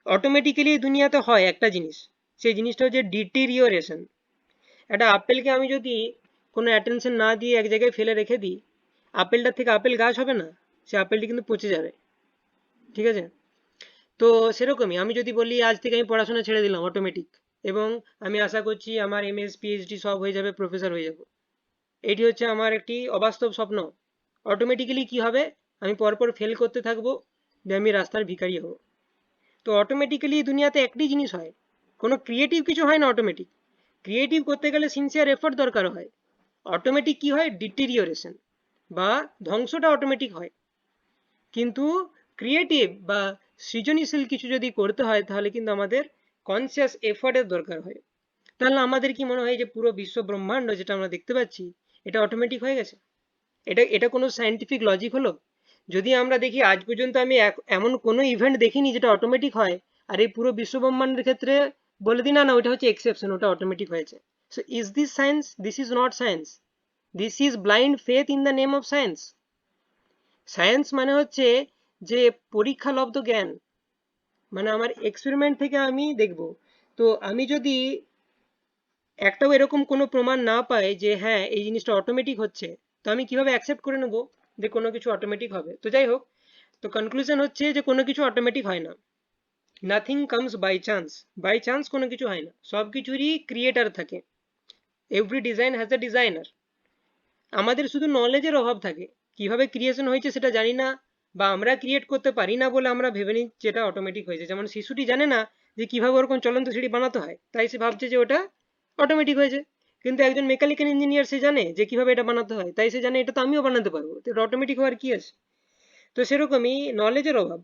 অটোমেটিক্যালি দুনিয়াতে হয় একটা জিনিস, সেই জিনিসটা হচ্ছে ডিটেরিওরেশন। একটা আপেলকে আমি যদি কোনো অ্যাটেনশন না দিয়ে এক জায়গায় ফেলে রেখে দিই, আপেলটার থেকে আপেল গাছ হবে না, সে আপেলটি কিন্তু পচে যাবে। ঠিক আছে? তো সেরকমই আমি যদি বলি আজ থেকে আমি পড়াশোনা ছেড়ে দিলাম অটোমেটিক, এবং আমি আশা করছি আমার এমএস পিএইচডি সব হয়ে যাবে, প্রফেসর হয়ে যাব, এটি হচ্ছে আমার একটি অবাস্তব স্বপ্ন। অটোমেটিক্যালি কি হবে, আমি পরপর ফেল করতে থাকবো, যে আমি রাস্তার ভিখারি হব। তো অটোমেটিক্যালি দুনিয়াতে একটি জিনিস হয়, কোনো ক্রিয়েটিভ কিছু হয় না অটোমেটিক। ক্রিয়েটিভ করতে গেলে সিনসিয়ার এফোর্ট দরকার হয়। অটোমেটিক কি হয়, ডিটেরিওরেশন বা ধ্বংসটা অটোমেটিক হয়। কিন্তু ক্রিয়েটিভ বা সৃজনশীল কিছু যদি করতে হয় তাহলে কিন্তু আমাদের কনসিয়াস এফোর্টের দরকার হয়। তাহলে আমাদের কি মনে হয় যে পুরো বিশ্ব ব্রহ্মাণ্ড যেটা আমরা দেখতে পাচ্ছি এটা অটোমেটিক হয়ে গেছে? এটা এটা কোনো সায়েন্টিফিক লজিক হলো? যদি আমরা দেখি আজ পর্যন্ত আমি এমন কোনো ইভেন্ট দেখিনি যেটা অটোমেটিক হয়, আর এই পুরো বিশ্ব ব্রহ্মাণ্ডের ক্ষেত্রে বলে দিই না না ওটা হচ্ছে এক্সেপশন, ওটা অটোমেটিক হয়েছে। So is this science? This is not science, this is blind faith in the name of science. Science মানে হচ্ছে যে পরীক্ষালব্ধ জ্ঞান, মানে আমার এক্সপেরিমেন্ট থেকে আমি দেখব। তো আমি যদি একটাও এরকম কোনো প্রমাণ না পাই যে হ্যাঁ এই জিনিসটা অটোমেটিক হচ্ছে, তো আমি কিভাবে অ্যাকসেপ্ট করে নেব যে কোনো কিছু অটোমেটিক হবে? তো যাই হোক, তো কনক্লুশন হচ্ছে যে কোনো কিছু অটোমেটিক হয় না। Nothing comes by chance. By chance কোনো কিছু হয় না, সব কিছুরই ক্রিয়েটার থাকে। Every design has a designer. আমাদের শুধু নলেজের অভাব থাকে, কিভাবে ক্রিয়েশন হয়েছে সেটা জানি না, বা আমরা ক্রিয়েট করতে পারি না বলে আমরা ভেবে নিই যেটা অটোমেটিক হয়েছে। যেমন শিশুটি জানে না যে কিভাবে ওরকম চলন্ত সিঁড়ি বানাতে হয়, তাই সে ভাবছে যে ওটা অটোমেটিক হয়েছে। কিন্তু একজন মেকানিক্যাল ইঞ্জিনিয়ার সে জানে যে কিভাবে এটা বানাতে হয়, তাই সে জানে এটা তো আমিও বানাতে পারবো, তো এটা অটোমেটিক হওয়ার কি আছে? তো সেরকমই নলেজের অভাব।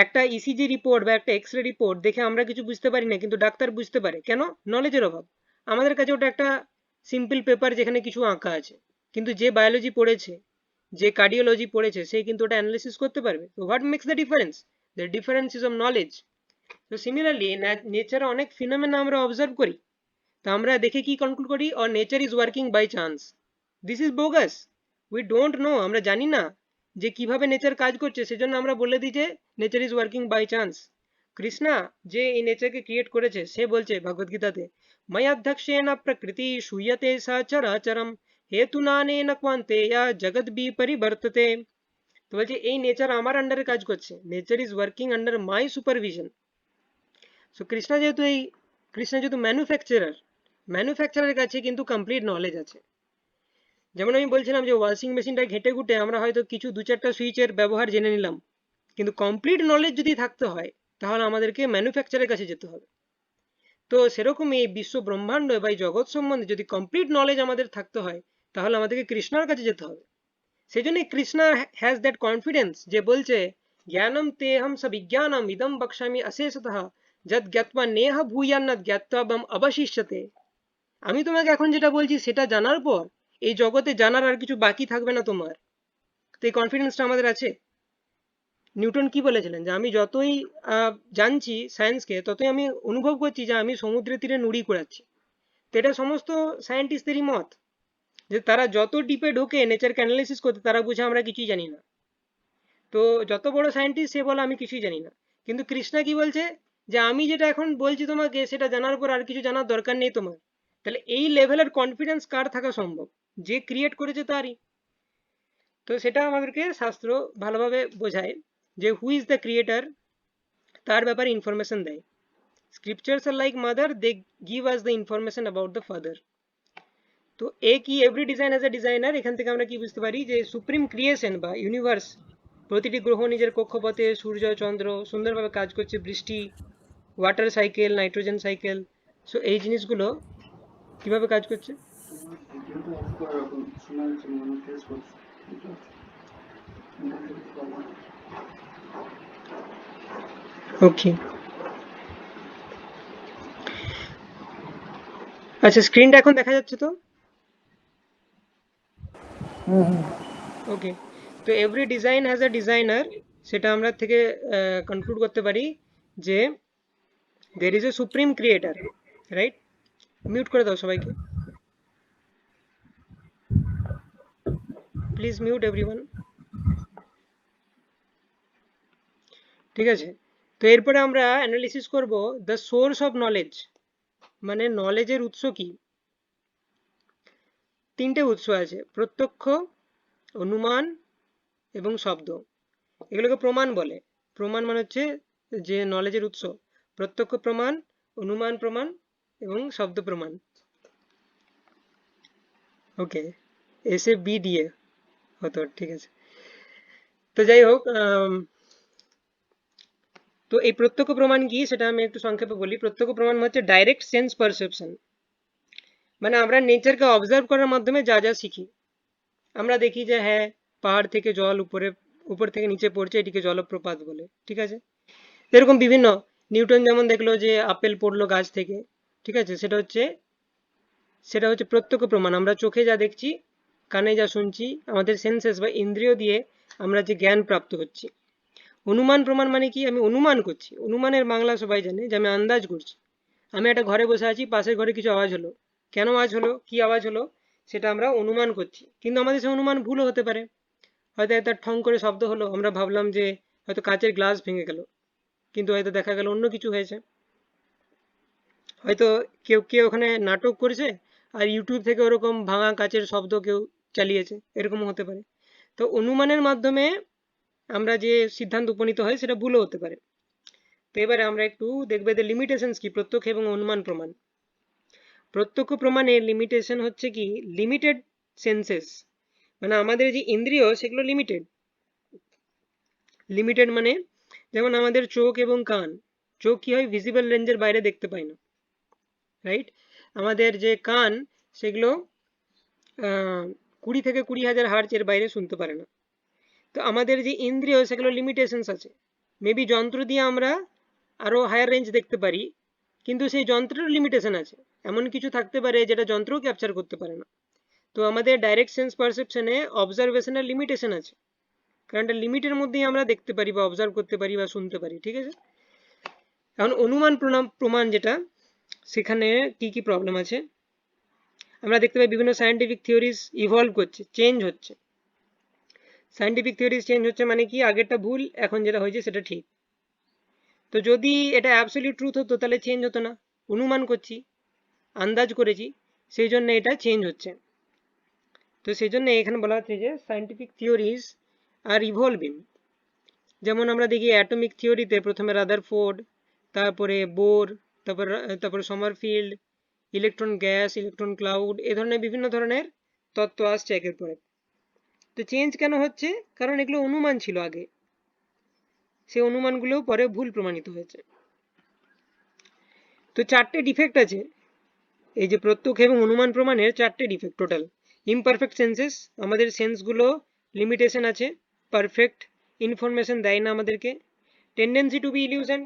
একটা ইসিজি রিপোর্ট বা একটা এক্স রে রিপোর্ট দেখে আমরা কিছু বুঝতে পারি না, কিন্তু ডাক্তার বুঝতে পারে, কেন? নলেজের অভাব। আমাদের কাছে ওটা একটা সিম্পল পেপার যেখানে কিছু আঁকা আছে, কিন্তু যে বায়োলজি পড়েছে, যে কার্ডিওলজি পড়েছে, সে কিন্তু ওটা অ্যানালিসিস করতে পারবে। তো what makes the difference? The difference is of knowledge. তো সিমিলারলি নেচারে অনেক ফিনোমেনা আমরা অবজার্ভ করি, তো আমরা দেখে কি কনক্লুড করি, or nature is working by chance. This is bogus. We don't know, আমরা জানি না যে কিভাবে নেচার কাজ করছে, সেজন্য আমরা বলে দিই যে nature is working by chance. Krishna যে এই নেচারকে ক্রিয়েট করেছে সে বলছে ভগবদ গীতাতে, ময়াধ্যক্ষেণ প্রকৃতি শুয়তে সচরাচরম হেতুনানেন ক্বান্তেয়া জগৎ বিপরিবর্ততে। তো বলছে এই নেচার আমার আন্ডারে কাজ করছে, nature is working under my supervision. So Krishna যেহেতু ম্যানুফ্যাকচারার, ম্যানুফ্যাকচারের কাছে কিন্তু কমপ্লিট নলেজ আছে। যেমন আমি বলছিলাম যে ওয়াশিং মেশিনটা ঘেটে ঘুটে আমরা হয়তো কিছু দু চারটা সুইচের ব্যবহার জেনে নিলাম, কিন্তু কমপ্লিট নলেজ যদি থাকতে হয় তাহলে আমাদেরকে ম্যানুফ্যাকচারের কাছে যেতে হবে। তো সেরকমই এই বিশ্ব ব্রহ্মাণ্ড বা এই জগৎ সম্বন্ধে যদি কমপ্লিট নলেজ আমাদের থাকতে হয় তাহলে আমাদেরকে কৃষ্ণার কাছে যেতে হবে। সেই জন্যই কৃষ্ণা হ্যাজ দ্যাট কনফিডেন্স যে বলছে, জ্ঞানম তেহম সবিজ্ঞানম ইদম বক্ষ্যামি অশেষতঃ যদ জ্ঞাত্বা নেহ ভূয়ান্ন জ্ঞাত্বা বম অবশিষ্যতে। আমি তোমাকে এখন যেটা বলছি সেটা জানার পর এই জগতে জানার আর কিছু বাকি থাকবে না তোমার। তো এই কনফিডেন্সটা আমাদের আছে। নিউটন কি বলেছিলেন, যে আমি যতই জানছি সায়েন্সকে, ততই আমি অনুভব করছি যে আমি সমুদ্রের তীরে নুড়ি কুড়াচ্ছি। তো এটা সমস্ত সায়েন্টিস্টদেরই মত, যে তারা যত ডিপে ঢোকে নেচারকে অ্যানালাইসিস করতে, তারা বুঝে আমরা কিছুই জানি না। তো যত বড় সায়েন্টিস্ট সে বলে আমি কিছুই জানি না। কিন্তু কৃষ্ণা কি বলছে, যে আমি যেটা এখন বলছি তোমাকে সেটা জানার পর আর কিছু জানার দরকার নেই তোমার। তাহলে এই লেভেলের কনফিডেন্স কার থাকা সম্ভব? যে ক্রিয়েট করেছে তারই। তো সেটা আমাদেরকে শাস্ত্র ভালোভাবে বোঝায়, যে হু ইজ দ্য ক্রিয়েটার, তার ব্যাপারে ইনফরমেশন দেয়। Scriptures are like mother, they give us the information about the father. তো এ কি every design as a designer, এখান থেকে আমরা কি বুঝতে পারি যে সুপ্রিম ক্রিয়েশন বা ইউনিভার্স, প্রতিটি গ্রহ নিজের কক্ষপথে, সূর্য চন্দ্র সুন্দরভাবে কাজ করছে, বৃষ্টি, water cycle, nitrogen cycle, so এই জিনিসগুলো কিভাবে কাজ করছে? ওকে, আচ্ছা স্ক্রিনটা এখন দেখা যাচ্ছে তো? ওকে, তো every design has a designer, সেটা আমরা থেকে কনক্লুড করতে পারি যে দের is A supreme creator, right? Mute করে দাও সবাইকে, প্লিজ মিউট এভরিওয়ান। ঠিক আছে, তো এরপরে আমরা অ্যানালিসিস করব দ্য সোর্স অফ নলেজ, মানে নলেজের উৎস কি। তিনটে উৎস আছে, প্রত্যক্ষ, অনুমান এবং শব্দ। এগুলোকে প্রমাণ বলে। প্রমাণ মানে হচ্ছে যে নলেজের উৎস, প্রত্যক্ষ প্রমাণ, অনুমান প্রমাণ এবং শব্দ প্রমাণ। ওকে, এসে বি দিয়ে হতো, ঠিক আছে। তো যাই হোক, তো এই প্রত্যক্ষ প্রমাণ কি সেটা আমি একটু সংক্ষেপে বলি। প্রত্যক্ষ প্রমাণ হচ্ছে ডাইরেক্ট সেন্স পারসেপশন, মানে আমরা নেচারকে অবজার্ভ করার মাধ্যমে যা যা শিখি। আমরা দেখি যে হ্যাঁ, পাহাড় থেকে জল উপরে, উপর থেকে নিচে পড়ছে, এটিকে জলপ্রপাত বলে, ঠিক আছে। এরকম বিভিন্ন, নিউটন যেমন দেখলো যে আপেল পড়লো গাছ থেকে, ঠিক আছে, সেটা হচ্ছে প্রত্যক্ষ প্রমাণ। আমরা চোখে যা দেখছি, কানে যা শুনছি, আমাদের সেন্সেস বা ইন্দ্রিয় দিয়ে আমরা যে জ্ঞান প্রাপ্ত হচ্ছি। অনুমান প্রমাণ মানে কি, আমি অনুমান করছি। অনুমানের বাংলা সবাই জানে যে আমি আন্দাজ করছি। আমি একটা ঘরে বসে আছি, পাশের ঘরে কিছু আওয়াজ হলো, কেন আওয়াজ হলো, কি আওয়াজ হলো, সেটা আমরা অনুমান করছি, কিন্তু আমাদের সে অনুমান ভুলও হতে পারে। হয়তো একটা ঠং করে শব্দ হলো, আমরা ভাবলাম যে হয়তো কাঁচের গ্লাস ভেঙে গেল, কিন্তু হয়তো দেখা গেল অন্য কিছু হয়েছে। হয়তো কেউ কেউ ওখানে নাটক করেছে, আর ইউটিউব থেকে ওরকম ভাঙা কাচের শব্দ কেউ চালিয়েছে, এরকমও হতে পারে। তো অনুমানের মাধ্যমে আমরা যে সিদ্ধান্ত উপনীত হয় সেটা ভুলও হতে পারে। তো এবারে আমরা একটু দেখবে যে লিমিটেশনস কি প্রত্যক্ষ এবং অনুমান প্রমাণ। প্রত্যক্ষ প্রমাণের লিমিটেশন হচ্ছে কি, লিমিটেড সেন্সেস, মানে আমাদের যে ইন্দ্রিয় সেগুলো লিমিটেড। লিমিটেড মানে যেমন আমাদের চোখ এবং কান, চোখ কি হয়, ভিজিবল রেঞ্জের বাইরে দেখতে পায় না, রাইট? আমাদের যে কান, সেগুলো 20 থেকে 20 হাজার হার্জ এর বাইরে শুনতে পারে না। তো আমাদের যে ইন্দ্রিয় সেগুলো লিমিটেশনস আছে। মেবি যন্ত্র দিয়ে আমরা আরো হায়ার রেঞ্জ দেখতে পারি, কিন্তু সেই যন্ত্রের লিমিটেশন আছে। এমন কিছু থাকতে পারে যেটা যন্ত্রও ক্যাপচার করতে পারে না। তো আমাদের ডাইরেক্ট সেন্স পারসেপশনে অবজারভেশনের লিমিটেশন আছে, কারণ এটা লিমিটের মধ্যেই আমরা দেখতে পারি বা অবজার্ভ করতে পারি বা শুনতে পারি, ঠিক আছে। এখন অনুমান প্রমাণ যেটা, সেখানে কি কি প্রবলেম আছে আমরা দেখতে পাই। বিভিন্ন সায়েন্টিফিক থিওরিজ ইভলভ করছে, চেঞ্জ হচ্ছে। সায়েন্টিফিক থিওরিজ চেঞ্জ হচ্ছে মানে কি, আগেরটা ভুল, এখন যেটা হয়েছে সেটা ঠিক। তো যদি এটা অ্যাবসলিউট ট্রুথ হতো তাহলে চেঞ্জ হতো না। অনুমান করছি, আন্দাজ করেছি, সেই জন্য এটা চেঞ্জ হচ্ছে। তো সেই জন্য এখানে বলা হচ্ছে যে সায়েন্টিফিক থিওরিজ আর ইভলভিং। যেমন আমরা দেখি অ্যাটমিক থিওরিতে প্রথমে রাদারফোর্ড, তারপরে বোর, তারপরে Sommerfeld, electron gas, electron cloud, এ ধরনের বিভিন্ন ধরনের তত্ত্ব আসছে একের পর এক। তো চেঞ্জ কেন হচ্ছে, কারণ এগুলো অনুমান ছিল আগে, সেই অনুমানগুলো পরে ভুল প্রমাণিত হয়েছে। তো চারটে ডিফেক্ট আছে, এই যে প্রত্যক্ষ এবং অনুমান প্রমাণের চারটে ডিফেক্ট টোটাল। ইমপারফেক্ট সেন্সেস, আমাদের সেন্সগুলো লিমিটেশন আছে, পারফেক্ট ইনফরমেশন দেয় না আমাদেরকে। Tendency to be illusion,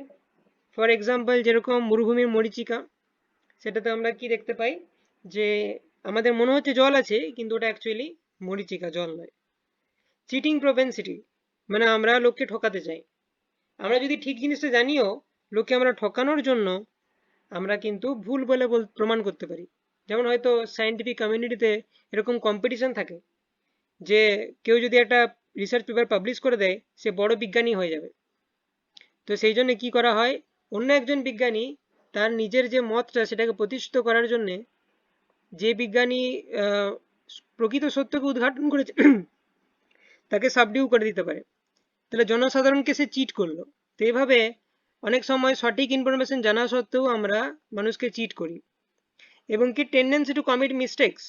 for example যেরকম মরুভূমির মরীচিকা, সেটাতে আমরা কি দেখতে পাই যে আমাদের মনে হচ্ছে জল আছে, কিন্তু ওটা অ্যাকচুয়ালি মরীচিকা, জল নয়। চিটিং প্রোপেন্সিটি, মানে আমরা লোককে ঠকাতে চাই। আমরা যদি ঠিক জিনিসটা জানিও, লোককে আমরা ঠকানোর জন্য আমরা কিন্তু ভুল বলে প্রমাণ করতে পারি। যেমন হয়তো সায়েন্টিফিক কমিউনিটিতে এরকম কম্পিটিশন থাকে যে কেউ যদি একটা রিসার্চ পেপার পাবলিশ করে দেয়, সে বড় বিজ্ঞানী হয়ে যাবে। তো সেই জন্য কি করা হয়, অন্য একজন বিজ্ঞানী তার নিজের যে মতটা সেটাকে প্রতিষ্ঠিত করার জন্য, যে বিজ্ঞানী প্রকৃত সত্যকে উদ্ঘাটন করেছে তাকে সাবডিউ করে দিতে পারে। তাহলে জনসাধারণকে সে চিট করলো। তো এভাবে অনেক সময় সঠিক ইনফরমেশন জানা সত্ত্বেও আমরা মানুষকে চিট করি। এবং কি টেন্ডেন্সি টু কমিট মিস্টেক্স,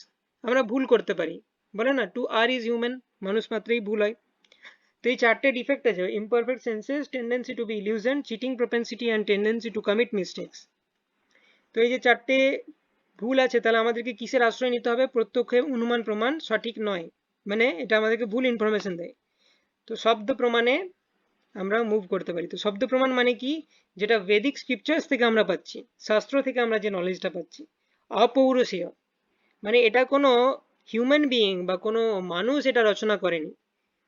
আমরা ভুল করতে পারি, বলে না টু আর ইজ হিউম্যান, মানুষ মাত্রই ভুল হয়। তো এই চারটে ডিফেক্ট আছে, imperfect senses, tendency to be illusion, cheating propensity and tendency to commit mistakes. তো এই যে চারটে ভুল আছে, তাহলে আমাদেরকে কিসের আশ্রয় নিতে হবে? প্রত্যক্ষ অনুমান প্রমাণ সঠিক নয়, মানে এটা আমাদেরকে ভুল ইনফরমেশন দেয়। তো শব্দ প্রমাণে আমরা মুভ করতে পারি। তো শব্দ প্রমাণ মানে কি? যেটা বেদিক স্ক্রিপচার্স থেকে আমরা পাচ্ছি, শাস্ত্র থেকে আমরা যে নলেজটা পাচ্ছি। অপৌরুষীয় মানে এটা কোনো হিউম্যান বিইং বা কোনো মানুষ এটা রচনা করেনি।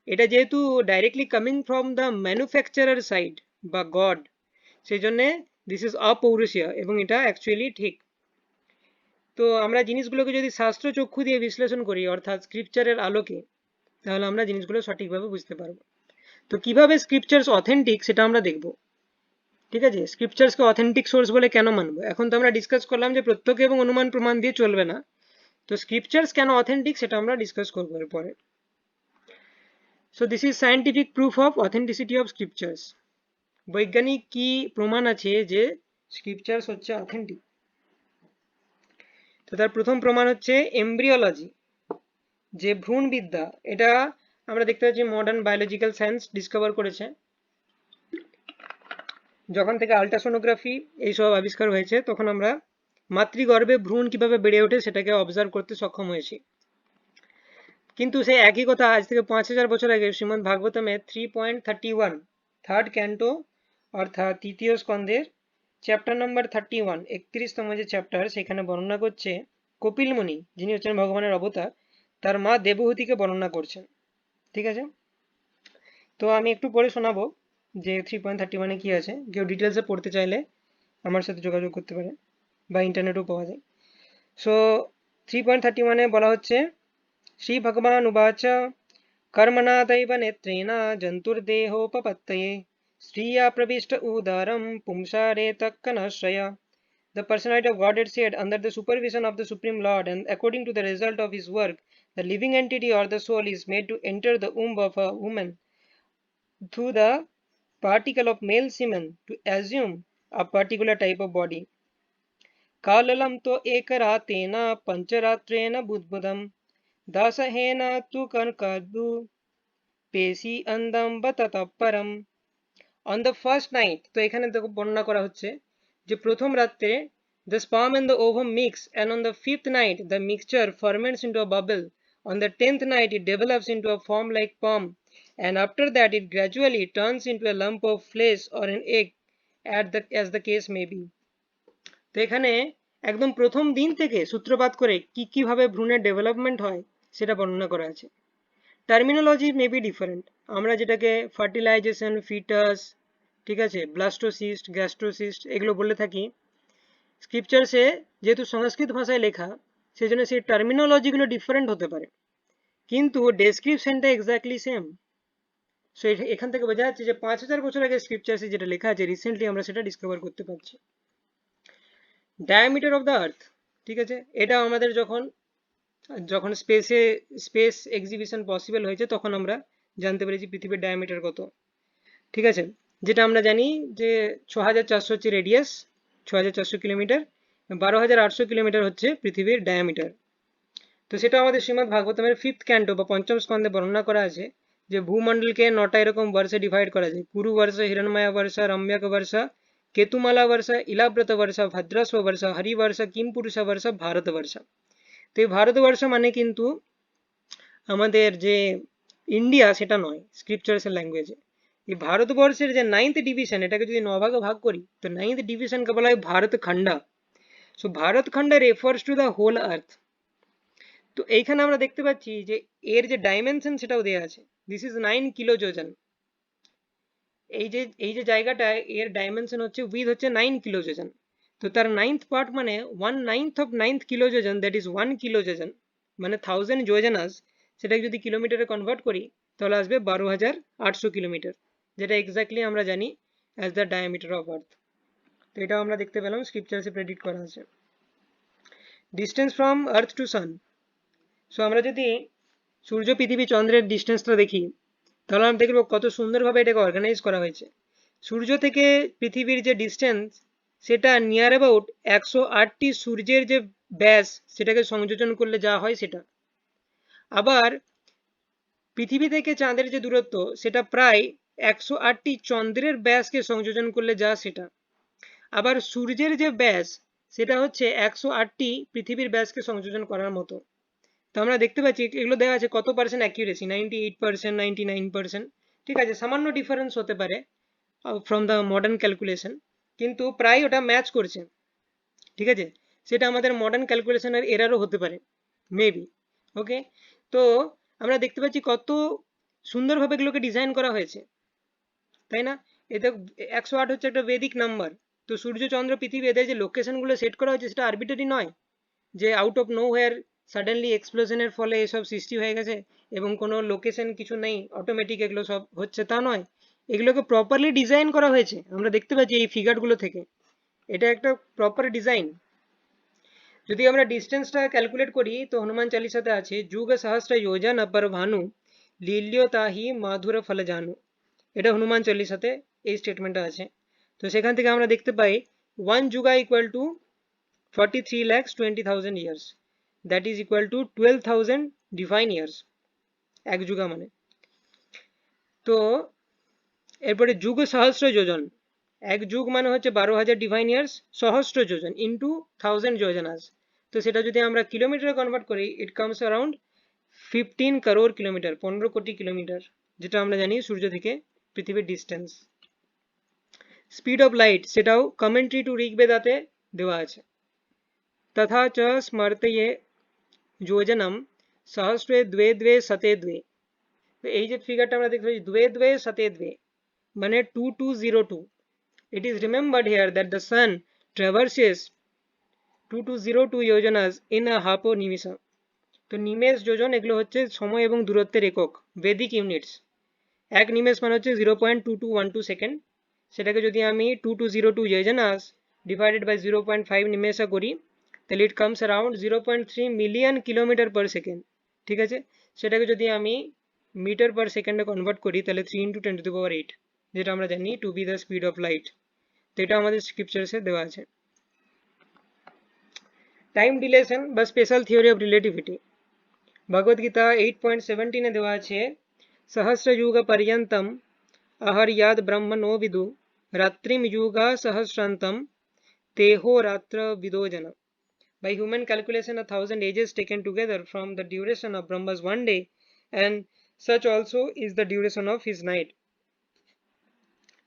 এটা যেহেতু directly coming from the manufacturer side বা গড, সেই জন্যে দিস ইজ অপৌরুষীয় এবং এটা অ্যাকচুয়ালি ঠিক। তো আমরা জিনিসগুলোকে যদি শাস্ত্র চক্ষু দিয়ে বিশ্লেষণ করি, অর্থাৎ স্ক্রিপচারের আলোকে, তাহলে আমরা জিনিসগুলো সঠিকভাবে বুঝতে পারবো। তো কিভাবে স্ক্রিপচার্স অথেন্টিক সেটা আমরা দেখব। ঠিক আছে, স্ক্রিপচার্সকে অথেন্টিক সোর্স বলে কেন মানবো? এখন তো আমরা ডিসকাস করলাম যে প্রত্যক্ষ এবং অনুমান প্রমাণ দিয়ে চলবে না। তো স্ক্রিপচার্স কেন অথেন্টিক সেটা আমরা ডিসকাস করবো এরপরে। So this is scientific proof of authenticity of scriptures. বৈজ্ঞানিক কি প্রমাণ আছে যে স্ক্রিপচার্স হচ্ছে অথেন্টিক? তো তার প্রথম প্রমাণ হচ্ছে এমব্রিওলজি, যে ভ্রূণ বিদ্যা। এটা আমরা দেখতে পাচ্ছি মডার্ন বায়োলজিক্যাল সায়েন্স ডিসকভার করেছে। যখন থেকে আল্ট্রাসোনোগ্রাফি এইসব আবিষ্কার হয়েছে, তখন আমরা মাতৃগর্ভে ভ্রূণ কিভাবে বেড়ে ওঠে সেটাকে অবজার্ভ করতে সক্ষম হয়েছি। কিন্তু সেই একই কথা আজ থেকে 5000 বছর আগে শ্রীমদ্ ভাগবতমে 3.31 থার্ড ক্যান্টো অর্থাৎ তৃতীয় স্কন্ধের চ্যাপ্টার নাম্বার 31 31তম যে চ্যাপ্টার, সেখানে বর্ণনা করছে কপিল মুনি, যিনি হচ্ছেন ভগবানের অবতার, তার মা দেবহূতিকে বর্ণনা করছেন। ঠিক আছে, তো আমি একটু পরে শোনাবো যে 3.31 কি আছে। কেউ ডিটেলসে পড়তে চাইলে আমার সাথে যোগাযোগ করতে পারে বা ইন্টারনেটেও পাওয়া যায়। সো 3.31 বলা হচ্ছে, শ্রী ভগবান উবাচ कर्मणा दैव नेत्रेण जन्तुर्देहोपपत्तये स्त्रिया प्रविष्ट उदरं पुंसारेतः कनश्रय. The personality of Godhead said, under the supervision of the Supreme Lord and according to the result of his work, the living entity or the soul is made to enter the womb of a woman through the particle of male semen to assume a particular type of body. काललं तो एकरातेन पञ्चरात्रेण बुद्बुदं दासहेन तु कनकादु পেশি আন্দাম বা ততঃপরম। On the first night, তো এখানে দেখো বর্ণনা করা হচ্ছে যে প্রথম রাত্রে the sperm and the ovum mix, and on the fifth night the mixture ferments into a bubble. On the 10th night it develops into a form like palm, and after that it gradually turns into a lump of flesh or an egg as the case may be. তো এখানে একদম প্রথম দিন থেকে সূত্রপাত করে কিভাবে ভ্রূণের ডেভেলপমেন্ট হয় সেটা বর্ণনা করা আছে। টার্মিনোলজি মে বি ডিফারেন্ট, আমরা যেটাকে ফার্টিলাইজেশন, ফিটাস, ঠিক আছে, ব্লাস্টোসিস্ট, গ্যাস্ট্রোসিস্ট এগুলো বলে থাকি, স্ক্রিপচার্সে যেহেতু সংস্কৃত ভাষায় লেখা, সেই জন্য সেই টার্মিনোলজিগুলো ডিফারেন্ট হতে পারে, কিন্তু ডেসক্রিপশনটা এক্স্যাক্টলি সেম। সো এখান থেকে বোঝা যাচ্ছে যে 5000 বছর আগে স্ক্রিপচার্সে যেটা লেখা আছে, রিসেন্টলি আমরা সেটা ডিসকভার করতে পারছি। ডায়ামিটার অফ দ্য আর্থ, ঠিক আছে, এটা আমাদের যখন যখন স্পেস এক্সিবিশন পসিবল হয়েছে, তখন আমরা জানতে পেরেছি পৃথিবীর ডায়ামিটার কত। ঠিক আছে, যেটা আমরা জানি যে 6400 হচ্ছে রেডিয়াস, 6400 কিলোমিটার, 12800 কিলোমিটার হচ্ছে পৃথিবীর ডায়ামিটার। তো সেটা আমাদের শ্রীমদ্ ভাগবতমের 5th ক্যান্টো বা পঞ্চম স্কন্ধে বর্ণনা করা আছে যে ভূমণ্ডলকে 9টা এরকম বর্ষে ডিভাইড করা যায়: কুরু বর্ষ, হিরণময় বর্ষ, রম্যক বর্ষ, কেতুমালা বর্ষ, ইলাব্রত বর্ষ, ভদ্রস্ব বর্ষ, হরিবর্ষ, কিমপুরুষ বর্ষ, ভারতবর্ষ। তো এই ভারতবর্ষ মানে কিন্তু আমাদের যে ইন্ডিয়া সেটা নয় স্ক্রিপচার্সের ল্যাঙ্গুয়েজে। এই ভারতবর্ষের যে 9th ডিভিশন, এটাকে যদি 9 ভাগে ভাগ করি, তো 9th ডিভিশনকে বলা হয় Bharatakhanda. So Bharatakhanda refers to the whole earth. তো এইখানে আমরা দেখতে পাচ্ছি যে এর যে ডাইমেনশন সেটাও দেওয়া আছে, দিস ইজ 9 কিলো যোজন। এই যে জায়গাটায় এর ডাইমেনশন হচ্ছে, উইথ হচ্ছে 9 কিলো যোজন। তো তার 9th পার্ট মানে 1/9 অফ 9th কিলো যোজন, দ্যাট ইজ 1 কিলো যোজন, মানে 1000 যোজনাস। সেটাকে যদি কিলোমিটারে কনভার্ট করি তাহলে আসবে 12800 কিলোমিটার, যেটা এক্স্যাক্টলি আমরা জানি as the diameter of earth. তো এটাও আমরা দেখতে পেলাম স্ক্রিপচার্সে প্রেডিক্ট করা আছে। Distance from earth to sun, so আমরা যদি সূর্য, পৃথিবী, চন্দ্রের ডিস্টেন্সটা দেখি, তাহলে আমরা দেখব কত সুন্দরভাবে এটাকে অর্গানাইজ করা হয়েছে। সূর্য থেকে পৃথিবীর যে ডিস্টেন্স, সেটা নিয়ার অ্যাবাউট 108টি সূর্যের যে ব্যাস, সেটাকে সংযোজন করলে যা হয় সেটা। আবার পৃথিবী থেকে চাঁদের যে দূরত্ব, সেটা প্রায় 108টি চন্দ্রের ব্যাসকে সংযোজন করলে যা সেটা। আবার সূর্যের যে ব্যাস, সেটা হচ্ছে 108টি পৃথিবীর ব্যাসকে সংযোজন করার মতো। তো আমরা দেখতে পাচ্ছি এগুলো দেওয়া আছে কত পার্সেন্ট অ্যাকিউরেসি, 98%, 99%। ঠিক আছে, সামান্য ডিফারেন্স হতে পারে ফ্রম দ্য মডার্ন ক্যালকুলেশন, কিন্তু প্রায় ওটা ম্যাচ করছে। ঠিক আছে, সেটা আমাদের মডার্ন ক্যালকুলেশনের এরারও হতে পারে মেবি। ওকে, তো আমরা দেখতে পাচ্ছি কত সুন্দরভাবে এগুলোকে ডিজাইন করা হয়েছে, তাই না? এতে 108 হচ্ছে একটা বেদিক নাম্বার। তো সূর্য, চন্দ্র, পৃথিবী এদের যে লোকেশনগুলো সেট করা হয়েছে সেটা আরবিটারি নয়, যে out of nowhere suddenly এক্সপ্লোশনের ফলে এসব সৃষ্টি হয়ে গেছে এবং কোনো লোকেশন কিছু নেই, অটোমেটিক এগুলো সব হচ্ছে তা নয়। এগুলোকে প্রপারলি ডিজাইন করা হয়েছে, আমরা দেখতে পাচ্ছি এই ফিগারগুলো থেকে। এটা একটা প্রপার ডিজাইন। যদি আমরা ডিস্টেন্সটা ক্যালকুলেট করি তো হনুমান চালিসাতে আছে যুগ সহস্র যোজন অপর ভানু লীল্য তাহি মাধুর ফল জানু। এটা হনুমান চল্লিশাতে এই স্টেটমেন্টটা আছে। তো সেখান থেকে আমরা দেখতে পাই 1 yuga equal to 43,20,000 years, that is equal to 12,000 divine years. 1 yuga মানে। তো এরপরে যুগ সহস্র যোজন, 1 যুগ মানে হচ্ছে 12,000 ডিভাইন ইয়ার্স, সহস্র যোজন ইন্টু 1000 যোজনাস। তো সেটা যদি আমরা কিলোমিটারে কনভার্ট করি it comes around 15 crore kilometre, 15 কোটি কিলোমিটার, যেটা আমরা জানি সূর্য থেকে পৃথিবীর ডিস্টেন্স। স্পিড অফ লাইট সেটাও কমেন্ট্রি টু ঋগ্বেদাতে দেওয়া আছে। তথা চ স্মর্তয়ে যোজনম সহস্রে দ্বে দ্বে শতে দ্বে। তো এই যে ফিগারটা আমরা দেখতে পাচ্ছি দ্বে দ্বে শতে দ্বে মানে 2202। It is remembered here that the sun traverses 2202 yojanas in a half nimisa. তো নিমেষ যোজন এগুলো হচ্ছে সময় এবং দূরত্বের একক, বেদিক ইউনিটস। 1 নিমেষ মানে হচ্ছে 0.2212 সেকেন্ড। সেটাকে যদি আমি 2202 যোজনাস ডিভাইডেড বাই 0.5 নিমেষা করি তাহলে it comes around 0.3 million kilometre per second. ঠিক আছে, সেটাকে যদি আমি মিটার পার সেকেন্ডে কনভার্ট করি তাহলে 3 × 10⁸, যেটা আমরা জানি to be the speed of light. তো এটা আমাদের স্ক্রিপচার্সে দেওয়া আছে। টাইম ডিলেশন বা special theory of relativity, Bhagavad Gita 8.17 দেওয়া আছে সহস্র যুগ পর্যন্তম আহর্যাদ ব্রহ্মণো বিদু রাত্রিম যুগা সহস্রান্তম তেহো রাত্র বিদো জন। By human calculation 1,000 ages taken together from the duration of Brahma's one day, and such also is the duration of his night.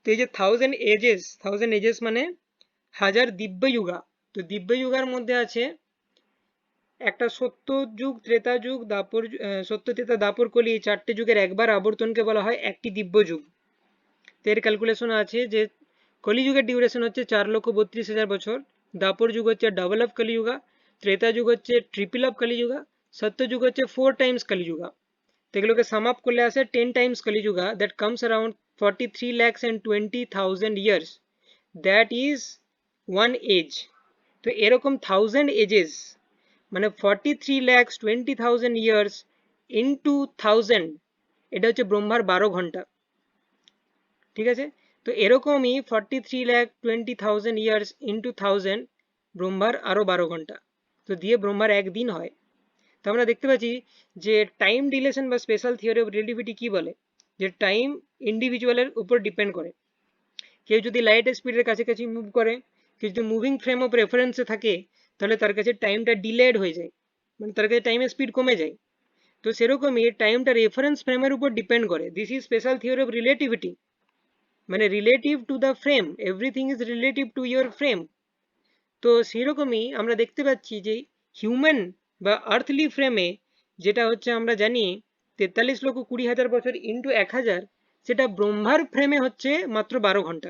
তো এই যে 1000 ages মানে 1000 দিব্য যুগা। তো দিব্য যুগার মধ্যে আছে একটা সত্য যুগ, ত্রেতা যুগ, দাপর, সত্য, ত্রেতা, দাপর, কলি, এই 4টে যুগের একবার আবর্তনকে বলা হয় একটি দিব্য যুগ। তো এর ক্যালকুলেশন আছে যে কলিযুগের ডিউরেশন হচ্ছে 4,32,000 বছর, দাপর যুগ হচ্ছে ডাবল অফ কলিযুগা, ত্রেতা যুগ হচ্ছে ট্রিপল অফ কলিযুগা, সত্য যুগ হচ্ছে 4 টাইমস কলিযুগা। তো এগুলোকে সাম আপ করলে আসে 10 times Kaliyuga, that comes around 43,20,000 years, that is one age. তো এরকম 1000 এজেস মানে 43,20,000 ইয়ার্স ইন্টু 1000, এটা হচ্ছে ব্রহ্মার 12 ঘন্টা। ঠিক আছে, তো এরকমই 43,20,000 ইয়ার্স ইন্টু 1000 ব্রহ্মার আরো 12 ঘন্টা, তো দিয়ে ব্রহ্মার একদিন হয়। তো আমরা দেখতে পাচ্ছি যে টাইম ডিলেশন বা স্পেশাল থিওরি অফ রিলেটিভিটি কি বলে, যে টাইম ইন্ডিভিজুয়ালের উপর ডিপেন্ড করে। কেউ যদি লাইট স্পিডের কাছাকাছি মুভ করে, কেউ যদি মুভিং ফ্রেম অফ রেফারেন্সে থাকে, তাহলে তার কাছে টাইমটা ডিলেড হয়ে যায়, মানে তার কাছে টাইমের স্পিড কমে যায়। তো সেরকমই টাইমটা রেফারেন্স ফ্রেমের উপর ডিপেন্ড করে। This is special theory of relativity, মানে relative to the frame, everything is relative to your frame. তো সেরকমই আমরা দেখতে পাচ্ছি যে হিউম্যান বা আর্থলি ফ্রেমে যেটা হচ্ছে আমরা জানি 43,20,000 বছর ইন্টু 1000, সেটা ব্রহ্মার ফ্রেমে হচ্ছে মাত্র 12 ঘন্টা।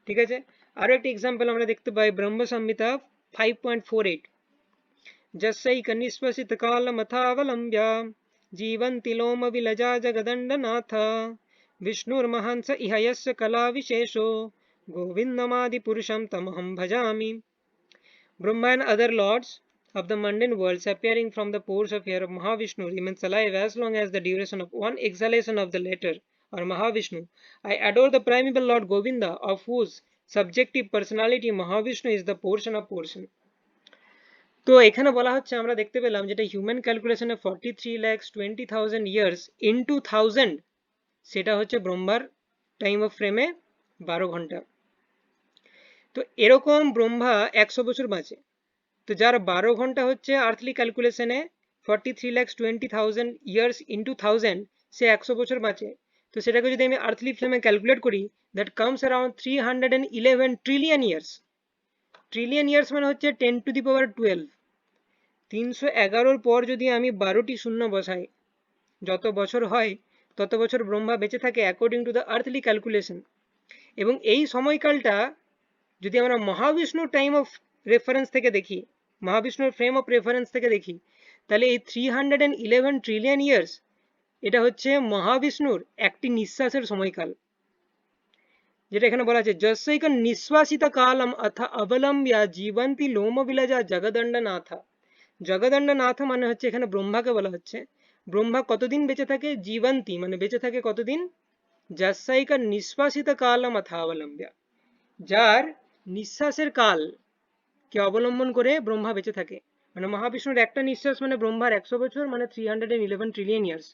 ঠিক আছে, আরো একটা এক্সাম্পল আমরা দেখতে পাই ব্রহ্ম সংহিতা 5.48, যস্যৈ কনিষ্পসিত কালমথাবলম্ব্য জীবন্তি লোম বিলজা জগদণ্ডনাথ विष्णुर्महान् स इह यस्य कला विशेषो गोविन्दमादि पुरुषं तमहं भजामि. Brahma and other lords of the mundane worlds appearing from the pores of air of Mahavishnu remains alive as long as the duration of one exhalation of the latter or Mahavishnu. I adore the primeval Lord Govinda, of whose subjective personality Mahavishnu is the portion of portion. তো এখানে বলা হচ্ছে আমরা দেখতে পেলাম যেটা human ক্যালকুলেশনে 43,20,000 years into 1000, সেটা হচ্ছে ব্রহ্মার টাইম অফ ফ্রেমে 12 ঘন্টা। তো এরকম ব্রহ্মা 100 বছর বাঁচে। তো যার 12 ঘন্টা হচ্ছে আর্থলি ক্যালকুলেশনে 43,20,000 ইয়ার্স ইন্টু 1000, সে 100 বছর বাঁচে। তো সেটাকে যদি আমি আর্থলি ফ্লেমে ক্যালকুলেট করি, that comes around 311 trillion years. Trillion years মানে হচ্ছে 10^12। 311-র পর যদি আমি 12টি শূন্য বসাই, যত বছর হয় তত বছর ব্রহ্মা বেঁচে থাকে according to the earthly calculation. এবং এই সময়কালটা যদি আমরা মহাবিষ্ণুর টাইম অফ রেফারেন্স থেকে দেখি, মহাবিষ্ণুর ফ্রেম অফ রেফারেন্স থেকে দেখি, তাহলে এই 311 ট্রিলিয়ন ইয়ার্স এটা হচ্ছে মহাবিষ্ণুর একটি নিঃশ্বাসের সময়কাল। যেটা এখানে বলা আছে, যস্যৈক নিঃশ্বাসিত কালম অথ অবলম্ব্য জীবন্তি লোম বিলাজা জগদণ্ডনাথা। জগদণ্ডনাথ মানে হচ্ছে এখানে ব্রহ্মাকে বলা হচ্ছে। ব্রহ্মা কতদিন বেঁচে থাকে? জীবন্তি মানে বেঁচে থাকে কতদিন? যস্যৈক নিঃশ্বাসিত কালম অথ অবলম্ব্য, যার নিঃশ্বাসের কাল কে অবলম্বন করে ব্রহ্মা বেঁচে থাকে। মানে মহাবিষ্ণুর একটা নিঃশ্বাস মানে ব্রহ্মার 100 বছর, মানে 311 ট্রিলিয়ন ইয়ার্স।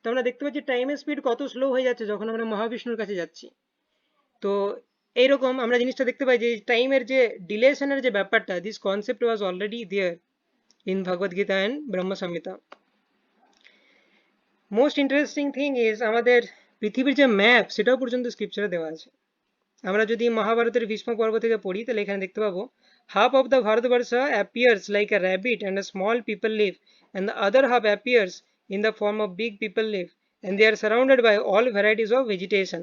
তো আমরা দেখতে পাচ্ছি টাইমের স্পিড কত স্লো হয়ে যাচ্ছে যখন আমরা মহাবিষ্ণুর কাছে যাচ্ছি। তো এইরকম আমরা জিনিসটা দেখতে পাই যে টাইমের যে ডিলেশনের যে ব্যাপারটা, this concept was already there in Bhagavad Gita and Brahma Samhita. Most interesting thing is আমাদের পৃথিবীর যে ম্যাপ সেটাও পর্যন্ত স্ক্রিপচারে দেওয়া আছে। আমরা যদি মহাভারতের ভীষ্ম পর্ব থেকে পড়ি তাহলে এখানে দেখতে পাবো, half of the Bharatvarsha appears like a rabbit and a small people live, and the other half appears in the form of big people live, and they are surrounded by all varieties of vegetation.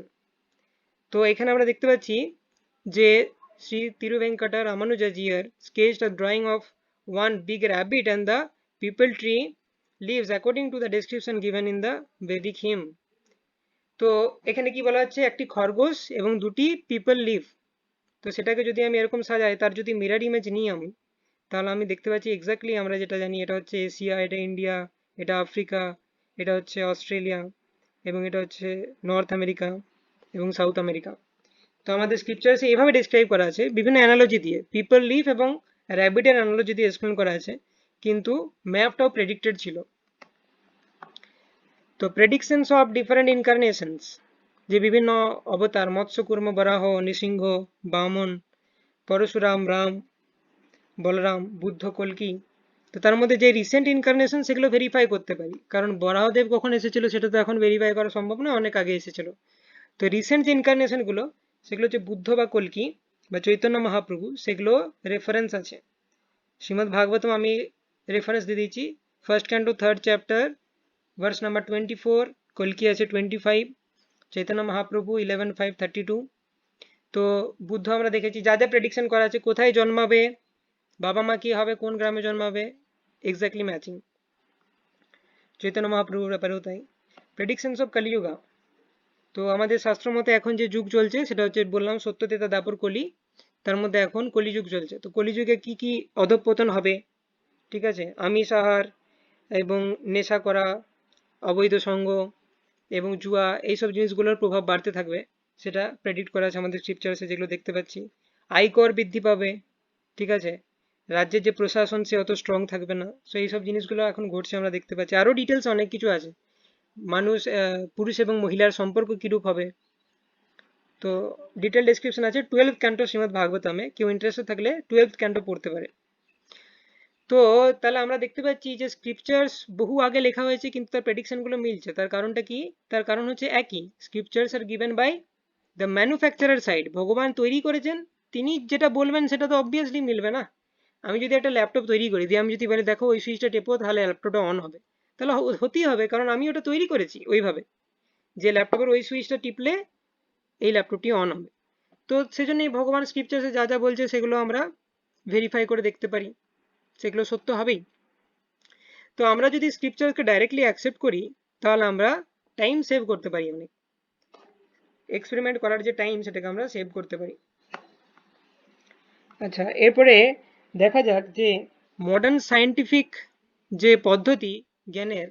তো এখানে আমরা দেখতে পাচ্ছি যে Shri তিরুভেঙ্কটা রামানুজাজিয়ার sketched a drawing of one big rabbit and the people tree lives according to the description given in the Vedic hymn. তো এখানে কি বলা হচ্ছে, একটি খরগোশ এবং দুটি পিপল লিভ। তো সেটাকে যদি আমি এরকম সাজাই, তার যদি মিরর ইমেজ নিই আমি, তাহলে আমি দেখতে পাচ্ছি এক্স্যাক্টলি আমরা যেটা জানি, এটা হচ্ছে এশিয়া, এটা ইন্ডিয়া, এটা আফ্রিকা, এটা হচ্ছে অস্ট্রেলিয়া, এবং এটা হচ্ছে নর্থ আমেরিকা এবং সাউথ আমেরিকা। তো আমাদের স্ক্রিপচার্সে এভাবে ডিসক্রাইব করা আছে বিভিন্ন অ্যানালজি দিয়ে, পিপল লিভ এবং র্যাবিটের অ্যানালজি দিয়ে এক্সপ্লেন করা আছে, কিন্তু ম্যাপটাও প্রেডিক্টেড ছিল। তো প্রেডিকশনস অফ ডিফারেন্ট ইনকারনেশনস, যে বিভিন্ন অবতার, মৎস্য কুর্ম বরাহ নৃসিংহ বামন পরশুরাম রাম বলরাম বুদ্ধ কল্কি, তো তার মধ্যে যে রিসেন্ট ইনকারনেশন সেগুলো ভেরিফাই করতে পারি, কারণ বরাহদেব কখন এসেছিল সেটা তো এখন ভেরিফাই করা সম্ভব না, অনেক আগে এসেছিল। তো রিসেন্ট যে ইনকারনেশনগুলো সেগুলো হচ্ছে বুদ্ধ বা কল্কি বা চৈতন্য মহাপ্রভু, সেগুলো রেফারেন্স আছে। শ্রীমদ্ ভাগবতম আমি রেফারেন্স দিয়ে দিয়েছি, first canto 3rd chapter verse number 24, কল্কি আছে 25, চৈতন্য মহাপ্রভু 11:5:32। তো বুদ্ধ আমরা দেখেছি যা যা প্রেডিকশন করা আছে, কোথায় জন্মাবে, বাবা মা কি হবে, কোন গ্রামে জন্মাবে, এক্স্যাক্টলি ম্যাচিং। চৈতন্য মহাপ্রভুর ব্যাপারেও তাই। প্রেডিকশনস অফ কলিযুগা, তো আমাদের শাস্ত্র মতে এখন যে যুগ চলছে সেটা হচ্ছে বললাম সত্য তেতা দাপর কলি, তার মধ্যে এখন কলিযুগ চলছে। তো কলিযুগে কি কি অধঃপতন হবে, ঠিক আছে, আমিষ আহার এবং নেশা করা, অবৈধ সঙ্গ এবং জুয়া, এইসব জিনিসগুলোর প্রভাব বাড়তে থাকবে, সেটা প্রেডিক্ট করা আছে আমাদের স্ক্রিপচার্সে, যেগুলো দেখতে পাচ্ছি। আয়কর বৃদ্ধি পাবে, ঠিক আছে, রাজ্যের যে প্রশাসন সে অত স্ট্রং থাকবে না। সো এইসব জিনিসগুলো এখন ঘটছে আমরা দেখতে পাচ্ছি। আরও ডিটেলস অনেক কিছু আছে, মানুষ পুরুষ এবং মহিলার সম্পর্ক কিরূপ হবে, তো ডিটেল ডেসক্রিপশন আছে 12th ক্যান্টো শ্রীমদ্ ভাগবতমে, কেউ ইন্টারেস্টেড থাকলে 12th ক্যান্টো পড়তে পারে। তো তাহলে আমরা দেখতে পাচ্ছি যে স্ক্রিপচার্স বহু আগে লেখা হয়েছে কিন্তু তার প্রেডিকশনগুলো মিলছে। তার কারণটা কি? তার কারণ হচ্ছে একই, scriptures are given by the manufacturer side. ভগবান তৈরি করেছেন, তিনি যেটা বলবেন সেটা তো অবভিয়াসলি মিলবে না। আমি যদি একটা ল্যাপটপ তৈরি করি দিয়ে আমি যদি বলি দেখো ওই সুইচটা টেপো তাহলে ল্যাপটপটা অন হবে, তাহলে হতেই হবে, কারণ আমি ওটা তৈরি করেছি ওইভাবে যে ল্যাপটপের ওই সুইচটা টিপলে এই ল্যাপটপটি অন হবে। তো সেজন্যই ভগবান স্ক্রিপচার্সে যা যা বলছে সেগুলো আমরা ভেরিফাই করে দেখতে পারি, সেগুলো সত্য হবেই। তো আমরা যদি স্ক্রিপচারকে ডাইরেক্টলি অ্যাকসেপ্ট করি তাহলে আমরা টাইম সেভ করতে পারি, অনেক এক্সপেরিমেন্ট করার যে টাইম সেটাকে আমরা সেভ করতে পারি। আচ্ছা, এরপরে দেখা যাক যে মডার্ন সায়েন্টিফিক যে পদ্ধতি জ্ঞানের,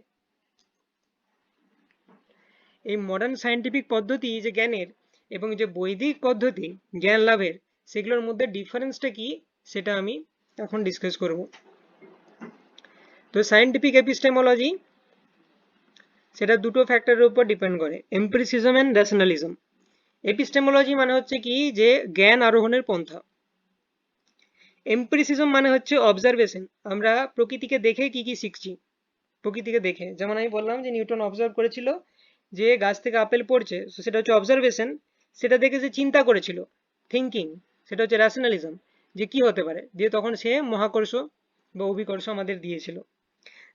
এই মডার্ন সায়েন্টিফিক পদ্ধতি যে জ্ঞানের এবং যে বৈদিক পদ্ধতি জ্ঞান লাভের, সেগুলোর মধ্যে ডিফারেন্সটা কি সেটা আমি এখন ডিসকাস করব। তো সায়েন্টিফিক এপিস্টেমোলজি সেটা দুটো ফ্যাক্টরের উপর ডিপেন্ড করে, এমপিরিসিজম এন্ড রেশনালিজম। এপিস্টেমোলজি মানে হচ্ছে কি, যে জ্ঞান আরোহণের পন্থা, এম্পিরিসিজম মানে হচ্ছে অবজারভেশন। আমরা প্রকৃতিকে দেখে কি কি শিখছি, প্রকৃতিকে দেখে। যেমন আমি বললাম যে নিউটন অবজার্ভ করেছিল যে গাছ থেকে আপেল পড়ছে, so সেটা হচ্ছে অবজারভেশন। সেটা দেখে সে চিন্তা করেছিল, থিঙ্কিং, সেটা হচ্ছে র্যাশনালিজম, যে কি হতে পারে, দিয়ে তখন সে মহাকর্ষ বা অভিকর্ষ আমাদের দিয়েছিল।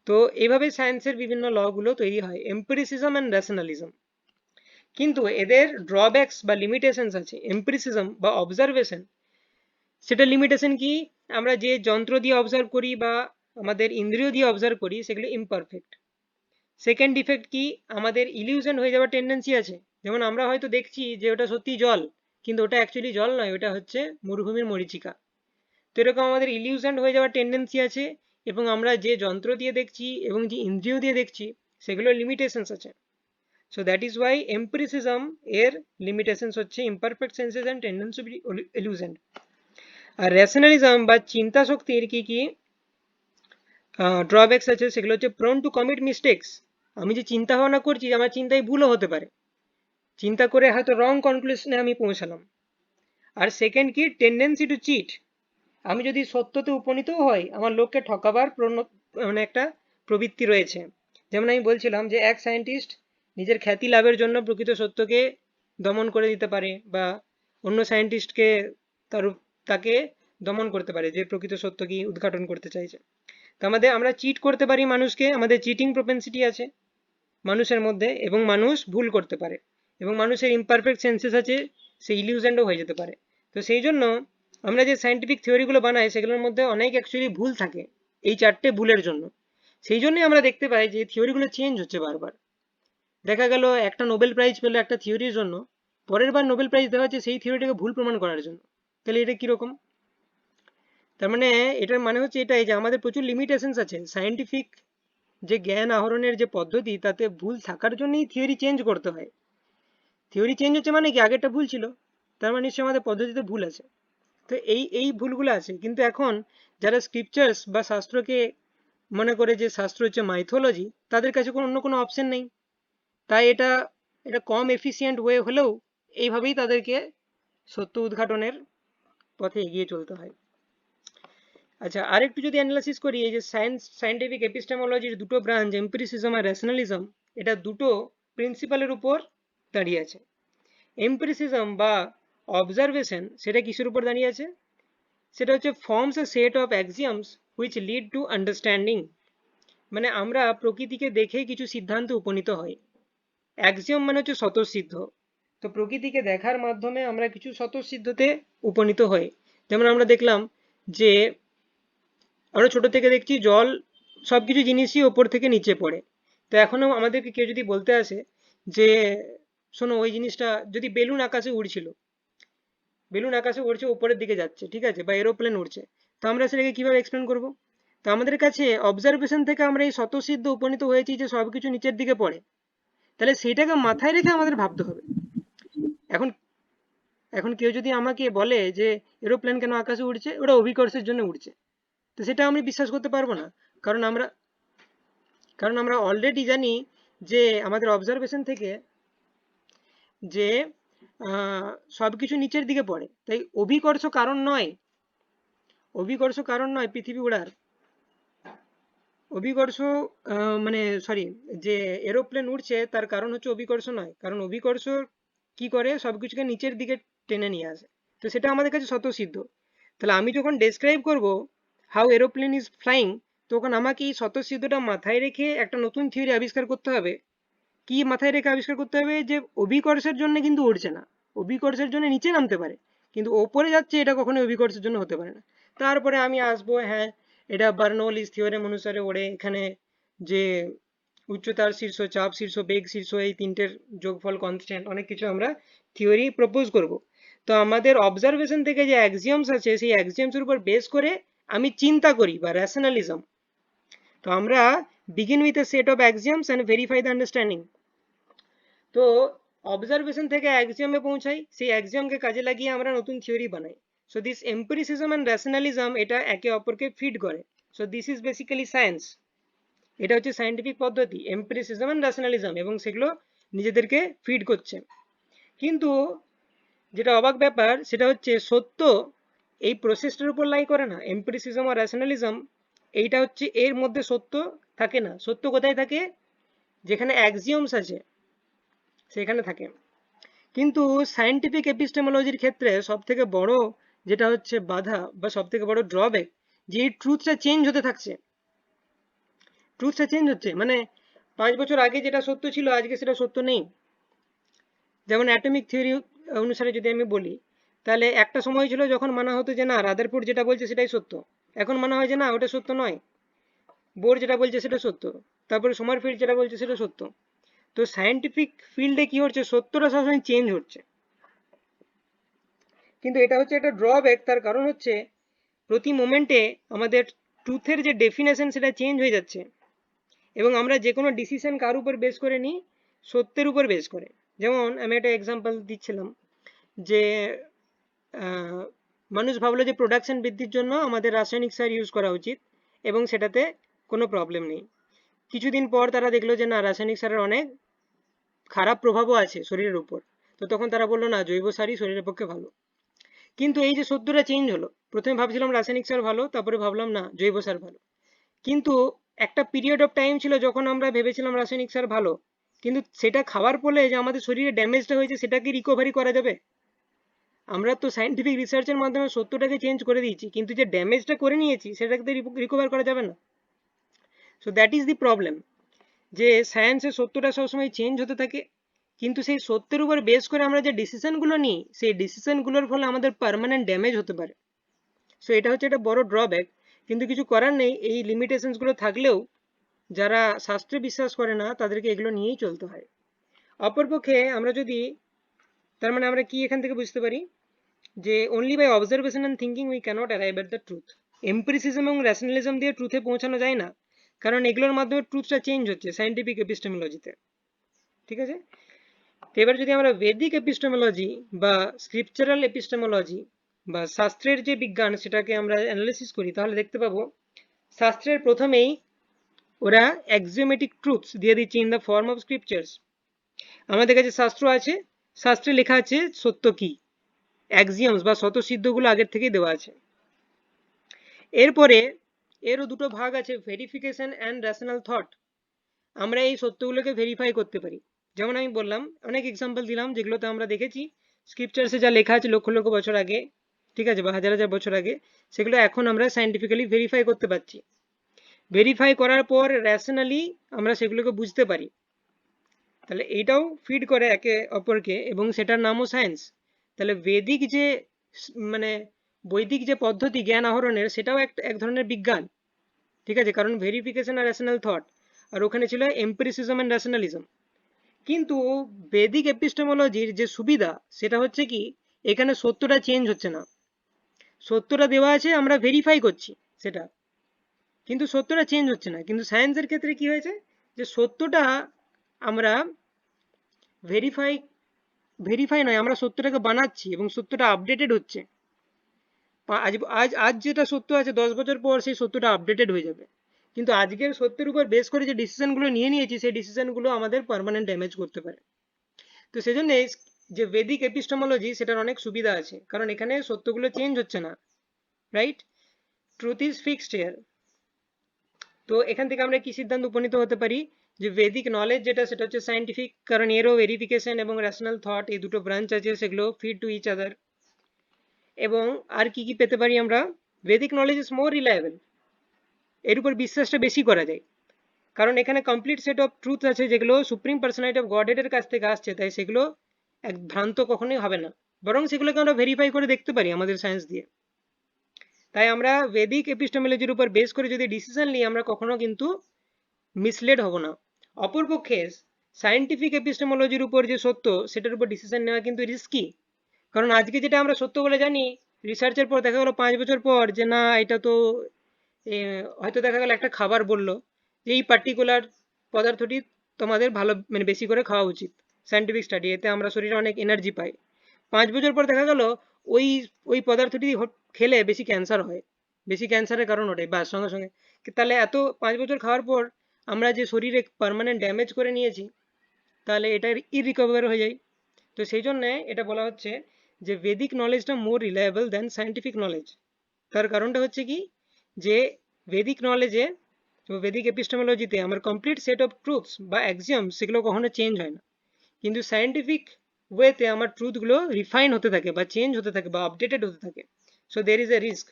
তো এইভাবে সায়েন্সের বিভিন্ন ল গুলো তৈরি হয়, এম্পিরিসিজম অ্যান্ড র্যাশনালিজম। কিন্তু এদের ড্রব্যাকস বা লিমিটেশনস আছে। এম্পিরিসিজম বা অবজারভেশন, সেটা লিমিটেশন কি, আমরা যে যন্ত্র দিয়ে অবজার্ভ করি বা আমাদের ইন্দ্রিয় দিয়ে অবজার্ভ করি সেগুলো ইমপারফেক্ট। সেকেন্ড ডিফেক্ট কি, আমাদের ইলিউশন হয়ে যাওয়ার টেন্ডেন্সি আছে। যেমন আমরা হয়তো দেখছি যে ওটা সত্যি জল, কিন্তু ওটা অ্যাকচুয়ালি জল নয়, ওটা হচ্ছে মরুভূমির মরীচিকা। তো এরকম আমাদের ইলিউশন হয়ে যাওয়ার টেন্ডেন্সি আছে। এবং আমরা যে যন্ত্র দিয়ে দেখছি এবং যে ইন্দ্রিয় দিয়ে দেখছি সেগুলোর লিমিটেশনস আছে। So that is why empiricism এর লিমিটেশনস হচ্ছে imperfect senses and tendency to be illusion. আর রেশনালিজম বা চিন্তা শক্তির কি কি ড্রব্যাকস আছে, সেগুলো হচ্ছে প্রোন টু কমিট মিস্টেক্স। আমি যে চিন্তা ভাবনা করছি, আমার চিন্তায় ভুলও হতে পারে, চিন্তা করে হয়তো রং কনক্লুশনে আমি পৌঁছালাম। আর সেকেন্ড কি, টেন্ডেন্সি টু চিট। আমি যদি সত্যতে উপনীতও হই, আমার লোককে ঠকাবার মানে একটা প্রবৃত্তি রয়েছে। যেমন আমি বলছিলাম যে এক সায়েন্টিস্ট নিজের খ্যাতি লাভের জন্য প্রকৃত সত্যকে দমন করে দিতে পারে, বা অন্য সায়েন্টিস্টকে তার তাকে দমন করতে পারে যে প্রকৃত সত্য কি উদ্ঘাটন করতে চাইছে। তো আমরা চিট করতে পারি মানুষকে, আমাদের চিটিং প্রপেন্সিটি আছে মানুষের মধ্যে, এবং মানুষ ভুল করতে পারে, এবং মানুষের ইমপারফেক্ট সেন্সেস আছে, সে ইলিউশনও হয়ে যেতে পারে। তো সেই জন্য আমরা যে সায়েন্টিফিক থিওরিগুলো বানাই সেগুলোর মধ্যে অনেক অ্যাকচুয়ালি ভুল থাকে, এই চারটে ভুলের জন্য। সেই জন্যই আমরা দেখতে পাই যে থিওরিগুলো চেঞ্জ হচ্ছে বারবার। দেখা গেল একটা নোবেল প্রাইজ পেলো একটা থিওরির জন্য, পরের বার নোবেল প্রাইজ দেওয়া হচ্ছে সেই থিওরিটাকে ভুল প্রমাণ করার জন্য। তাহলে এটা কিরকম? তার মানে এটার মানে হচ্ছে এটাই যে আমাদের প্রচুর লিমিটেশনস আছে। সায়েন্টিফিক যে জ্ঞান আহরণের যে পদ্ধতি, তাতে ভুল থাকার জন্যই থিওরি চেঞ্জ করতে হয়। থিওরি চেঞ্জ হচ্ছে মানে কি, আগেরটা ভুল ছিল, তার মানে নিশ্চয়ই আমাদের পদ্ধতিতে ভুল আছে। তো এই ভুলগুলো আছে। কিন্তু এখন যারা স্ক্রিপচার্স বা শাস্ত্রকে মনে করে যে শাস্ত্র হচ্ছে মাইথোলজি, তাদের কাছে অন্য কোনো অপশন নেই। তাই এটা এটা কম এফিসিয়েন্ট ওয়ে হলেও এইভাবেই তাদেরকে সত্য উদ্ঘাটনের পথে এগিয়ে চলতে হয়। আচ্ছা, আরেকটু যদি অ্যানালাইসিস করি, এই যে সায়েন্টিফিক এপিস্টেমোলজির দুটো ব্রাঞ্চ, এম্পিরিসিজম আর রেশনালিজম, এটা দুটো প্রিন্সিপালের উপর দাঁড়িয়ে আছে। এম্পিরিসিজম বা অবজারভেশন, সেটা কিসের উপর দাঁড়িয়ে আছে? সেটা হচ্ছে forms a set of axioms which lead to understanding. মানে আমরা প্রকৃতিকে দেখেই কিছু সিদ্ধান্তে উপনীত হই। অ্যাক্সিয়ম মানে হচ্ছে স্বতঃসিদ্ধ। তো প্রকৃতিকে দেখার মাধ্যমে আমরা কিছু স্বতঃসিদ্ধতে উপনীত হই। যেমন আমরা দেখলাম যে আমরা ছোট থেকে দেখছি জল, সবকিছু জিনিসই ওপর থেকে নিচে পড়ে। তো এখনো আমাদেরকে কেউ যদি বলতে আসে যে শোনো ওই জিনিসটা, যদি বেলুন আকাশে উড়ছিল, বেলুন আকাশে উড়ছে উপরের দিকে যাচ্ছে, ঠিক আছে, বা এরোপ্লেন উড়ছে, তো আমরা সেটাকে কিভাবে এক্সপ্লেন করব? তো আমাদের কাছে অবজারভেশন থেকে আমরা এই স্বতঃসিদ্ধ উপনীত হয়েছি যে সবকিছু নিচের দিকে পড়ে। তাহলে সেইটাকে মাথায় রেখে আমাদের ভাবতে হবে। এখন এখন কেউ যদি আমাকে বলে যে এরোপ্লেন কেন আকাশে উড়ছে, ওটা অভিকর্ষের জন্য উড়ছে, তো সেটা আমি বিশ্বাস করতে পারবো না। কারণ আমরা কারণ আমরা অলরেডি জানি যে আমাদের অবজারভেশন থেকে যে সবকিছু নিচের দিকে পড়ে, তাই অভিকর্ষ কারণ নয়। অভিকর্ষ কারণ নয় পৃথিবী উড়ার। অভিকর্ষ মানে সরি, যে এরোপ্লেন উড়ছে তার কারণ হচ্ছে অভিকর্ষ নয়, কারণ অভিকর্ষ কি করে, সবকিছুকে নিচের দিকে টেনে নিয়ে আসে। তো সেটা আমাদের কাছে স্বতঃসিদ্ধ। তাহলে আমি যখন ডেসক্রাইব করব হাউ এরোপ্লেন ইজ ফ্লাইং, তখন আমাকে এই স্বতঃসিদ্ধটা মাথায় রেখে একটা নতুন থিওরি আবিষ্কার করতে হবে। কি মাথায় রেখে আবিষ্কার করতে হবে? যে অভিকর্ষের জন্য কিন্তু উড়ছে না, অভিকর্ষের জন্য নিচে নামতে পারে, কিন্তু ওপরে যাচ্ছে, এটা কখনোই অভিকর্ষের জন্য হতে পারে না। তারপরে আমি আসবো, হ্যাঁ এটা বার্নৌলিস থিওরেম অনুসারে ওড়ে, এখানে যে উচ্চতার শীর্ষ, চাপ শীর্ষ, বেগ শীর্ষ, এই তিনটের যোগফল কনস্ট্যান্ট, অনেক কিছু আমরা থিওরি প্রপোজ করব। তো আমাদের অবজারভেশন থেকে যে অ্যাক্সিয়মস আছে, সেই অ্যাক্সিয়মসের উপর বেস করে আমি চিন্তা করি বা র্যাশনালিজম। তো আমরা begin with a set of axioms and verify the understanding. তো অবজারভেশন থেকে অ্যাক্সিয়ামে পৌঁছাই, সেই অ্যাক্সিয়ামকে কাজে লাগিয়ে আমরা নতুন থিওরি বানাই। সো দিস এম্পিরিসিজম অ্যান্ড র্যাশনালিজম, এটা একে অপরকে ফিড করে। So this is basically science. এটা হচ্ছে সায়েন্টিফিক পদ্ধতি, এম্পিরিসিজম অ্যান্ড র্যাশনালিজম, এবং সেগুলো নিজেদেরকে ফিড করছে। কিন্তু যেটা অবাক ব্যাপার সেটা হচ্ছে সত্য এই প্রসেসটার উপর লাই করে না, এম্পিরিসিজম আর র্যাশনালিজম। এইটা হচ্ছে এর মধ্যে সত্য থাকে না। সত্য কোথায় থাকে? যেখানে অ্যাক্সিওমস আছে সেখানে থাকে। কিন্তু সায়েন্টিফিক এপিস্টেমোলজির ক্ষেত্রে সব থেকে বড় যেটা হচ্ছে বাধা বা সব থেকে বড় ড্রব্যাক, যে এই ট্রুথটা চেঞ্জ হতে থাকছে। ট্রুথটা চেঞ্জ হচ্ছে, মানে 5 বছর আগে যেটা সত্য ছিল আজকে সেটা সত্য নেই। যেমন অ্যাটমিক থিওরি অনুসারে যদি আমি বলি, তাহলে একটা সময় ছিল যখন মানা হতো যে না রাদারফোর্ড যেটা বলছে সেটাই সত্য, এখন মানা হয় যে না ওটা সত্য নয়, বোর যেটা বলছে সেটা সত্য, তারপরে সমরফিল্ড যেটা বলছে সেটা সত্য। তো সায়েন্টিফিক ফিল্ডে কি হচ্ছে, সত্যটা সবসময় চেঞ্জ হচ্ছে। কিন্তু এটা হচ্ছে একটা ড্রব্যাক, তার কারণ হচ্ছে প্রতি মোমেন্টে আমাদের ট্রুথের যে ডেফিনেশন সেটা চেঞ্জ হয়ে যাচ্ছে, এবং আমরা যে কোনো ডিসিশন কার উপর বেস করে নিই? সত্যের উপর বেস করে। যেমন আমি একটা এক্সাম্পল দিচ্ছিলাম যে আহ, মানুষ ভাবলো যে প্রোডাকশন বৃদ্ধির জন্য আমাদের রাসায়নিক সার ইউজ করা উচিত এবং সেটাতে কোনো প্রবলেম নেই। কিছুদিন পর তারা দেখলো যে না রাসায়নিক সারের অনেক খারাপ প্রভাবও আছে শরীরের উপর। তো তখন তারা বললো না জৈব সারই শরীরের পক্ষে ভালো। কিন্তু এই যে সত্যটা চেঞ্জ হলো, প্রথমে ভাবছিলাম রাসায়নিক সার ভালো, তারপরে ভাবলাম না জৈব সার ভালো। কিন্তু একটা পিরিয়ড অফ টাইম ছিল যখন আমরা ভেবেছিলাম রাসায়নিক সার ভালো, কিন্তু সেটা খাওয়ার ফলে যে আমাদের শরীরে ড্যামেজটা হয়েছে সেটা কি রিকভারি করা যাবে? আমরা তো সায়েন্টিফিক রিসার্চের মাধ্যমে সত্যটাকে চেঞ্জ করে দিয়েছি, কিন্তু যে ড্যামেজটা করে নিয়েছি সেটাকে তো রিকভার করা যাবে না। So that is the problem, যে সায়েন্সের সত্যটা সবসময় চেঞ্জ হতে থাকে, কিন্তু সেই সত্যের উপর বেস করে আমরা যে ডিসিশনগুলো নিই সেই ডিসিশনগুলোর ফলে আমাদের পার্মানেন্ট ড্যামেজ হতে পারে। সো এটা হচ্ছে একটা বড় ড্রব্যাক। কিন্তু কিছু করার নেই, এই লিমিটেশনসগুলো থাকলেও যারা শাস্ত্রে বিশ্বাস করে না তাদেরকে এগুলো নিয়েই চলতে হয়। অপরপক্ষে আমরা যদি, তার মানে আমরা কি এখান থেকে বুঝতে পারি? যে only by observation and thinking we cannot arrive at the truth. Empiricism এবং র্যাশনালিজম দিয়ে ট্রুথে পৌঁছানো যায় না, কারণ এগুলোর মাধ্যমে ট্রুথটা চেঞ্জ হচ্ছে সায়েন্টিফিক এপিস্টেমোলজিতে। ঠিক আছে? তো এবার যদি আমরা বেদিক এপিস্টেমোলজি বা স্ক্রিপচারাল এপিস্টেমোলজি বা শাস্ত্রের যে বিজ্ঞান সেটাকে আমরা অ্যানালিসিস করি, তাহলে দেখতে পাবো শাস্ত্রের প্রথমেই ওরা অ্যাক্সিওমেটিক ট্রুথস দিয়ে দিচ্ছে in the form of scriptures. আমাদের কাছে শাস্ত্র আছে, শাস্ত্রে লেখা আছে সত্য কি, অ্যাক্সিয়মস বা স্বতঃসিদ্ধগুলো আগের থেকেই দেওয়া আছে। এরপরে এরও দুটো ভাগ আছে, ভেরিফিকেশন অ্যান্ড র্যাশনাল থট। আমরা এই সত্যগুলোকে ভেরিফাই করতে পারি। যেমন আমি বললাম, অনেক এক্সাম্পল দিলাম যেগুলোতে আমরা দেখেছি স্ক্রিপচার্সে যা লেখা আছে লক্ষ লক্ষ বছর আগে, ঠিক আছে, বা হাজার হাজার বছর আগে, সেগুলো এখন আমরা সায়েন্টিফিক্যালি ভেরিফাই করতে পারছি। ভেরিফাই করার পর র্যাশনালি আমরা সেগুলোকে বুঝতে পারি। তাহলে এইটাও ফিড করে একে অপরকে, এবং সেটার নামও সায়েন্স। তাহলে বেদিক যে মানে বৈদিক যে পদ্ধতি জ্ঞান আহরণের, সেটাও এক ধরনের বিজ্ঞান। ঠিক আছে, কারণ ভেরিফিকেশন আর র্যাশনাল থট, আর ওখানে ছিল এম্পিরিসিজম অ্যান্ড র্যাশনালিজম। কিন্তু বেদিক এপিস্টেমোলজির যে সুবিধা সেটা হচ্ছে কি, এখানে সত্যটা চেঞ্জ হচ্ছে না, সত্যটা দেওয়া আছে আমরা ভেরিফাই করছি সেটা, কিন্তু সত্যটা চেঞ্জ হচ্ছে না। কিন্তু সায়েন্সের ক্ষেত্রে কি হয়েছে, যে সত্যটা আমরা ভেরিফাই ভেরিফাই নয়, আমরা সত্যটাকে বানাচ্ছি এবং সত্যটা আপডেটেড হচ্ছে। আজ আজ আজ যেটা সত্য আছে 10 বছর পর সেই সত্যটা আপডেটেড হয়ে যাবে। কিন্তু আজকের সত্যের উপর বেস করে যে ডিসিশনগুলো নিয়ে নিয়েছি সেই ডিসিশনগুলো আমাদের পার্মানেন্ট ড্যামেজ করতে পারে। তো সেজন্য যে বেদিক এপিস্টেমোলজি সেটার অনেক সুবিধা আছে, কারণ এখানে সত্যগুলো চেঞ্জ হচ্ছে না, right? Truth is fixed here. তো এখান থেকে আমরা কি সিদ্ধান্ত উপনীত হতে পারি, যে বেদিক নলেজ যেটা সেটা হচ্ছে সায়েন্টিফিক, কারণ এরও ভেরিফিকেশন এবং ন্যাশনাল থট এই দুটো ব্রাঞ্চ আছে, সেগুলো ফিড টু ইচ আদার। এবং আর কি কি পেতে পারি আমরা? বেদিক নলেজ ইজ মোর রিলায়েবল, এর উপর বিশ্বাসটা বেশি করা যায়, কারণ এখানে কমপ্লিট সেট অফ ট্রুথ আছে যেগুলো সুপ্রিম পার্সোনালিটি অফ গডের কাছ থেকে আসছে, তাই সেগুলো এক ভ্রান্ত কখনোই হবে না, বরং সেগুলোকে আমরা ভেরিফাই করে দেখতে পারি আমাদের সায়েন্স দিয়ে। তাই আমরা বেদিক এপিস্টেমোলজির উপর বেস করে যদি ডিসিশন নিই আমরা কখনো কিন্তু মিসলেড হব না। অপরপক্ষে সায়েন্টিফিক এপিস্টেমোলজির উপর যে সত্য সেটার উপর ডিসিশন নেওয়া কিন্তু রিস্কি, কারণ আজকে যেটা আমরা সত্য বলে জানি, রিসার্চের পর দেখা গেলো 5 বছর পর যে না এটা তো হয়তো দেখা গেল একটা খাবার বললো যে এই পার্টিকুলার পদার্থটি তোমাদের ভালো মানে বেশি করে খাওয়া উচিত, সায়েন্টিফিক স্টাডি, এতে আমরা শরীরে অনেক এনার্জি পাই। 5 বছর পর দেখা গেল ওই ওই পদার্থটি খেলে বেশি ক্যান্সার হয়, বেশি ক্যান্সারের কারণ ওটাই, বা সঙ্গে সঙ্গে তাহলে এত 5 বছর খাওয়ার পর আমরা যে শরীরে পার্মানেন্ট ড্যামেজ করে নিয়েছি, তাহলে এটা ইরিকভার হয়ে যায়। তো সেই জন্য এটা বলা হচ্ছে যে বেদিক নলেজটা মোর রিলায়েবল দেন সায়েন্টিফিক নলেজ। তার কারণটা হচ্ছে কি, যে বেদিক নলেজে তো বেদিক এপিস্টেমোলজিতে আমার কমপ্লিট সেট অফ ট্রুথস বা অ্যাক্সিওম সেগুলো কখনো চেঞ্জ হয় না, কিন্তু সায়েন্টিফিক ওয়েতে আমার ট্রুথগুলো রিফাইন হতে থাকে বা চেঞ্জ হতে থাকে বা আপডেটেড হতে থাকে। So there is a risk,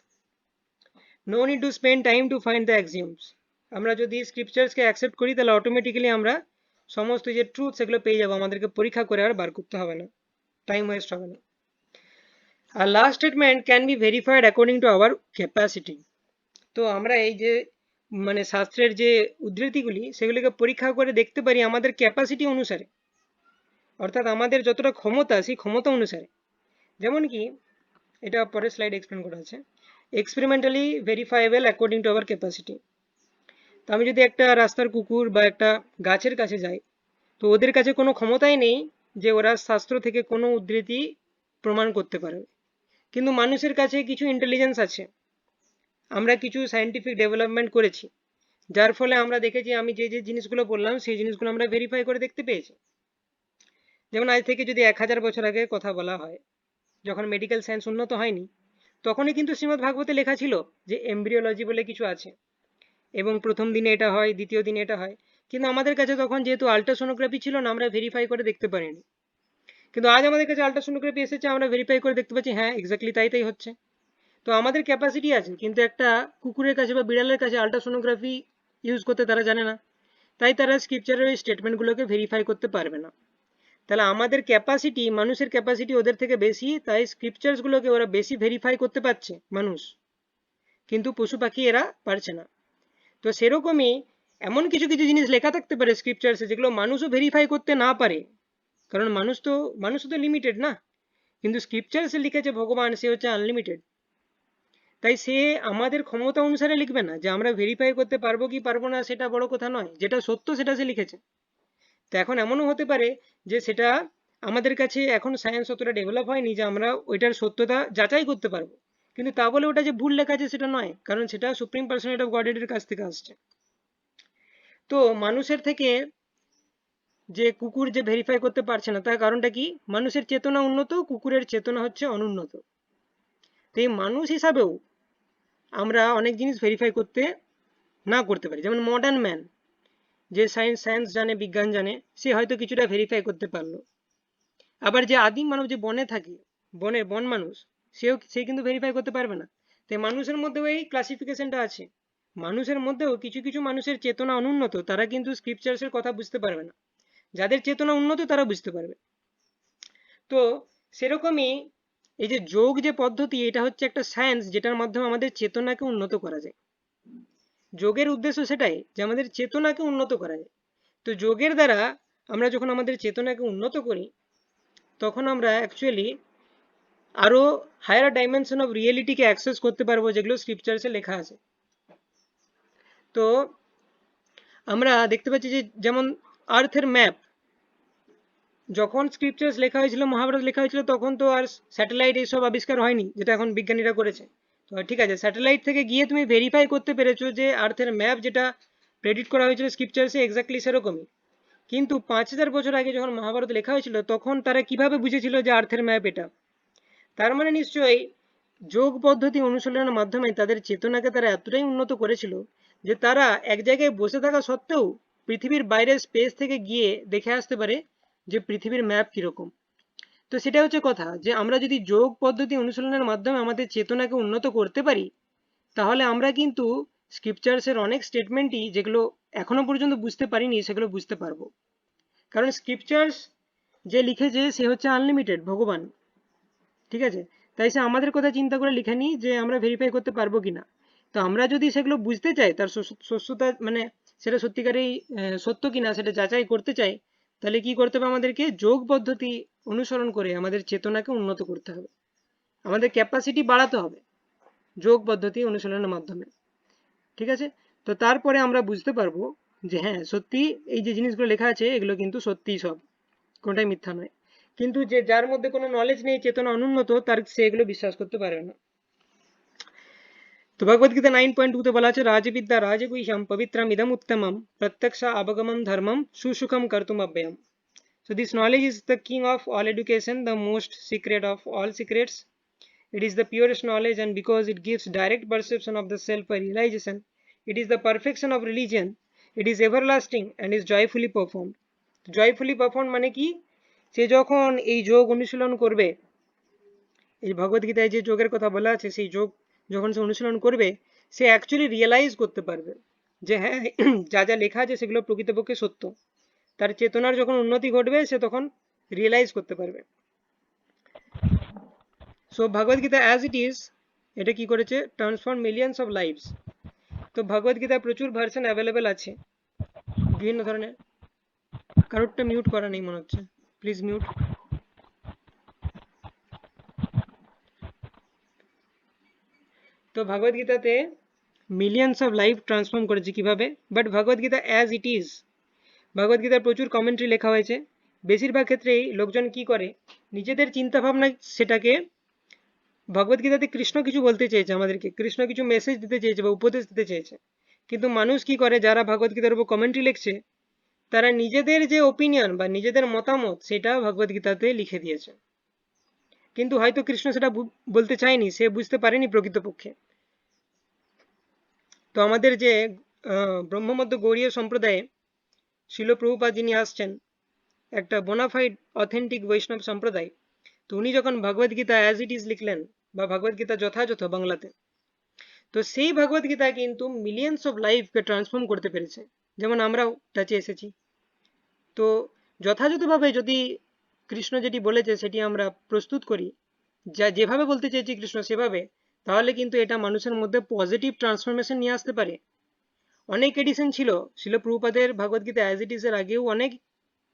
no need to spend time to find the axioms. আমরা যদি স্ক্রিপচার্সকে অ্যাকসেপ্ট করি তাহলে অটোমেটিক্যালি আমরা সমস্ত যে ট্রুথ সেগুলো পেয়ে যাবো, আমাদেরকে পরীক্ষা করে আর বার করতে হবে না, টাইম ওয়েস্ট হবে না। আর last statement can be verified according to our capacity. তো আমরা এই যে মানে শাস্ত্রের যে উদ্ধৃতিগুলি সেগুলিকে পরীক্ষা করে দেখতে পারি আমাদের ক্যাপাসিটি অনুসারে, অর্থাৎ আমাদের যতটা ক্ষমতা সেই ক্ষমতা অনুসারে। যেমন কি, এটা পরের স্লাইড এক্সপ্লেন করা আছে, experimentally verifiable according to our capacity. তো আমি যদি একটা রাস্তার কুকুর বা একটা গাছের কাছে যাই, তো ওদের কাছে কোনো ক্ষমতাই নেই যে ওরা শাস্ত্র থেকে কোনো উদ্ধৃতি প্রমাণ করতে পারবে, কিন্তু মানুষের কাছে কিছু ইন্টেলিজেন্স আছে, আমরা কিছু সায়েন্টিফিক ডেভেলপমেন্ট করেছি, যার ফলে আমরা দেখেছি আমি যে যে জিনিসগুলো বললাম সেই জিনিসগুলো আমরা ভেরিফাই করে দেখতে পেয়েছি। যেমন আজ থেকে যদি 1000 বছর আগে কথা বলা হয়, যখন মেডিকেল সায়েন্স উন্নত হয়নি, তখনই কিন্তু শ্রীমদ্ ভাগবতে লেখা ছিল যে এমব্রিওলজি বলে কিছু আছে, এবং প্রথম দিনে এটা হয়, দ্বিতীয় দিনে এটা হয়। কিন্তু আমাদের কাছে তখন যেহেতু আল্ট্রাসোনোগ্রাফি ছিল না, আমরা ভেরিফাই করে দেখতে পারিনি। কিন্তু আজ আমাদের কাছে আল্ট্রাসোনোগ্রাফি এসেছে, আমরা ভেরিফাই করে দেখতে পাচ্ছি হ্যাঁ এক্স্যাক্টলি তাই তাই হচ্ছে। তো আমাদের ক্যাপাসিটি আছে, কিন্তু একটা কুকুরের কাছে বা বিড়ালের কাছে আল্ট্রাসোনোগ্রাফি ইউজ করতে তারা জানে না, তাই তারা স্ক্রিপচারের স্টেটমেন্টগুলোকে ভেরিফাই করতে পারবে না। তাহলে আমাদের ক্যাপাসিটি, মানুষের ক্যাপাসিটি ওদের থেকে বেশি, তাই স্ক্রিপচার্সগুলোকে ওরা বেশি ভেরিফাই করতে পারছে মানুষ, কিন্তু পশু পাখি এরা পারছে না। তো সেরকমই এমন কিছু কিছু জিনিস লেখা থাকতে পারে স্ক্রিপচার্সে যেগুলো মানুষও ভেরিফাই করতে না পারে, কারণ মানুষ তো লিমিটেড না, কিন্তু স্ক্রিপচার্সে লিখেছে ভগবান, সে হচ্ছে আনলিমিটেড। তাই সে আমাদের ক্ষমতা অনুসারে লিখবে না, যে আমরা ভেরিফাই করতে পারবো কি পারবো না সেটা বড় কথা নয়, যেটা সত্য সেটা সে লিখেছে। তো এখন এমনও হতে পারে যে সেটা আমাদের কাছে এখন সায়েন্স অতটা ডেভেলপ হয়নি যে আমরা ওইটার সত্যতা যাচাই করতে পারবো, কিন্তু তা বলে ওটা যে ভুল লেখা আছে সেটা নয়, কারণ সেটা সুপ্রিম পার্সোনালিটি অফ গডের কাছ থেকে আসছে। তো মানুষের থেকে যে কুকুর যে ভেরিফাই করতে পারছে না, তার কারণটা কি, মানুষের চেতনা উন্নত, কুকুরের চেতনা হচ্ছে অনুন্নত। তো এই মানুষ হিসাবেও আমরা অনেক জিনিস ভেরিফাই করতে না করতে পারি। যেমন মডার্ন ম্যান, যে সায়েন্স জানে, বিজ্ঞান জানে, সে হয়তো কিছুটা ভেরিফাই করতে পারলো। আবার যে আদিম মানব, যে বনে থাকে, বন মানুষ, সে কিন্তু ভেরিফাই করতে পারবে না। তাই মানুষের মধ্যেও এই ক্লাসিফিকেশনটা আছে, মানুষের মধ্যেও কিছু কিছু মানুষের চেতনা অনুন্নত, তারা কিন্তু স্ক্রিপচার্সের কথা বুঝতে পারবে না, যাদের চেতনা উন্নত তারা বুঝতে পারবে। তো সেরকমই এই যে যোগ যে পদ্ধতি, এটা হচ্ছে একটা সায়েন্স যেটার মাধ্যমে আমাদের চেতনাকে উন্নত করা যায়। যোগের উদ্দেশ্য সেটাই, যে আমাদের চেতনাকে উন্নত করা যায়। তো যোগের দ্বারা আমরা যখন আমাদের চেতনাকে উন্নত করি, তখন আমরা অ্যাকচুয়ালি আরো হায়ার ডাইমেনশন অফ রিয়েলিটিকে অ্যাক্সেস করতে পারবো, যেগুলো স্ক্রিপচার্সে লেখা আছে। তো আমরা দেখতে পাচ্ছি যে যেমন আর্থের ম্যাপ, যখন স্ক্রিপচার্স লেখা হয়েছিল, মহাভারত লেখা হয়েছিল, তখন তো আর স্যাটেলাইট এইসব আবিষ্কার হয়নি যেটা এখন বিজ্ঞানীরা করেছে। তো ঠিক আছে, স্যাটেলাইট থেকে গিয়ে তুমি ভেরিফাই করতে পেরেছো যে আর্থের ম্যাপ যেটা প্রেডিক্ট করা হয়েছিল স্ক্রিপচার্সে এক্স্যাক্টলি সেরকমই। কিন্তু 5000 বছর আগে যখন মহাভারত লেখা হয়েছিল, তখন তারা কিভাবে বুঝেছিল যে আর্থের ম্যাপ এটা? তার মানে নিশ্চয়ই যোগ পদ্ধতি অনুশীলনের মাধ্যমে তাদের চেতনাকে তারা এতটাই উন্নত করেছিল যে তারা এক জায়গায় বসে থাকা সত্ত্বেও পৃথিবীর বাইরের স্পেস থেকে গিয়ে দেখে আসতে পারে যে পৃথিবীর ম্যাপ কিরকম। তো সেটা হচ্ছে কথা, যে আমরা যদি যোগ পদ্ধতি অনুশীলনের মাধ্যমে আমাদের চেতনাকে উন্নত করতে পারি, তাহলে আমরা কিন্তু স্ক্রিপচার্সের অনেক স্টেটমেন্টই যেগুলো এখনো পর্যন্ত বুঝতে পারিনি সেগুলো বুঝতে পারবো। কারণ স্ক্রিপচার্স যে লিখেছে সে হচ্ছে আনলিমিটেড ভগবান, ঠিক আছে? তাই সে আমাদের কথা চিন্তা করে লিখেনি যে আমরা ভেরিফাই করতে পারবো কিনা। তো আমরা যদি সেগুলো বুঝতে চাই, তার সত্যতা মানে সেটা সত্যিকারেই সত্য কিনা সেটা যাচাই করতে চাই, তাহলে কি করতে হবে, আমাদেরকে যোগ পদ্ধতি অনুসরণ করে আমাদের চেতনাকে উন্নত করতে হবে, আমাদের ক্যাপাসিটি বাড়াতে হবে যোগ পদ্ধতি অনুশীলনের মাধ্যমে, ঠিক আছে? তো তারপরে আমরা বুঝতে পারবো যে হ্যাঁ সত্যি এই যে জিনিসগুলো লেখা আছে এগুলো কিন্তু সত্যিই সব, কোনটাই মিথ্যা নয়। কিন্তু যে যার মধ্যে কোনো নলেজ নেই, চেতনা অনুন্নত, তার সে এগুলো বিশ্বাস করতে পারবে না। তো ভগবদ গীতা 9.2 বলা আছে, রাজবিদ্যা রাজগুহ্যম পবিত্রম ইদম উত্তমম প্রত্যক্ষ অবগমম ধর্মম সুসুখম কর্তুম অব্যয়ম। So this knowledge is the king of all education, the most secret of all secrets. It is the purest knowledge, and because it gives direct perception of the self by realization, it is the perfection of religion. It is everlasting and is joyfully performed. Joyfully performed মানে কি, সে যখন এই যোগ অনুশীলন করবে, এই ভগবদ্গীতায় যে যোগের কথা বলা আছে সেই যোগ যখন সে অনুশীলন করবে, সে অ্যাকচুয়ালি রিয়েলাইজ করতে পারবে যে হ্যাঁ যা যা লেখা আছে সেগুলো প্রকৃতপক্ষে সত্য। তার চেতনার যখন উন্নতি ঘটবে সে তখন রিয়েলাইজ করতে পারবে। So Bhagavad Gita as it is, এটা কি করেছে, ট্রান্সফর্ম মিলিয়ন্স অফ লাইভস। তো ভগবদ গীতা প্রচুর ভার্সন অ্যাভেলেবেল আছে বিভিন্ন ধরনের। কারোরটা মিউট করা নেই মনে হচ্ছে, প্লিজ মিউট। তো ভগবদ গীতাতে মিলিয়ন্স অফ লাইফ ট্রান্সফর্ম করেছে কিভাবে, but Bhagavad Gita as it is, Bhagavad গীতার প্রচুর কমেন্ট্রি লেখা হয়েছে। বেশিরভাগ ক্ষেত্রেই লোকজন কি করে, নিজেদের চিন্তা ভাবনা সেটাকে, ভগবদ গীতাতে কৃষ্ণ কিছু বলতে চেয়েছে আমাদেরকে, কৃষ্ণ কিছু মেসেজ দিতে চেয়েছে বা উপদেশ দিতে চেয়েছে, কিন্তু মানুষ কি করে, যারা ভগবদ গীতার উপর কমেন্ট্রি লিখছে তারা নিজেদের যে ওপিনিয়ন বা নিজেদের মতামত সেটা ভগবদ গীতাতে লিখে দিয়েছে। কিন্তু হয়তো কৃষ্ণ সেটা বলতে চায়নি, সে বুঝতে পারেনি প্রকৃতপক্ষে। তো আমাদের যে ব্রহ্মমধ্য গৌড়ীয় সম্প্রদায়ে শিল প্রভুপাদ যিনি আসছেন, একটা বোনাফাইড অথেন্টিক বৈষ্ণব সম্প্রদায়, তো উনি যখন ভগবদ গীতা অ্যাজ ইট ইজ লিখলেন বা ভগবদ গীতা যথাযথ বাংলাতে, তো সেই ভগবদ গীতা কিন্তু মিলিয়ন্স অফ লাইফকে ট্রান্সফর্ম করতে পেরেছে, যেমন আমরাও টাচে এসেছি। তো যথাযথভাবে যদি কৃষ্ণ যেটি বলেছে সেটি আমরা প্রস্তুত করি, যা যেভাবে বলতে চেয়েছি কৃষ্ণ সেভাবে, তাহলে কিন্তু এটা মানুষের মধ্যে পজিটিভ ট্রান্সফরমেশন নিয়ে আসতে পারে। অনেক এডিশন ছিল শিল প্রভুপাদের ভগবদ গীতা অ্যাজ ইট ইজ এর আগেও অনেক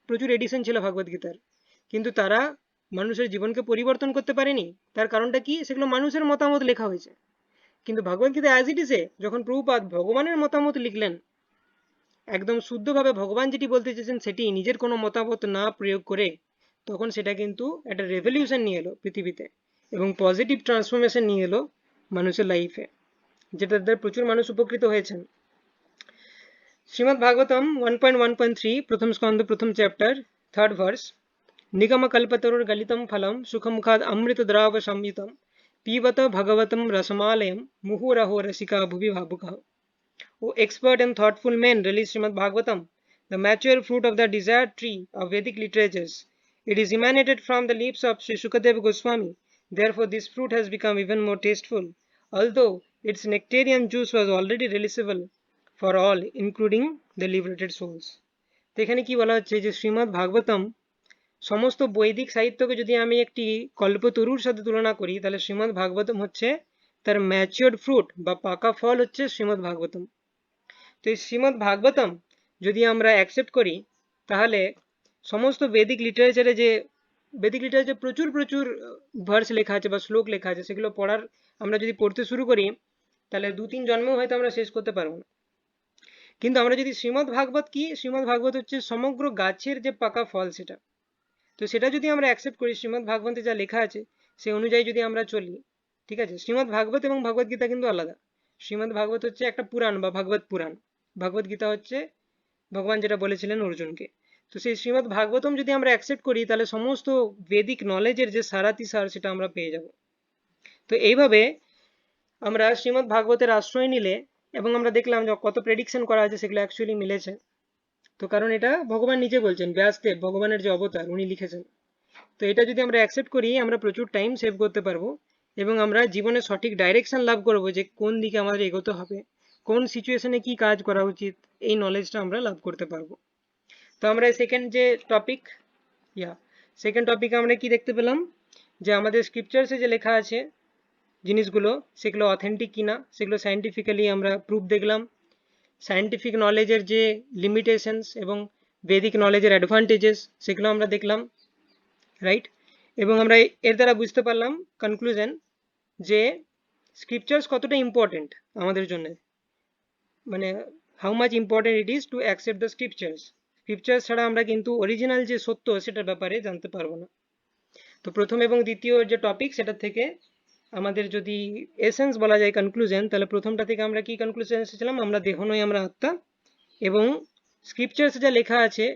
প্রচুর এডিশন ছিল ভগবদ গীতার, কিন্তু তারা মানুষের জীবনকে পরিবর্তন করতে পারেনি। তার কারণটা কি, সেগুলো মানুষের মতামত লেখা হয়েছে। কিন্তু ভগবদ গীতা অ্যাজ ইট ইজে যখন প্রভুপাদ ভগবানের মতামত লিখলেন, একদম শুদ্ধভাবে ভগবান যেটি বলতে চেয়েছেন সেটি নিজের কোনো মতামত না প্রয়োগ করে, তখন সেটা কিন্তু একটা রেভলিউশন নিয়ে এলো পৃথিবীতে এবং পজিটিভ ট্রান্সফরমেশন নিয়ে এলো মানুষের লাইফে, যেটাতে প্রচুর মানুষ উপকৃত হয়েছেন। শ্রীমদ্ ভাগবতম 1.1.3 প্রথম স্কন্ধ প্রথম চ্যাপ্টার 3rd ভার্স, নিগম কল্পতরুর গলিতম ফলম সুখমুখাদ অমৃত দ্রাব সংযুতম পিবত ভগবতম রসমালয়ম মুহুরহো রসিকা ভুবি ভাবুকঃ। O expert and thoughtful men, release Srimad Bhagavatam, the mature fruit of the desired tree of Vedic literatures. It is emanated from the lips of Sri Shukadev Goswami. Therefore, this fruit has become even more tasteful, although its nectarian juice was already releasable for all, including the liberated souls. তো এখানে কি বলা হচ্ছে যে শ্রীমদ্ ভাগবতম সমস্ত বৈদিক সাহিত্যকে যদি আমি একটি কল্পতরুর সাথে তুলনা করি, তাহলে শ্রীমদ্ ভাগবতম হচ্ছে তার ম্যাচিওর্ড ফ্রুট বা পাকা ফল হচ্ছে শ্রীমদ্ ভাগবতম। তো এই শ্রীমদ্ ভাগবতম যদি আমরা অ্যাকসেপ্ট করি, তাহলে সমস্ত বেদিক লিটারেচারে প্রচুর প্রচুর ভার্স লেখা আছে বা শ্লোক লেখা আছে, সেগুলো পড়ার আমরা যদি পড়তে শুরু করি তাহলে 2-3 জন্মেও হয়তো আমরা শেষ করতে পারবো না। কিন্তু আমরা যদি শ্রীমদ্ ভাগবত কি, শ্রীমদ্ ভাগবত হচ্ছে সমগ্র গাছের যে পাকা ফল সেটা, তো সেটা যদি আমরা অ্যাকসেপ্ট করি, শ্রীমদ্ ভাগবতে যা লেখা আছে সেই অনুযায়ী যদি আমরা চলি, ঠিক আছে। শ্রীমদ্ ভাগবত এবং ভগবদ গীতা কিন্তু আলাদা। শ্রীমদ্ ভাগবত হচ্ছে একটা পুরাণ বা ভাগবত পুরাণ, ভগবদ গীতা হচ্ছে ভগবান যেটা বলেছিলেন অর্জুনকে। তো সেই শ্রীমদ্ ভাগবতম যদি আমরা অ্যাকসেপ্ট করি, তাহলে সমস্ত বেদিক নলেজের যে সারাতিসার সেটা আমরা পেয়ে যাব। তো এইভাবে আমরা শ্রীমদ্ ভাগবতের আশ্রয় নিলে, এবং আমরা দেখলাম যে কত প্রেডিকশন করা আছে সেগুলো অ্যাকচুয়ালি মিলেছে। তো কারণ এটা ভগবান নিজে বলছেন, ব্যাসদেব ভগবানের যে অবতার উনি লিখেছেন। তো এটা যদি আমরা অ্যাকসেপ্ট করি, আমরা প্রচুর টাইম সেভ করতে পারবো এবং আমরা জীবনে সঠিক ডাইরেকশন লাভ করবো যে কোন দিকে আমাদের এগোতে হবে, কোন সিচুয়েশনে কি কাজ করা উচিত, এই নলেজটা আমরা লাভ করতে পারবো। তো আমরা সেকেন্ড যে টপিক, সেকেন্ড টপিকে আমরা কি দেখতে পেলাম, যে আমাদের স্ক্রিপচার্সে যে লেখা আছে জিনিসগুলো সেগুলো অথেন্টিক কিনা, সেগুলো সায়েন্টিফিক্যালি আমরা প্রুফ দেখলাম। সায়েন্টিফিক নলেজের যে লিমিটেশনস এবং বেদিক নলেজের অ্যাডভান্টেজেস সেগুলো আমরা দেখলাম, রাইট। এবং আমরা এর দ্বারা বুঝতে পারলাম কনক্লুশন যে স্ক্রিপচার্স কতটা ইম্পর্টেন্ট আমাদের জন্য, মানে how much important it is to accept the scriptures. Scriptures ছাড়া আমরা কিন্তু অরিজিনাল যে সত্য সেটার ব্যাপারে জানতে পারবো না। তো প্রথম এবং দ্বিতীয় যে টপিক সেটা থেকে আমাদের যদি এসেন্স বলা যায় কনক্লুশন, তাহলে প্রথমটা থেকে আমরা কি কনক্লুশন এসেছিলাম, আমরা দেহ নই আমরা আত্মা, এবং স্ক্রিপচার্স যা লেখা আছে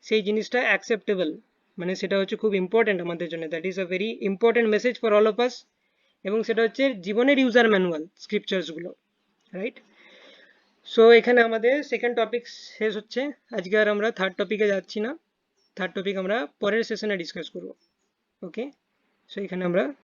সেই জিনিসটা অ্যাকসেপ্টেবল, মানে সেটা হচ্ছে খুব ইম্পর্টেন্ট আমাদের জন্য, that is a very important message for all of us. এবং সেটা হচ্ছে জীবনের ইউজার ম্যানুয়াল স্ক্রিপচার্সগুলো, রাইট? সো এখানে আমাদের সেকেন্ড টপিক শেষ হচ্ছে। আজকে আর আমরা থার্ড টপিকে যাচ্ছি না, থার্ড টপিক আমরা পরের সেশনে ডিসকাস করব। ওকে, সো এখানে আমরা